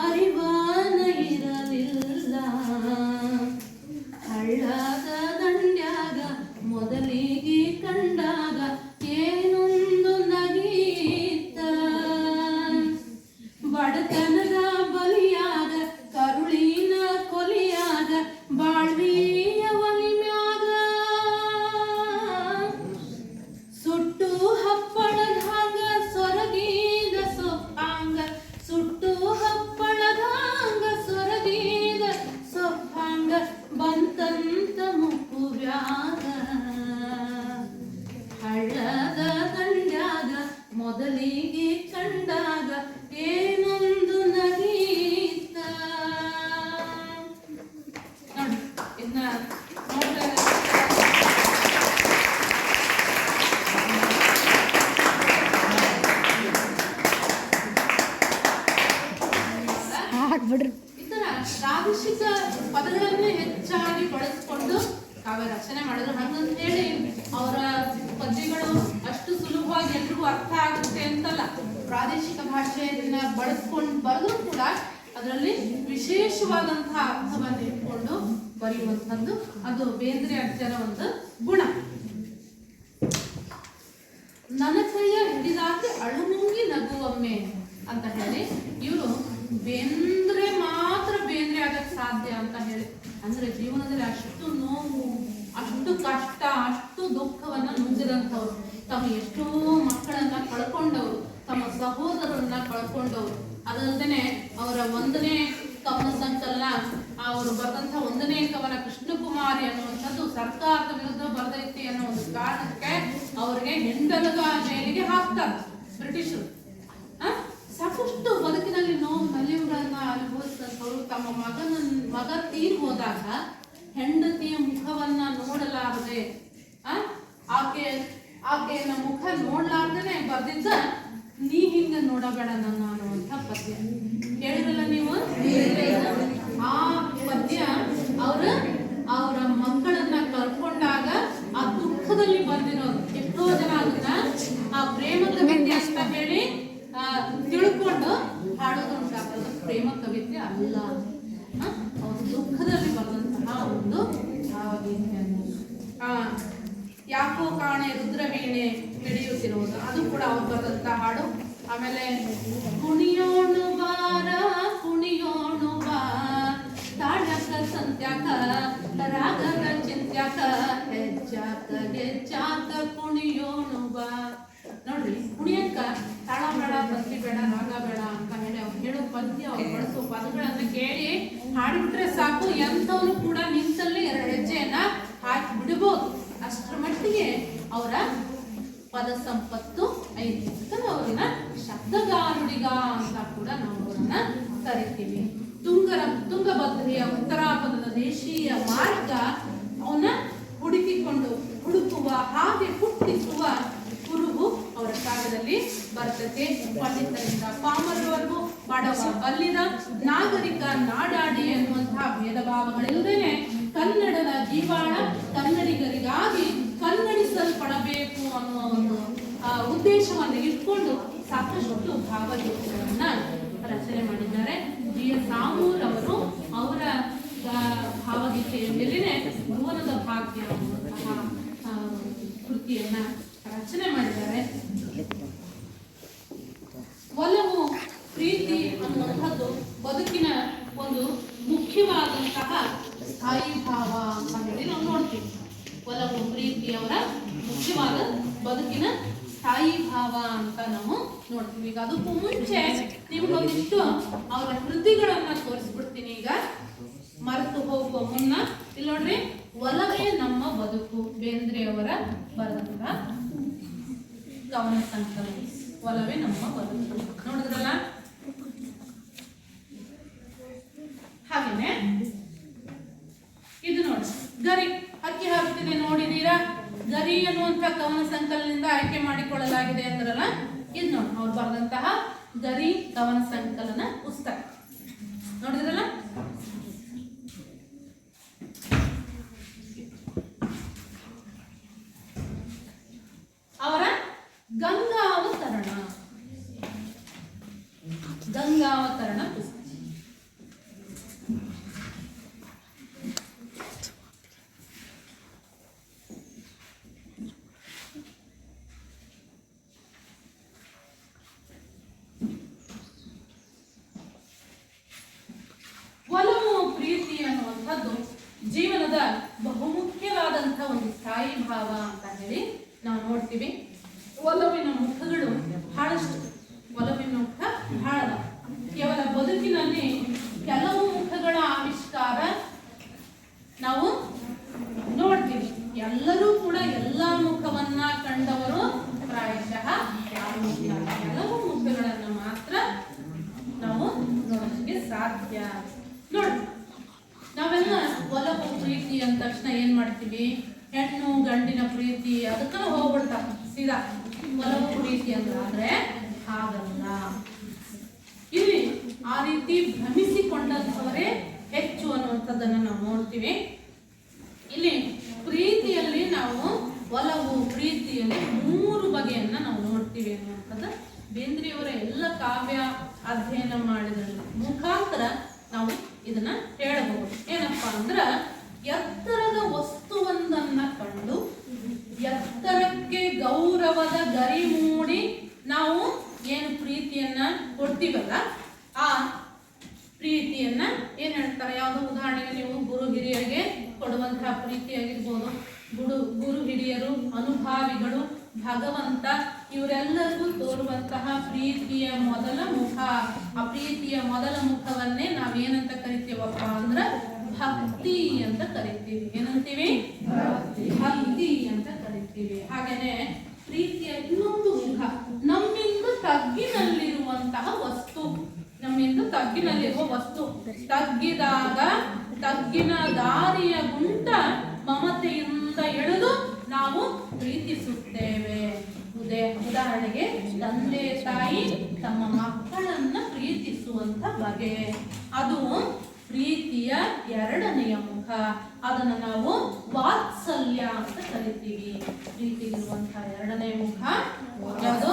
ಅರಿವಾನ ಇರಲಿಲ್ಲ. ಹಳ್ಳದ ದಂಡ್ಯಾಗ ಮೊದಲಿಗೆ ಕಂಡಾಗ ಏನೊಂದು ನಗೀತ ಬಡತನದ ಬಲಿಯಾಗ ಕರುಳಿನ ಕೊಲಿಯಾಗ ಬಾಳ್ವಿಯ ಒಲಿಮ್ಯಾಗ ಸುಟ್ಟು ಹಪ್ಪಳದಾಗ ಸೊರಗಿದ ಸೊಪ್ಪಾಂಗ ಸುಟ್ಟು ಹಪ್ಪಳದಾಗ ಸೊರಗಿದ ಸೊಪ್ಪಾಂಗ ಬಂತಂತ ಮುಕ್ಕುವ್ಯಾಗ ಹಳ್ಳದ ದಂಡ್ಯಾಗ ಮೊದಲಿಗೆ ಕಂಡಾಗ ಏನೊಂದು ನಗೀತ. ನೋಡಿ ಇದನ್ನ ನೋಡ್ತಾ ಈ ತರ ಪ್ರಾದೇಶಿಕ ಪದಗಳನ್ನೇ ಹೆಚ್ಚಾಗಿ ಬಳಸಿಕೊಂಡು ಕಾವ್ಯ ರಚನೆ ಮಾಡಿದ್ರು. ಹಂಗಂತ ಹೇಳಿ ಅವರ ಪದ್ಯಗಳು ಅಷ್ಟು ಸುಲಭವಾಗಿ ಎಲ್ರಿಗೂ ಅರ್ಥ ಆಗುತ್ತೆ ಅಂತಲ್ಲ. ಪ್ರಾದೇಶಿಕ ಭಾಷೆಯನ್ನ ಬಳಸ್ಕೊಂಡು ಬರೆದ್ರು ಕೂಡ ಅದರಲ್ಲಿ ವಿಶೇಷವಾದಂತಹ ಅರ್ಥವನ್ನು ಇಟ್ಕೊಂಡು ಬರೆಯುವಂಥದ್ದು ಅದು ಬೇಂದ್ರೆ ಅಜ್ಜನ ಒಂದು ಗುಣ. ನನ್ನ ಕೈಯ ಹಿಡಿದಾಕೆ ಅಳುಮುಂಗಿ ನಗುವೊಮ್ಮೆ ಅಂತ ಹೇಳಿ ಇವರು ಬೇಂದ್ರೆ ಮಾತ್ರ ಬೇಂದ್ರೆ ಆಗಕ್ಕೆ ಸಾಧ್ಯ ಅಂತ ಹೇಳಿ. ಅಂದ್ರೆ ಜೀವನದಲ್ಲಿ ಅಷ್ಟು ನೋವು ಅಷ್ಟು ಕಷ್ಟ ಅಷ್ಟು ದುಃಖವನ್ನ ನುಂಗಿದಂಥವ್ರು, ತಮ್ಮ ಎಷ್ಟೋ ಮಕ್ಕಳನ್ನ ಕಳ್ಕೊಂಡವ್ರು, ತಮ್ಮ ಸಹೋದರರನ್ನ ಕಳ್ಕೊಂಡವ್ರು. ಅದಲ್ಲದೆ ಅವರ ಒಂದನೇ ಕವನ ಸಂಕಲನ ಅವರು ಬರೆದಂತಹ ಒಂದನೇ ಕವನ ಕೃಷ್ಣಕುಮಾರಿ ಅನ್ನುವಂಥದ್ದು ಸರ್ಕಾರದ ವಿರುದ್ಧ ಬರೆದೈತಿ ಅನ್ನೋ ಒಂದು ಕಾರಣಕ್ಕೆ ಅವರಿಗೆ ಹೆಂಡಲಗ ಜೈಲಿಗೆ ಹಾಕ್ತಾರೆ ಬ್ರಿಟಿಷರು. ಸಾಕಷ್ಟು ಬದುಕಿನಲ್ಲಿ ನೋವು ನಲಿವುಗಳನ್ನ ಅನುಭವಿಸಿದಂಥವ್ರು ತಮ್ಮ ಮಗ ತೀರಿ ಹೋದಾಗ ಹೆಂಡತಿಯ ಮುಖವನ್ನ ನೋಡಲಾರದೆ ಆಕೆಯ ಮುಖ ನೋಡ್ಲಾರ್ದೇನೆ ಬರೆದಿದ್ದ ನೀ ಹಿಂಗ ನೋಡಬೇಡ ನನ್ನ ಅನ್ನುವಂಥ ಪದ್ಯ ಕೇಳಿರಲ್ಲ ನೀವು. ಆ ಪದ್ಯ ಅವರ ಮಕ್ಕಳನ್ನ ಕಳ್ಕೊಂಡಾಗ ಆ ದುಃಖದಲ್ಲಿ ಬಂದಿರೋದು. ಎಷ್ಟೋ ಜನ ಅದನ್ನ ಆ ಪ್ರೇಮ ಕವಿತೆ ಅಂತ ಹೇಳಿ ತಿಳ್ಕೊಂಡು ಹಾಡೋದು ಉಂಟಾಗ್ತದೆ. ಪ್ರೇಮ ಕವಿತೆ ಅಲ್ಲ, ಅವರು ದುಃಖದಲ್ಲಿ ಬರೆದಂತಹ ಒಂದು ಭಾವಗೀತೆ. ಯಾಕೋ ಕಾಣೆ ರುದ್ರವೀಣೆ ಮಿಡಿಯುತ್ತಿರುವುದು ಅದು ಕೂಡ ಅವ್ರು ಬರೆದಂತ ಹಾಡು. ಆಮೇಲೆ ಕುಣಿಯೋಣು ಬಾರ ಕುಣಿಯೋಣು ಬಾ ತಾಡಕ ಸಂತ್ಯಾಕ ರಾಗದ ಚಿಂತ್ಯಾಕ ಹೆಜ್ಜಾಕ ಗೆಜ್ಜಾಕ ಕುಣಿಯೋಣು ಬಾ. ನೋಡ್ರಿ, ಕುಣಿಯಕ್ಕ ತಾಳ ಬೇಡ, ಭಕ್ತಿ ಬೇಡ, ರಾಗ ಬೇಡ ಅಂತ ಹೇಳಿ ಅವ್ರು ಹೇಳೋ ಪದ್ಯ, ಅವ್ರು ಬಳಸೋ ಪದಗಳನ್ನ ಕೇಳಿ ಹಾಡಿಬಿಟ್ರೆ ಸಾಕು, ಎಂಥವ್ರು ಕೂಡ ನಿಂತಲ್ಲಿ 2 ಹೆಜ್ಜೆಯನ್ನ ಹಾಕಿ ಬಿಡಬಹುದು. ಅಷ್ಟರ ಮಟ್ಟಿಗೆ ಅವರ ಪದ ಸಂಪತ್ತು ಐತಿ. ಅವ್ರನ್ನ ಶಬ್ದಗಾರುಡಿಗ ಅಂತ ಕೂಡ ನಾವು ಅವ್ರನ್ನ ಕರಿತೀವಿ. ತುಂಗಭದ್ರೆಯ ಉತ್ತರಾಪಥದ ದೇಶೀಯ ಮಾರ್ಗ ಅವನ್ನ ಹುಡುಕುವ ಹಾಗೆ ಹುಟ್ಟಿಸುವ ಕುರುಹು ಅವರ ಕಾಲದಲ್ಲಿ ಬರ್ತದೆ. ಪಂಡಿತರಿಂದ ಪಾಮರವರೆಗೂ ಬಡವ ಬಲ್ಲಿದ ನಾಗರಿಕ ನಾಡಾಡಿ ಎನ್ನುವಂತಹ ಭೇದ ಭಾವಗಳಿಲ್ಲದೇನೆ ಕನ್ನಡದ ಜೀವಾಳ ಕನ್ನಡಿಗರಿಗಾಗಿ ಕನ್ನಡಿಸಲ್ಪಡಬೇಕು ಅನ್ನುವ ಒಂದು ಉದ್ದೇಶವನ್ನು ಇಟ್ಕೊಂಡು ಸಾಕಷ್ಟು ಭಾವಗೀತೆಗಳನ್ನ ರಚನೆ ಮಾಡಿದ್ದಾರೆ. G.S. ಆಮೂರ್ ಅವರು ಅವರ ಭಾವಗೀತೆಯ ಮೇಲಿನ ಭುವನದ ಭಾಗ್ಯ ಅನ್ನುವಂತಹ ಕೃತಿಯನ್ನ ರಚನೆ ಮಾಡಿದ್ದಾರೆ. ಒಲವು ಪ್ರೀತಿ ಅನ್ನುವಂಥದ್ದು ಬದುಕಿನ ಒಂದು ಮುಖ್ಯವಾದಂತಹ ಸ್ಥಾಯಿ ಭಾವ ಅಂತ ಹೇಳಿ ನಾವು ನೋಡ್ತೀವಿ. ಒಲವು ಪ್ರೀತಿಯವರ ಮುಖ್ಯವಾದ ಬದುಕಿನ ಸ್ಥಾಯಿ ಭಾವ ಅಂತ ನಾವು ನೋಡ್ತೀವಿ. ಈಗ ಅದಕ್ಕೂ ಮುಂಚೆ ನಿಮ್ಗೊಂದಿಷ್ಟು ಅವರ ಕೃತಿಗಳನ್ನ ತೋರಿಸ್ಬಿಡ್ತೀನಿ. ಈಗ ಮರೆತು ಹೋಗುವ ಮುನ್ನ ಇಲ್ಲಿ ನೋಡ್ರಿ, ಒಲವೇ ನಮ್ಮ ಬದುಕು ಬೇಂದ್ರೆಯವರ ಬರೆದಂತಹ ಕವನ ಸಂಕಲನ. ಒಲವೇ ನಮ್ಮ ಬದುಕು ನೋಡಿದ್ರಲ್ಲ. ಹಾಗೇನೆ ಇದು ನೋಡಿ, ಗರಿ ಅಕ್ಕಿ ಹಾಕ್ತಿದೆ ನೋಡಿದೀರಾ? ಗರಿ ಅನ್ನುವಂಥ ಕವನ ಸಂಕಲನದಿಂದ ಆಯ್ಕೆ ಮಾಡಿಕೊಳ್ಳಲಾಗಿದೆ ಅಂದ್ರಲ್ಲ, ಇದು ನೋಡಿ ಅವ್ರು ಬರೆದಂತಹ ಗರಿ ಕವನ ಸಂಕಲನ ಪುಸ್ತಕ ನೋಡಿದ್ರಲ್ಲ. ಅವರ ಗಂಗಾವತರಣ ಪುಸ್ತಕ. ಒಲವು ಪ್ರೀತಿ ಅನ್ನುವಂಥದ್ದು ಜೀವನದ ಬಹುಮುಖ್ಯವಾದಂತಹ ಒಂದು ಸ್ಥಾಯಿ ಭಾವ ಅಂತ ಹೇಳಿ ನಾವು ನೋಡ್ತೀವಿ. ಒಲವಿನ ಮುಖಗಳು ಬಹಳಷ್ಟು. ಒಲವಿನ ಮುಖ ಬಹಳ. ಕೇವಲ ಬದುಕಿನಲ್ಲಿ ಕೆಲವು ಮುಖಗಳ ಆವಿಷ್ಕಾರ ನಾವು ನೋಡ್ತೀವಿ. ಎಲ್ಲರೂ ಕೂಡ ಎಲ್ಲ ಮುಖವನ್ನ ಕಂಡವರು ಪ್ರಾಯಶಃ ಯಾರು ಇಲ್ಲ. ಕೆಲವು ಮುಖಗಳನ್ನ ಮಾತ್ರ ನಾವು ನೋಡೋದಕ್ಕೆ ಸಾಧ್ಯ. ನೋಡಿ, ನಾವೆಲ್ಲ ಒಲವು ಪ್ರೀತಿ ಅಂದ ತಕ್ಷಣ ಏನ್ ಮಾಡ್ತೀವಿ? ಹೆಣ್ಣು ಗಂಡಿನ ಪ್ರೀತಿ ಅದಕ್ಕ ಹೋಗ್ಬಿಡ್ತಾವ ಸೀದಾ ಒಲವು ಪ್ರೀತಿ ಅಂದ್ರೆ. ಆದ್ರೆ ಹಾಗಲ್ಲ. ಇಲ್ಲಿ ಆ ರೀತಿ ಭ್ರಮಿಸಿಕೊಂಡಂಥವರೇ ಹೆಚ್ಚು ಅನ್ನುವಂಥದ್ದನ್ನ ನಾವು ನೋಡ್ತೀವಿ. ಇಲ್ಲಿ ಪ್ರೀತಿಯಲ್ಲಿ ನಾವು ಒಲವು ಪ್ರೀತಿಯಲ್ಲಿ 3 ಬಗೆಯನ್ನ ನಾವು ನೋಡ್ತೀವಿ ಅನ್ನುವಂಥದ್ದು ಬೇಂದ್ರೆಯವರ ಎಲ್ಲ ಕಾವ್ಯ ಅಧ್ಯಯನ ಮಾಡಿದ ಮುಖಾಂತರ ನಾವು ಇದನ್ನ ಹೇಳಬಹುದು. ಏನಪ್ಪಾ ಅಂದ್ರ, ಎತ್ತರದ ವಸ್ತುವೊಂದನ್ನ ಕಂಡು ಎತ್ತರಕ್ಕೆ ಗೌರವದ ಗರಿ ಮೂಡಿ ನಾವು ಏನು ಪ್ರೀತಿಯನ್ನ ಕೊಡ್ತೀವಲ್ಲ, ಆ ಪ್ರೀತಿಯನ್ನ ಏನ್ ಹೇಳ್ತಾರೆ? ಯಾವುದೋ ಉದಾಹರಣೆಗೆ ನೀವು ಗುರು ಹಿರಿಯರಿಗೆ ಕೊಡುವಂತಹ ಪ್ರೀತಿ ಆಗಿರ್ಬೋದು. ಗುರು ಹಿರಿಯರು, ಅನುಭಾವಿಗಳು, ಭಗವಂತ ಇವರೆಲ್ಲರಿಗೂ ತೋರುವಂತಹ ಪ್ರೀತಿಯ ಮೊದಲ ಮುಖ. ಆ ಪ್ರೀತಿಯ ಮೊದಲ ಮುಖವನ್ನೇ ನಾವೇನಂತ ಕರಿತೀವಪ್ಪ ಅಂದ್ರ ಭಕ್ತಿ ಅಂತ ಕರಿತೀವಿ. ಏನಂತೀವಿ? ಭಕ್ತಿ ಅಂತ ಕರಿತೀವಿ. ಹಾಗೇನೆ ಪ್ರೀತಿಯ ಇನ್ನೊಂದು ಮುಖ ನಮ್ಮಿಂದ ತಗ್ಗಿನಲ್ಲಿರುವಂತಹ ವಸ್ತು. ನಮ್ಮಿಂದ ತಗ್ಗಿನಲ್ಲಿರುವ ವಸ್ತು ತಗ್ಗಿದಾಗ ತಗ್ಗಿನ ದಾರಿಯ ಗುಂಟ ಮಮತೆಯಿಂದ ಎಳೆದು ನಾವು ಪ್ರೀತಿಸುತ್ತೇವೆ. ಉದಾಹರಣೆಗೆ ತಂದೆ ತಾಯಿ ತಮ್ಮ ಮಕ್ಕಳನ್ನ ಪ್ರೀತಿಸುವಂತ ಬಗೆ, ಅದು ಪ್ರೀತಿಯ 2ನೆಯ ಮುಖ. ಅದನ್ನ ನಾವು ವಾತ್ಸಲ್ಯ ಅಂತ ಕರಿತೀವಿ. ಪ್ರೀತಿಗಿರುವಂತಹ 2ನೇ ಮುಖ ಯಾವುದು?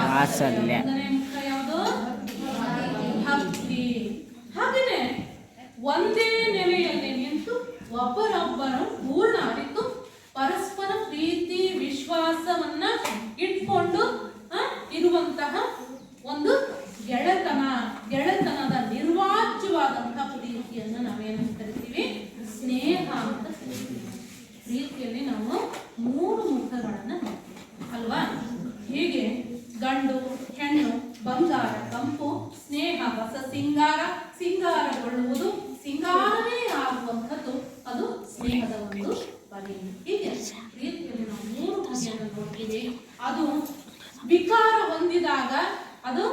ವಾತ್ಸಲ್ಯ. 1ನೇ ಮುಖ ಯಾವುದು? ಭಕ್ತಿ. ಹಾಗೇನೆ ಒಂದೇ ನೆಲೆಯಲ್ಲಿ ನಿಂತು ಒಬ್ಬರೊಬ್ಬರು ಪೂರ್ಣ ಅರಿತು ಪರಸ್ಪರ ಪ್ರೀತಿ ವಿಶ್ವಾಸವನ್ನ ಇಟ್ಕೊಂಡು ಇರುವಂತಹ ಒಂದು ಗೆಳೆತನದ ನಿರ್ವಾಚ್ಯವಾದಂತಹ ಪ್ರೀತಿಯನ್ನ ನಾವೇನಂತ ಕರಿತೀವಿ? ಸ್ನೇಹ ಅಂತ ಕರಿತೀವಿ. ಪ್ರೀತಿಯಲ್ಲಿ ನಾವು 3 ಮುಖಗಳನ್ನ ಅಲ್ವಾ? ಹೀಗೆ ಗಂಡು ಹೆಣ್ಣು, ಬಂಗಾರ ಕಂಪು, ಸ್ನೇಹ ಹೊಸ ಸಿಂಗಾರ, ಸಿಂಗಾರಗೊಳ್ಳುವುದು, ಸಿಂಗಾರವೇ ಆಗುವಂಥದ್ದು ಅದು ಸ್ನೇಹದ ಒಂದು ಬಗೆ. ಹೀಗೆ ಪ್ರೀತಿಯಲ್ಲಿ ನಾವು 3 ಬಗೆಯನ್ನು ನೋಡ್ತೀವಿ. ಅದು ವಿಕಾರ ಹೊಂದಿದಾಗ ಅದು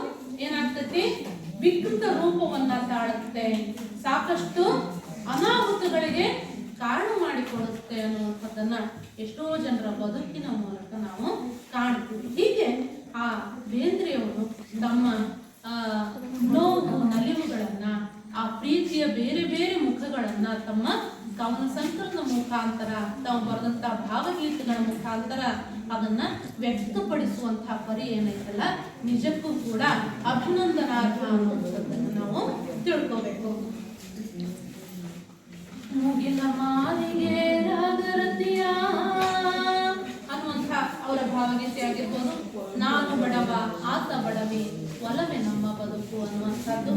ಏನಾಗ್ತೈತಿ? ವಿಕೃತ ರೂಪವನ್ನು ರೂಪವನ್ನ ತಾಳುತ್ತೆ, ಸಾಕಷ್ಟು ಅನಾಹುತಗಳಿಗೆ ಕಾರಣ ಮಾಡಿಕೊಡುತ್ತೆ ಅನ್ನುವಂಥದ್ದನ್ನ ಎಷ್ಟೋ ಜನರ ಬದುಕಿನ ಮೂಲಕ ನಾವು ಕಾಣ್ತೀವಿ. ಹೀಗೆ ಆ ಬೇಂದ್ರೆಯವರು ತಮ್ಮ ನೋವು ನಲಿವುಗಳನ್ನ, ಆ ಪ್ರೀತಿಯ ಬೇರೆ ಬೇರೆ ಮುಖಗಳನ್ನ ತಮ್ಮ ಕವನ ಸಂಕಲನ ಮುಖಾಂತರ, ತಾವು ಬರೆದಂತ ಭಾವಗೀತೆಗಳ ಮುಖಾಂತರ ಅದನ್ನ ವ್ಯಕ್ತಪಡಿಸುವಂತಹ ಪರಿ ಏನೈತಲ್ಲ, ನಿಜಕ್ಕೂ ಕೂಡ ಅಭಿನಂದನಾರ್ಹ ಅನ್ನುವಂಥದ್ದನ್ನು ನಾವು ತಿಳ್ಕೋಬೇಕು. ಮುಗಿಲ ಮಾಲಿಗೆ ರಾಗರತಿಯ ಅನ್ನುವಂಥ ಅವರ ಭಾವಗೀತೆ ಆಗಿರ್ಬೋದು. ನಾನು ಬಡವ ಆತ ಬಡವಿ ಒಲವೇ ನಮ್ಮ ಬದುಕು ಅನ್ನುವಂಥದ್ದು.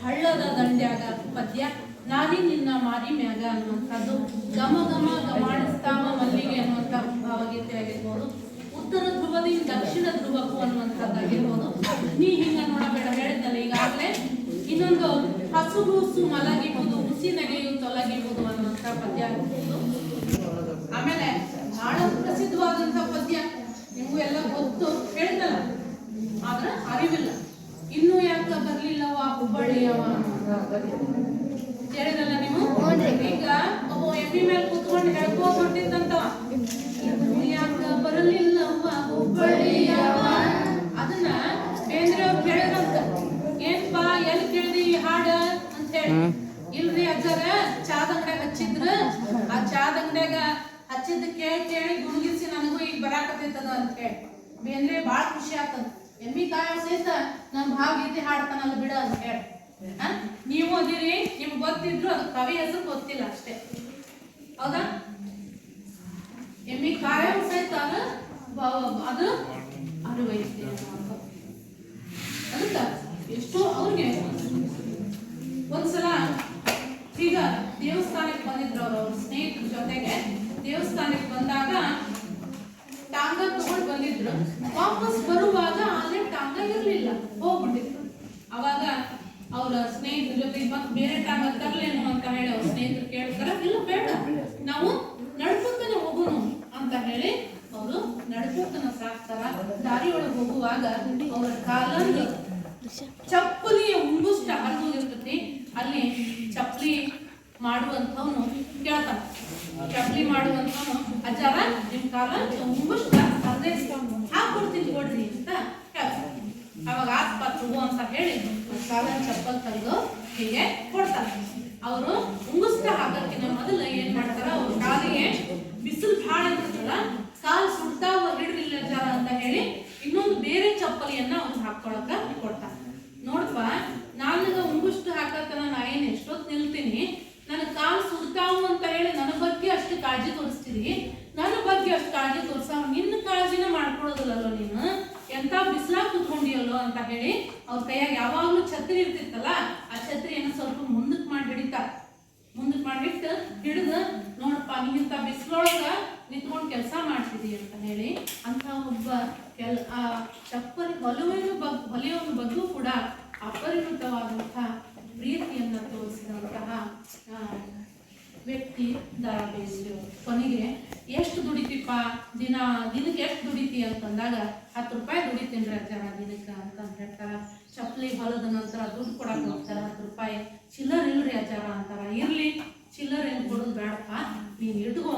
ಹಳ್ಳದ ದಂಡ್ಯಾಗ ಪದ್ಯ, ನಾನಿ ನಿನ್ನ ಮಾರಿ ಮ್ಯಾಗ ಅನ್ನುವಂಥದ್ದು. ಗಮ ಗಮ ಗಮಾಣಿಸ್ತಾವ ಮಲ್ಲಿಗೆ ಅನ್ನುವಂಥ ಭಾವಗೀತೆ ಆಗಿರ್ಬೋದು. ಉತ್ತರ ಧ್ರುವದಿಂದ ದಕ್ಷಿಣ ಧ್ರುವಕ್ಕೂ ಅನ್ನುವಂಥದ್ದಾಗಿರ್ಬೋದು. ನೀ ಹಿಂಗ ನೋಡಬೇಡ ಹೇಳಿದ್ನಲ್ಲ ಈಗಾಗಲೇ. ಇನ್ನೊಂದು ಹಸುಗೂಸು ಮಲಗಿಬಹುದು, ಹುಸಿ ನೆಗೆಯು ತೊಲಗಿಬಹುದು ಅನ್ನುವಂಥ ಪದ್ಯ ಆಗಿರ್ಬೋದು. ಆಮೇಲೆ ಬಹಳ ಪ್ರಸಿದ್ಧವಾದಂಥ ಪದ್ಯ, ನಿಮಗೂ ಎಲ್ಲ ಗೊತ್ತು, ಹೇಳಿದಲ್ಲ, ಆದ್ರೆ ಅರಿವಿಲ್ಲ. ಇನ್ನೂ ಯಾಕೆ ಬರ್ಲಿಲ್ಲವ ಹುಬ್ಬಳ್ಳಿಯವ ಹೇಳಿದಲ್ಲ ನೀವು. ಈಗ ಒಬ್ಬ ಎಮ್ಮಿ ಮೇಲೆ ಕೂತ್ಕೊಂಡು ಹೇಳ್ಕೋತ ಹೊರಟಿದ್ದಂತವ, ಇನ್ನೂ ಯಾಕೆ ಬರಲಿಲ್ಲವ ಹುಬ್ಬಳ್ಳಿಯವ. ಅದನ್ನ ಬೇಂದ್ರೆ ಅವ್ರು ಹೇಳಿದ್ರಂತ. ಏನ್ಪಾ ಎಲ್ಲಿ ಕೇಳಿದಿ ಈ ಹಾಡ ಅಂತ ಹೇಳಿ. ಇಲ್ರಿ ಅಜ್ಜಾರ ಚಾದ ಅಂಗಡ್ಯಾಗ ಹಚ್ಚಿದ್ರ, ಆ ಚಾದ ಅಂಗಡ್ಯಾಗ ಹಚ್ಚಿದ ಕೇಳಿ ಗುಣಗಿಸಿ ನನಗೂ ಈಗ ಬರಾಕತ್ತೈತದ ಅಂತ ಹೇಳಿ. ಬೇಂದ್ರೆ ಬಾಳ ಖುಷಿ ಆಗ್ತದ. ಎಮ್ಮಿ ಕಾಯ ಸಹಿತ ನಮ್ ಭಾವಗೀತೆ ಹಾಡ್ತಾನಲ್ಲ ಬಿಡ ಅಂತ ಹೇಳಿ. ನೀವು ಅದಿರಿ, ನಿಮ್ಗೆ ಗೊತ್ತಿದ್ರು ಅದು ಕವಿ ಹೆಸರು ಗೊತ್ತಿಲ್ಲ ಅಷ್ಟೇ, ಹೌದಾ? ಎಮ್ಮಿ ಕಾಯ ಸಹಿತ ಅದು ಅರಿವೈತೆ ಅದಕ್ಕ ಎಷ್ಟೋ ಅವ್ರಿಗೆ. ಒಂದ್ಸಲ ಈಗ ದೇವಸ್ಥಾನಕ್ಕೆ ಬಂದಿದ್ರು ಅವ್ರ ಸ್ನೇಹಿತರ ಜೊತೆಗೆ. ದೇವಸ್ಥಾನಕ್ಕೆ ಬಂದಾಗ ಟಾಂಗ ತಗೊಂಡು ಬಂದಿದ್ರು. ವಾಪಸ್ ಬರುವಾಗ ಅಲ್ಲೇ ಟಾಂಗ ಇರ್ಲಿಲ್ಲ, ಹೋಗ್ಬಿಟ್ಟಿದ್ರು. ಅವಾಗ ಅವ್ರ ಸ್ನೇಹಿತರ ಜೊತೆ ಮತ್ತೆ ಬೇರೆ ಟಾಂಗ ತರ್ಲೇನು ಅಂತ ಹೇಳಿ ಅವ್ರ ಸ್ನೇಹಿತರು ಕೇಳ್ತಾರ. ಇಲ್ಲ ಬೇಡ, ನಾವು ನಡ್ಕೊತಾನೆ ಹೋಗೋಣ ಅಂತ ಹೇಳಿ ಅವರು ನಡ್ಕೊತಾನ ಸಾಕ್ತಾರ. ದಾರಿಯೊಳಗೆ ಹೋಗುವಾಗ ಅವರ ಕಾಲಲ್ಲಿ ಚಪ್ಪಲಿಯ ಉಂಗುಷ್ಟ ಹರಿದೋಗಿರ್ತೈತಿ. ಅಲ್ಲಿ ಚಪ್ಪಲಿ ಮಾಡುವಂಥವನು ಕೇಳ್ತಾನ. ಚಪ್ಪಲಿ ಮಾಡುವಂಥವನು, ಅಜ್ಜಾರ ನಿಮ್ ಕಾಲ ಉಂಗುಷ್ಟ ಹರಿದೇ ಹಾಕೊಡ್ತೀನಿ ಕೊಡ್ರಿ ಅಂತ ಹೇಳ್ತಾನೆ. ಅವಾಗ ಆತ್ಪ ತಗೋ ಅಂತ ಹೇಳಿ ಕಾಲ ಚಪ್ಪಲ್ ತೆಗೆದು ಹೀಗೆ ಕೊಡ್ತಾರೆ. ಅವರು ಉಂಗುಷ್ಟ ಹಾಕಕ್ಕಿಂತ ಮೊದಲು ಏನ್ ಮಾಡ್ತಾರ, ಅವ್ರ ಕಾಲಿಗೆ ಬಿಸಿಲು ಭಾಳ ಇರ್ತದಲ್ಲ, ಕಾಲು ಸುಡ್ತಾವ ಹಿಡ್ರಿಲ್ಲ ಅಜ್ಜಾರ ಅಂತ ಹೇಳಿ ಇನ್ನೊಂದು ಬೇರೆ ಚಪ್ಪಲಿಯನ್ನ ಅವ್ರು ಹಾಕೊಳಕ ಕೊಡ್ತಾರ. ನೋಡ್ಪ, ನಾನೀಗ ಉಂಗುಷ್ಟ ಹಾಕತನ ನಾ ಏನ್ ಎಷ್ಟೊತ್ತು ನಿಲ್ತೀನಿ, ನನ್ನ ಕಾಲು ಸುಡ್ತಾವು ಅಂತ ಹೇಳಿ ನನ್ನ ಬಗ್ಗೆ ಅಷ್ಟು ಕಾಳಜಿ ತೋರಿಸ್ತೀರಿ. ನನ್ನ ಬಗ್ಗೆ ಅಷ್ಟು ಕಾಳಜಿ ತೋರ್ಸಾವ, ನಿನ್ನ ಕಾಳಜಿನ ಮಾಡ್ಕೊಳೋದಿಲ್ಲಲ್ಲೋ ನೀನು, ಎಂತ ಬಿಸಿಲಾಗ ಕುತ್ಕೊಂಡಿಯಲ್ಲೋ ಅಂತ ಹೇಳಿ ಅವ್ರ ಕೈಯಾಗ ಯಾವಾಗ್ಲೂ ಛತ್ರಿ ಇರ್ತಿತ್ತಲ್ಲ, ಆ ಛತ್ರಿಯನ್ನು ಸ್ವಲ್ಪ ಮುಂದಕ್ಕೆ ಮಾಡಿ ಹಿಡಿತಾರ. ಮುಂದಕ್ಕೆ ಮಾಡಿಟ್ಟು ಹಿಡಿದು, ನೋಡಪ್ಪ ನೀ ಇಂಥ ಬಿಸಿಲೊಳಗ ನಿಂತ್ಕೊಂಡು ಕೆಲಸ ಮಾಡ್ತಿದಿ ಅಂತ ಹೇಳಿ ಅಂತ ಒಬ್ಬ ಆ ಚಪ್ಪಲಿ ಹೊಲಿಯೋನ ಬಗ್ಗೂ ಕೂಡ ಅಪರಿಮಿತವಾದಂಥ ಪ್ರೀತಿಯನ್ನ ತೋರಿಸಿದಂತಹ ವ್ಯಕ್ತಿ ದ.ರಾ. ಬೇಂದ್ರೆ. ಕೊನೆಗೆ ಎಷ್ಟು ದುಡಿತೀಪ, ದಿನಕ್ಕೆ ಎಷ್ಟು ದುಡಿತಿ ಅಂತಂದಾಗ 10 ರೂಪಾಯಿ ದುಡಿತೀನಿ ಅಜ್ಜಾರ ದಿನಕ್ಕೆ ಅಂತ ಹೇಳ್ತಾರ. ಚಪ್ಪಲಿ ಹೊಲದ ನಂತರ ದುಡ್ಡು ಕೊಡಕ್ಕೆ ಹೋಗ್ತಾರ, 10 ರೂಪಾಯಿ. ಚಿಲ್ಲರ್ ಇಲ್ರಿ ಅಜ್ಜಾರ ಅಂತಾರ. ಇರ್ಲಿ, ಚಿಲ್ಲರ್ ಏನು ಕೊಡೋದು ಬೇಡಪ್ಪ, ನೀನು ಇಟ್ಕೋ,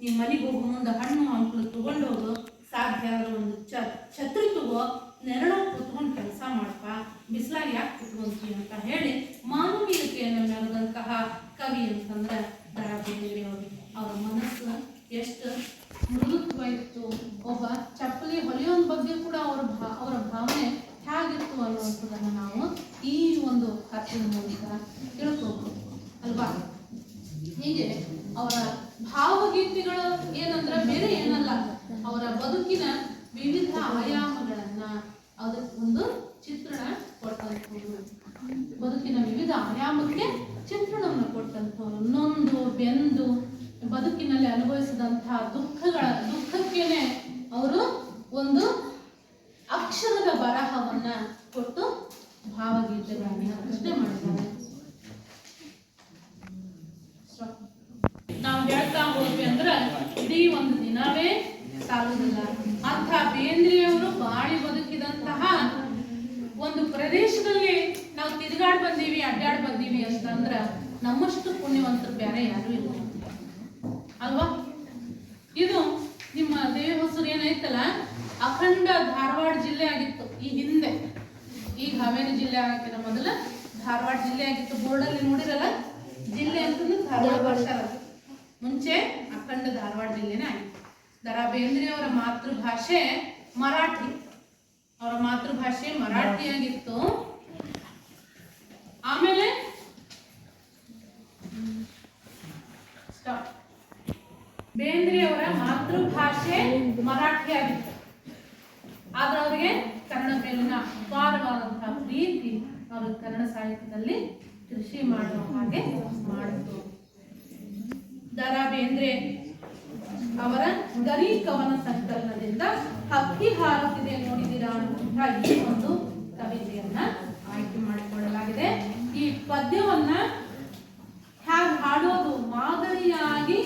ನೀನ್ ಮನೆಗೆ ಹೋಗೋ ಮುಂದೆ ಹಣ್ಣು ಹಂಪಲು ತಗೊಂಡು ಹೋಗು, ಸಾಧ್ಯ ಆದ್ರೆ ಒಂದು ಛತ್ರಿ ತಗೋ, ನೆರಳು ಕುತ್ಕೊಂಡು ಕೆಲಸ ಮಾಡಪ್ಪ, ಬಿಸಿಲಾಗ ಯಾಕೆ ಕುತ್ಕೊಂತಿ ಅಂತ ಹೇಳಿ ಮಾನವೀಯತೆಯನ್ನು ಮೆರೆದಂತಹ ಕವಿ ಅಂತಂದ್ರೆ ದ.ರಾ. ಬೇಂದ್ರೆ ಅವರು. ಅವರ ಮನಸ್ಸು ಎಷ್ಟು ಮೃದುತ್ವ ಇತ್ತು, ಒಬ್ಬ ಚಪ್ಪಲಿ ಹೊಲಿಯೋನ್ ಬಗ್ಗೆ ಕೂಡ ಅವರ ಭಾವನೆ ಹೇಗಿತ್ತು ಅನ್ನುವಂಥದ್ದನ್ನು ನಾವು ಈ ಒಂದು ಕಥೆಯ ಮೂಲಕ ತಿಳ್ಕೋಬಹುದು ಅಲ್ವಾ. ಹೀಗೆ ಅವರ ಭಾವಗೀತೆಗಳು ಏನಂದ್ರೆ ಬೇರೆ ಏನಲ್ಲ, ಅವರ ಬದುಕಿನ ವಿವಿಧ ಆಯಾಮಗಳನ್ನ ಅದಕ್ಕೆ ಒಂದು ಚಿತ್ರಣ ಕೊಟ್ಟಂಥವ್ರು, ಬದುಕಿನ ವಿವಿಧ ಆಯಾಮಕ್ಕೆ ಚಿತ್ರಣವನ್ನು ಕೊಟ್ಟಂಥವ್ರು. ನೊಂದು ಬೆಂದು ಬದುಕಿನಲ್ಲಿ ಅನುಭವಿಸಿದಂತಹ ದುಃಖಕ್ಕೇನೆ ಅವರು ಒಂದು ಅಕ್ಷರದ ಬರಹವನ್ನ ಕೊಟ್ಟು ಭಾವಗೀತೆಗಳನ್ನ ರಚನೆ ಮಾಡಿದ್ದಾರೆ. ನಾವು ಹೇಳ್ತಾ ಹೋದ್ವಿ ಅಂದ್ರೆ ಇಡೀ ಒಂದು ದಿನವೇ ಸಾಲುದಿಲ್ಲ. ಅಂಥ ಬೇಂದ್ರೆಯವರು ಬಾಳಿ ಬದುಕಿದಂತಹ ಒಂದು ಪ್ರದೇಶದಲ್ಲಿ ನಾವು ತಿರುಗಾಡ್ ಬಂದೀವಿ ಅಡ್ಡಾಡ್ ಬಂದೀವಿ ಅಂತಂದ್ರ ನಮ್ಮಷ್ಟು ಪುಣ್ಯವಂತರು ಬೇರೆ ಯಾರು ಇಲ್ಲ ಅಲ್ವಾ? ಇದು ನಿಮ್ಮ ದೇವಿ ಹೊಸೂರು ಏನೈತಲ್ಲ ಅಖಂಡ ಧಾರವಾಡ ಜಿಲ್ಲೆ ಆಗಿತ್ತು ಈ ಹಿಂದೆ. ಈಗ ಹಾವೇರಿ ಜಿಲ್ಲೆ ಆಗಿನ ಮೊದಲ ಧಾರವಾಡ ಜಿಲ್ಲೆ ಆಗಿತ್ತು. ಬೋರ್ಡಲ್ಲಿ ನೋಡಿರಲ್ಲ, ಜಿಲ್ಲೆ ಅಂತಂದ್ರೆ ಧಾರವಾಡ ಬರ್ತಾರ. ಮುಂಚೆ ಅಖಂಡ ಧಾರವಾಡ ಜಿಲ್ಲೆನೇ ಆಗಿತ್ತು. ದ.ರಾ. ಬೇಂದ್ರೆ ಅವರ ಮಾತೃಭಾಷೆ ಮರಾಠಿ. ಅವರ ಮಾತೃಭಾಷೆ ಮರಾಠಿ ಆಗಿತ್ತು. ಆಮೇಲೆ ಬೇಂದ್ರೆ ಅವರ ಮಾತೃಭಾಷೆ ಮರಾಠಿ ಆಗಿತ್ತು. ಆದ್ರೆ ಅವರಿಗೆ ಕನ್ನಡ ಮೇಲಿನ ಅಪಾರವಾದಂತಹ ಪ್ರೀತಿ ಅವರು ಕನ್ನಡ ಸಾಹಿತ್ಯದಲ್ಲಿ ಕೃಷಿ ಮಾಡುವ ಹಾಗೆ ಮಾಡಿತು. ದ.ರಾ. ಬೇಂದ್ರೆ ಅವರ ಗರಿ ಕವನ ಸಂಕಲನದಿಂದ ಹಕ್ಕಿ ಹಾರುತ್ತಿದೆ ನೋಡಿದಿರಾ ಅನ್ನುವಂತಹ ಈ ಒಂದು ಕವಿತೆಯನ್ನ ಆಯ್ಕೆ ಮಾಡಿಕೊಳ್ಳಲಾಗಿದೆ. ಈ ಪದ್ಯವನ್ನ ಹೇಗೆ ಹಾಡೋದು, ಮಾದರಿಯಾಗಿ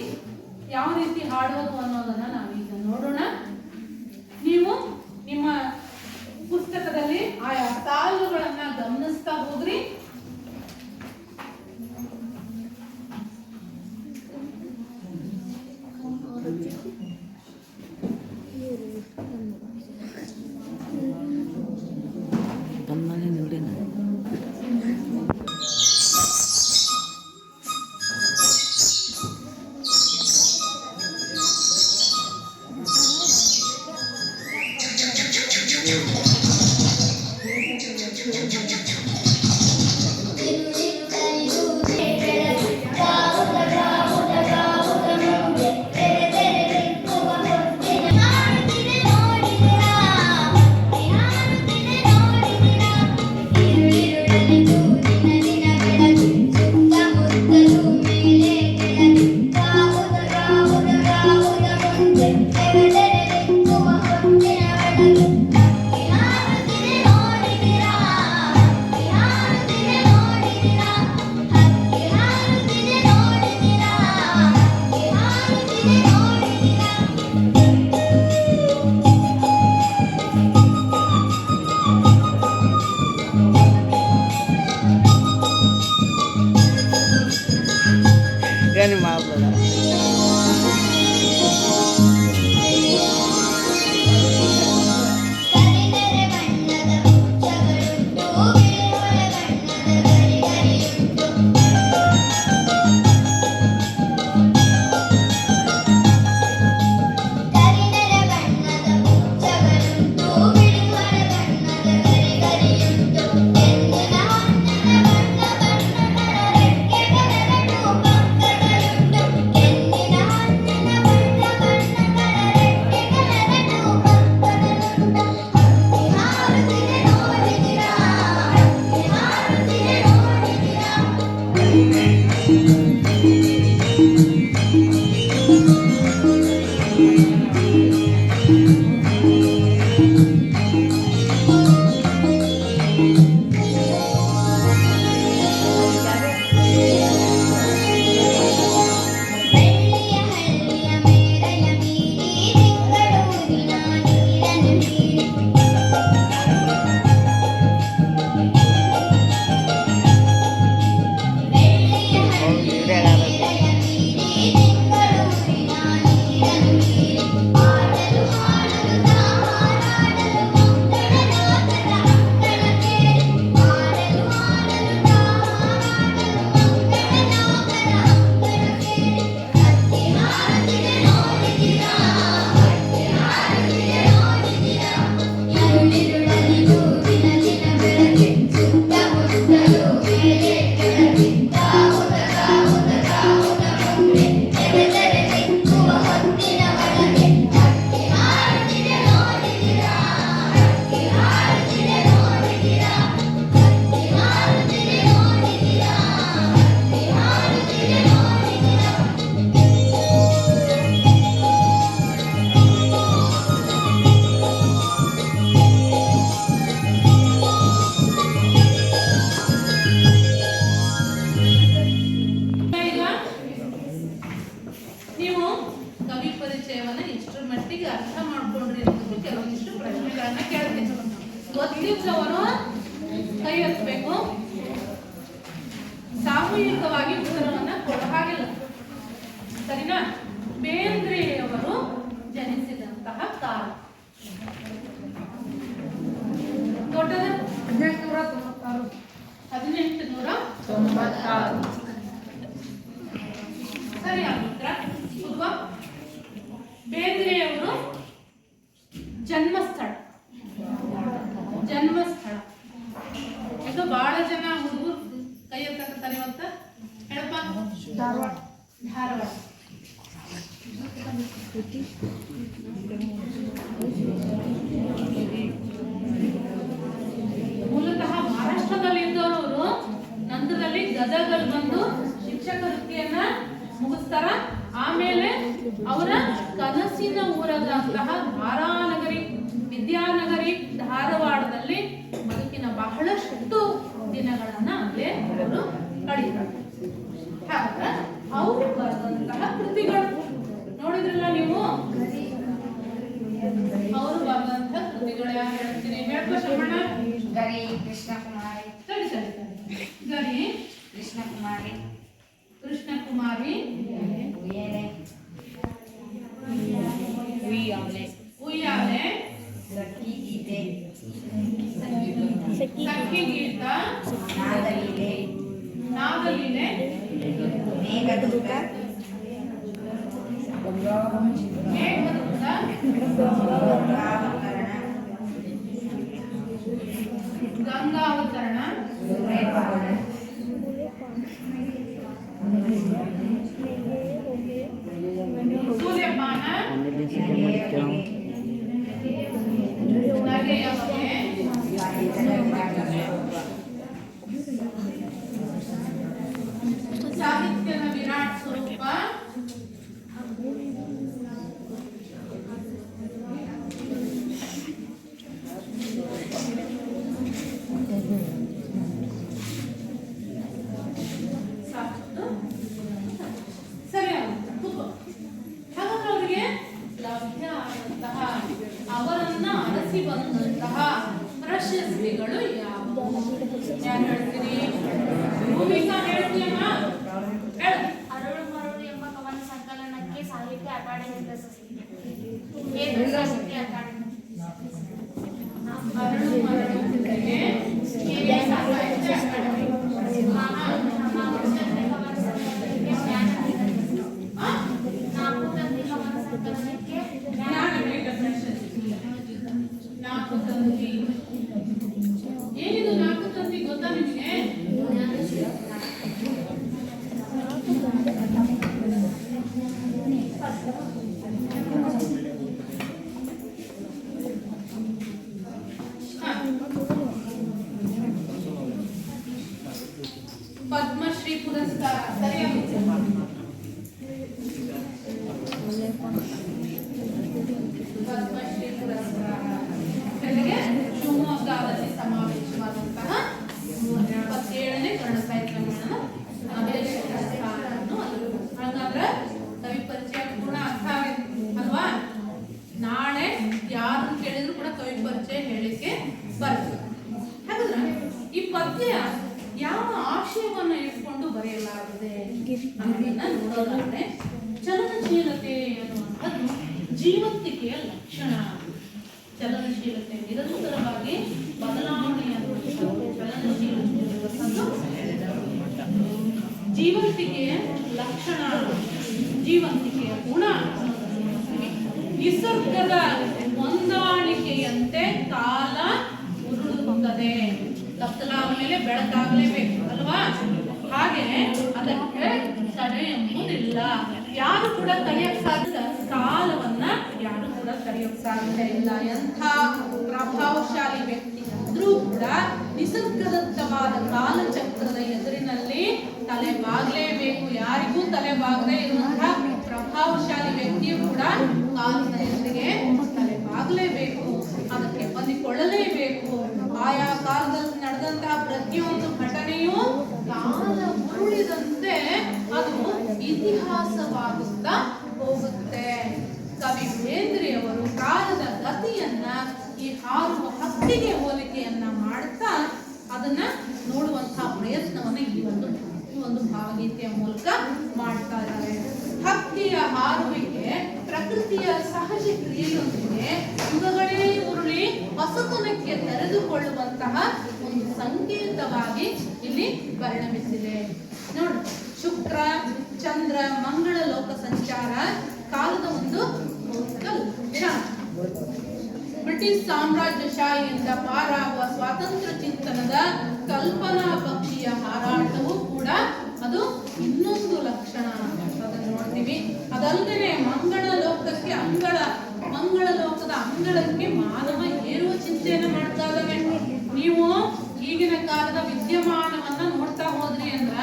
ಯಾವ ರೀತಿ ಹಾಡೋದು ಅನ್ನೋದನ್ನ ನಾವೀಗ ನೋಡೋಣ. ನೀವು ನಿಮ್ಮ ಪುಸ್ತಕದಲ್ಲಿ ಆಯಾ ಸಾಲುಗಳನ್ನ ಗಮನಿಸ್ತಾ ಹೋಗ್ರಿ. ಗೊತ್ತಿದ್ದವರು ಕೈ ಎತ್ತಬೇಕು. ಸರಿಯಾದ ಉತ್ತರ. ಹೌದಾ? ಬೇಂದ್ರೆಯವರು ಜನ್ಮಸ್ಥಳ. ಜನ್ಮಸ್ಥಳ. ಈಗ ಬಹಳ ಜನ ಹುಡುಗರು ಕೈ ಎತ್ತಕತ್ತಾರೆ ಇವತ್ತ. ಹೇಳಪ್ಪ. ಧಾರವಾಡ. ಧಾರವಾಡ. ಮೂಲತಃ ಮಹಾರಾಷ್ಟ್ರದಲ್ಲಿ ಇದ್ದವರು ನಂತರದಲ್ಲಿ ಗದಗಲ್ಲಿ ಬಂದು ಶಿಕ್ಷಕ ವೃತ್ತಿಯನ್ನ ಮುಗಿಸ್ತಾರ. ಆಮೇಲೆ ಅವರ ಕನಸಿನ ಊರಾದಂತಹ ಧಾರಾನಗರಿ ವಿದ್ಯಾನಗರಿ ಧಾರವಾಡದಲ್ಲಿ ಬದುಕಿನ ಬಹಳಷ್ಟು ದಿನಗಳನ್ನ ಅಲ್ಲೇ ಅವರು ಕಳೀತಾರೆ. ಹಾಗಾದ್ರೆ ಅವರು ಬರೆದಂತಹ ಕೃತಿಗಳು ನೋಡಿದ್ರಲ್ಲ ನೀವು. ಅವರು ಬರೆದಂತಹ ಕೃತಿಗಳು ಯಾರು ಹೇಳ್ತೀನಿ? ಹೇಳ್ಕೊ ಶ್ರವಣ. ಗರಿ ಕೃಷ್ಣಕುಮಾರಿ. ಸರಿ ಸರಿ. ಗರಿ ಕೃಷ್ಣಕುಮಾರಿ. ಕೃಷ್ಣಕುಮಾರಿ. ಉಯ್ಯಾಲೆ. ಸಖಿ ಗೀತೆ. ಸಖಿ ಗೀತ. ನಾದಲೀಲೆ. ನಾದಲೀಲೆ. ಮೇಘದೂತ. ಮೇಘದೂತ. ಗಂಗಾವತರಣ. ಸೂರ್ಯಪಾನ. ನಗೆಯ ಬಗೆ. ಸಾಹಿತ್ಯದ ವಿರಾಟ್ ಸ್ವರೂಪ. ಅವರನ್ನ ಅರಸಿ ಬಂದಂತಹ ಪ್ರಶಸ್ತಿಗಳು ಯಾವುವು? ಯಾರು ಹೇಳ್ತೀರಿ? ಭೂಮಿಕಾ ಹೇಳ್ತೀಯಮ್ಮ? ಹೇಳು. ಅರಳು ಮರಳು ಎಂಬ ಕವನ ಸಂಕಲನಕ್ಕೆ ಸಾಹಿತ್ಯ ಅಕಾಡೆಮಿ ಪ್ರಶಸ್ತಿ. ಸಾಹಿತ್ಯ ಅಕಾಡೆಮಿ. ಅರಳು ಮರಳು ಕೃತಿಗೆ ಸಾಹಿತ್ಯ ಅಕಾಡೆಮಿ. ನಾಲ್ಕು ತಂತಿ ಕವನ ಸಂಕಲನಕ್ಕೆ ಜ್ಞಾನಪೀಠ ಪ್ರಶಸ್ತಿ. ನಾಲ್ಕು ತಂತಿ. ಏನಿದು ನಾಲ್ಕು ತಂತಿ ಗೊತ್ತಾ ನಿಮಗೆ? ಪದ್ಮಶ್ರೀ ಪುರಸ್ಕಾರ. ಸರಿಯಾಗಿ ಪದ್ಮಶ್ರೀ ಪುರಸ್ಕಾರ ಕೆಳಗೆ ಶಿವಮೊಗ್ಗದಲ್ಲಿ ಸಮಾವೇಶವಾದಂತಹ 27ನೇ ಕನ್ನಡ ಸಾಹಿತ್ಯ ಪುರಸ್ಕಾರವನ್ನು ಹಾಗಾದ್ರೆ ಕವಿ ಪರಿಚಯ ಪೂರ್ಣ ಅರ್ಥ ಅಲ್ವಾ? ನಾಳೆ ಯಾರು ಕೇಳಿದ್ರು ಕೂಡ ಕವಿ ಪರಿಚಯ ಹೇಳಿಕೆ ಬರ್ತದೆ. ಹಾಗಾದ್ರೆ ಈ ಪದ್ಯ ಯಾವ ಆಶಯವನ್ನ ಇಟ್ಕೊಂಡು ಬರೆಯಲಾಗಿದೆ ಅನ್ನೋದನ್ನ ನೋಡೋದಾದ್ರೆ, ಚಲನಶೀಲತೆ ಅನ್ನುವಂಥದ್ದು ಜೀವಂತಿಕೆಯ ಲಕ್ಷಣ. ಚಲನಶೀಲತೆ ನಿರಂತರವಾಗಿ ಬದಲಾವಣೆಯಾಗುವಂಥದ್ದು ಚಲನಶೀಲತೆ ಜೀವಂತಿಕೆಯ ಲಕ್ಷಣ, ಜೀವಂತಿಕೆಯ ಗುಣ. ನಿಸರ್ಗದ ಹೊಂದಾಣಿಕೆಯಂತೆ ಕಾಲ ಉರುಳುತ್ತದೆ. ಕತ್ತಲಾದ ಮೇಲೆ ಬೆಳಕಾಗಲೇಬೇಕು ಅಲ್ವಾ? ಹಾಗೆ ಅದಕ್ಕೆ ತಡೆ ಎಂಬುದಿಲ್ಲ. ಯಾರು ಕೂಡ ಕರೆಯಕ್ಕೆ ಸಾಧ್ಯ ಕಾಲವನ್ನ ಯಾರು ಕೂಡ ಕರೆಯಕ್ಕೆ ಸಾಧ್ಯ ಇಲ್ಲ. ಎಂಥ ಪ್ರಭಾವಶಾಲಿ ವ್ಯಕ್ತಿ ಅಂದ್ರೂ ಕೂಡ ನಿಸರ್ಗದತ್ತವಾದ ಕಾಲಚಕ್ರದ ಎದುರಿನಲ್ಲಿ ತಲೆ ಬಾಗಲೇಬೇಕು. ಯಾರಿಗೂ ತಲೆ ಬಾಗದೇ ಇರುವಂತಹ ಪ್ರಭಾವಶಾಲಿ ವ್ಯಕ್ತಿಯು ಕೂಡ ಕಾಲದ ಎದುರಿಗೆ ತಲೆ ಬಾಗಲೇಬೇಕು. ಅದಕ್ಕೆ ಹೊಂದಿಕೊಳ್ಳಲೇಬೇಕು. ಆಯಾ ಕಾಲದಲ್ಲಿ ನಡೆದಂತಹ ಪ್ರತಿಯೊಂದು ಘಟನೆಯೂ ಕಾಲ ಉರುಳಿದಂತೆ ಅದು ಇತಿಹಾಸವಾಗುತ್ತಾ ಹೋಗುತ್ತೆ. ಕವಿ ಬೇಂದ್ರೆಯವರು ಕಾಲದ ಗತಿಯನ್ನ ಈ ಹಾರುವ ಹಕ್ಕಿಗೆ ಹೋಲಿಕೆಯನ್ನ ಮಾಡ್ತಾ ಅದನ್ನ ನೋಡುವಂತಹ ಪ್ರಯತ್ನವನ್ನ ಈ ಒಂದು ಭಾವಗೀತೆಯ ಮೂಲಕ ಮಾಡ್ತಾ ಇದ್ದಾರೆ. ಹಕ್ಕಿಯ ಹಾರುವಿಕೆ ಪ್ರಕೃತಿಯ ಸಹಜ ಕ್ರಿಯೆಯೊಂದಿಗೆ ಯುಗಗಳೇ ಉರುಳಿ ಹೊಸತನಕ್ಕೆ ತೆರೆದುಕೊಳ್ಳುವಂತಹ ಒಂದು ಸಂಕೇತವಾಗಿ ಇಲ್ಲಿ ಪರಿಣಮಿಸಿದೆ. ನೋಡಿ, ಶುಕ್ರ, ಚಂದ್ರ, ಅಂದ್ರ ಮಂಗಳ ಲೋಕ ಸಂಚಾರ ಕಾಲದ ಒಂದು ಲಕ್ಷಣ. ಬ್ರಿಟಿಷ್ ಸಾಮ್ರಾಜ್ಯಶಾಹಿಯಿಂದ ಪಾರಾಗುವ ಸ್ವಾತಂತ್ರ್ಯ ಚಿಂತನದ ಕಲ್ಪನಾ ಪಕ್ಷಿಯ ಹಾರಾಟವು ಕೂಡ ಅದು ಇನ್ನೊಂದು ಲಕ್ಷಣ ಅದನ್ನು ನೋಡ್ತೀವಿ. ಅದಲ್ಲದೆ ಮಂಗಳ ಲೋಕದ ಅಂಗಳಕ್ಕೆ ಮಾನವ ಏರುವ ಚಿಂತೆಯನ್ನು ಮಾಡ್ತಾ ಇದ್ದಾವೆ. ನೀವು ಈಗಿನ ಕಾಲದ ವಿದ್ಯಮಾನವನ್ನ ನೋಡ್ತಾ ಹೋದ್ರಿ ಅಂದ್ರ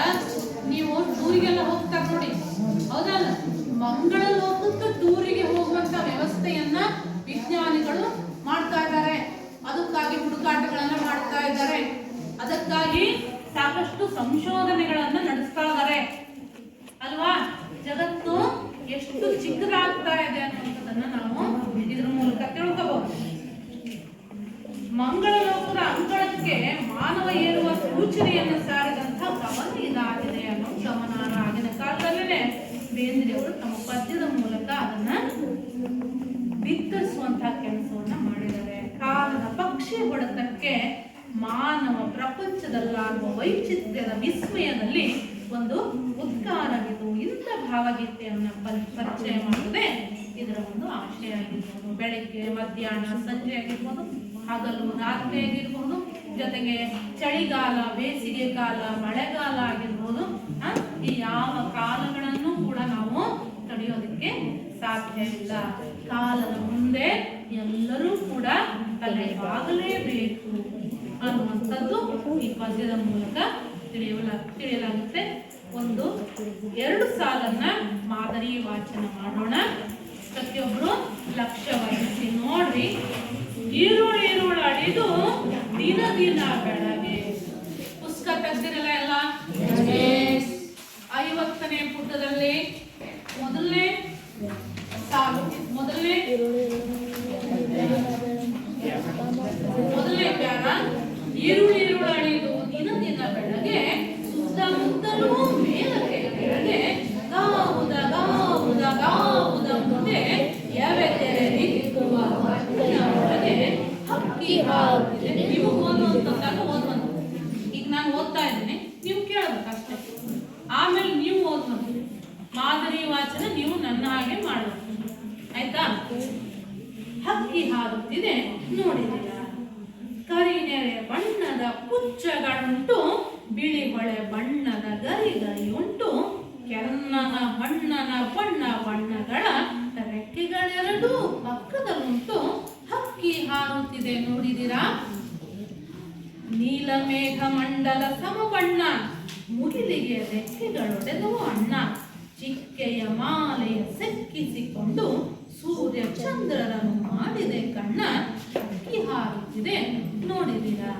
ನೀವು ಟೂರಿಗೆಲ್ಲ ಹೋಗ್ತಾರೆ ನೋಡಿ, ಹೌದಲ್ಲ? ಮಂಗಳ ಲೋಕಕ್ಕೆ ಟೂರಿಗೆ ಹೋಗುವಂತ ವ್ಯವಸ್ಥೆಯನ್ನ ವಿಜ್ಞಾನಿಗಳು ಮಾಡ್ತಾ ಇದ್ದಾರೆ. ಅದಕ್ಕಾಗಿ ಹುಡುಕಾಟಗಳನ್ನ ಮಾಡ್ತಾ ಇದ್ದಾರೆ. ಅದಕ್ಕಾಗಿ ಸಾಕಷ್ಟು ಸಂಶೋಧನೆಗಳನ್ನ ನಡೆಸ್ತಾ ಇದ್ದಾರೆ ಅಲ್ವಾ? ಜಗತ್ತು ಎಷ್ಟು ಚಿಕ್ಕದಾಗ್ತಾ ಇದೆ ಅನ್ನುವಂಥದ್ದನ್ನ ನಾವು ಇದ್ರ ಮೂಲಕ ತಿಳ್ಕೋಬಹುದು. ಮಂಗಳ ಲೋಕದ ಅಂಗಳಕ್ಕೆ ಮಾನವ ಏರುವ ಸೂಚನೆಯನ್ನು ಸಾರಿದಂತ ಗಮನ ಇದಾಗಿದೆ ಅನ್ನೋ ಗಮನಾರ್ಹ. ಆಗಿನ ಕಾಲದಲ್ಲೇ ಬೇಂದ್ರೆಯವರು ತಮ್ಮ ಪದ್ಯದ ಮೂಲಕ ಅದನ್ನ ಬಿತ್ತರಿಸುವಂತಹ ಕೆಲಸವನ್ನ ಮಾಡಿದ್ದಾರೆ. ಕಾಲದ ಪಕ್ಷಿ ಹೊಡೆತಕ್ಕೆ ಮಾನವ ಪ್ರಪಂಚದಲ್ಲಾಗುವ ವೈಚಿತ್ರ್ಯದ ವಿಸ್ಮಯದಲ್ಲಿ ಒಂದು ಉದ್ಗಾರವಿದು ಇಂಥ ಭಾವಗೀತೆಯನ್ನ ಪರಿಚಯ ಮಾಡುವುದೇ ಇದರ ಒಂದು ಆಶಯ ಆಗಿರ್ಬೋದು. ಬೆಳಗ್ಗೆ, ಮಧ್ಯಾಹ್ನ, ಸಂಜೆ ಆಗಿರ್ಬೋದು, ಹಗಲು, ರಾತ್ರಿ ಆಗಿರ್ಬೋದು, ಜೊತೆಗೆ ಚಳಿಗಾಲ, ಬೇಸಿಗೆ ಕಾಲ, ಮಳೆಗಾಲ ಆಗಿರ್ಬೋದು. ಈ ಯಾವ ಕಾಲಗಳನ್ನು ಕೂಡ ನಾವು ತಡೆಯೋದಕ್ಕೆ ಸಾಧ್ಯವಿಲ್ಲ. ಕಾಲದ ಮುಂದೆ ಎಲ್ಲರೂ ಕೂಡ ತಲೆಬಾಗಲೇಬೇಕು ಅನ್ನುವಂಥದ್ದು ಈ ಪದ್ಯದ ಮೂಲಕ ತಿಳಿಯಲಾಗುತ್ತೆ. ಒಂದು 2 ಸಾಲನ್ನ ಮಾದರಿ ವಾಚನ ಮಾಡೋಣ. ಪ್ರತಿಯೊಬ್ರು ಲಕ್ಷ್ಯ ವಹಿಸಿ ನೋಡ್ರಿ. ಈರುಳು ಅಡಿದು ದಿನ ದಿನ ಬೆಳಗ್ಗೆ. ಪುಸ್ತಕ ತೆಗ್ದಿರಲ್ಲ ಎಲ್ಲ? 50ನೇ ಪುಟದಲ್ಲಿ ಮೊದಲನೇ ಸಾಲು, ಮೊದಲನೇ ಪ್ಯಾರ. ಈರುಳು ಅಡಿದು ದಿನ ದಿನ ಬೆಳಗ್ಗೆ ಸುತ್ತಮುತ್ತಲೂ ಮೇಲಕ್ಕೆ ಕೆಳಗೆ ಗಾವುದ ಗಾವುದ ಗಾವುದ ಮುಂದೆ ಯಾವೆತೆರೆ ನಿಂತುವ ಒಳಗೆ ಹಕ್ಕಿ ಹಾರುತ್ತಿದೆ. ನೀವು ಓದುವಂತಂದಾಗ ಓದುವಂತ. ಈಗ ನಾನು ಓದ್ತಾ ಇದ್ದೀನಿ, ನೀವು ಕೇಳಬೇಕಷ್ಟೇ. ಆಮೇಲೆ ನೀವು ಓದುವಂತ ಮಾದರಿ ವಾಚನ ನೀವು ನನ್ನ ಹಾಗೆ ಮಾಡಬೇಕು, ಆಯ್ತಾ? ಹಕ್ಕಿ ಹಾರುತ್ತಿದೆ ನೋಡಿದಿರ, ಕರಿನೆರೆ ಬಣ್ಣದ ಪುಚ್ಚಗಳುಂಟು, ಬಿಳಿ ಹೊಳೆ ಬಣ್ಣದ ಗರಿ ಉಂಟು, ಕೆನ್ನನ ಬಣ್ಣನ ಬಣ್ಣಗಳ ರೆಕ್ಕೆಗಳೆರಡೂ ಪಕ್ಕದಲ್ಲುಂಟು, ಹಕ್ಕಿ ಹಾರುತ್ತಿದೆ ನೋಡಿದಿರಾ. ನೀಲಮೇಘ ಮಂಡಲ ಸಮಬಣ್ಣ, ಮುಗಿಲಿಗೆ ರೆಕ್ಕೆಗಳೊಡೆದವು ಅಣ್ಣ, ಚಿಕ್ಕೆಯ ಮಾಲೆಯ ಸೆಕ್ಕಿಸಿಕೊಂಡು ಸೂರ್ಯ ಚಂದ್ರರನ್ನು ಮಾಡಿದೆ ಕಣ್ಣ, ಹಕ್ಕಿ ಹಾರುತ್ತಿದೆ ನೋಡಿದಿರಾ.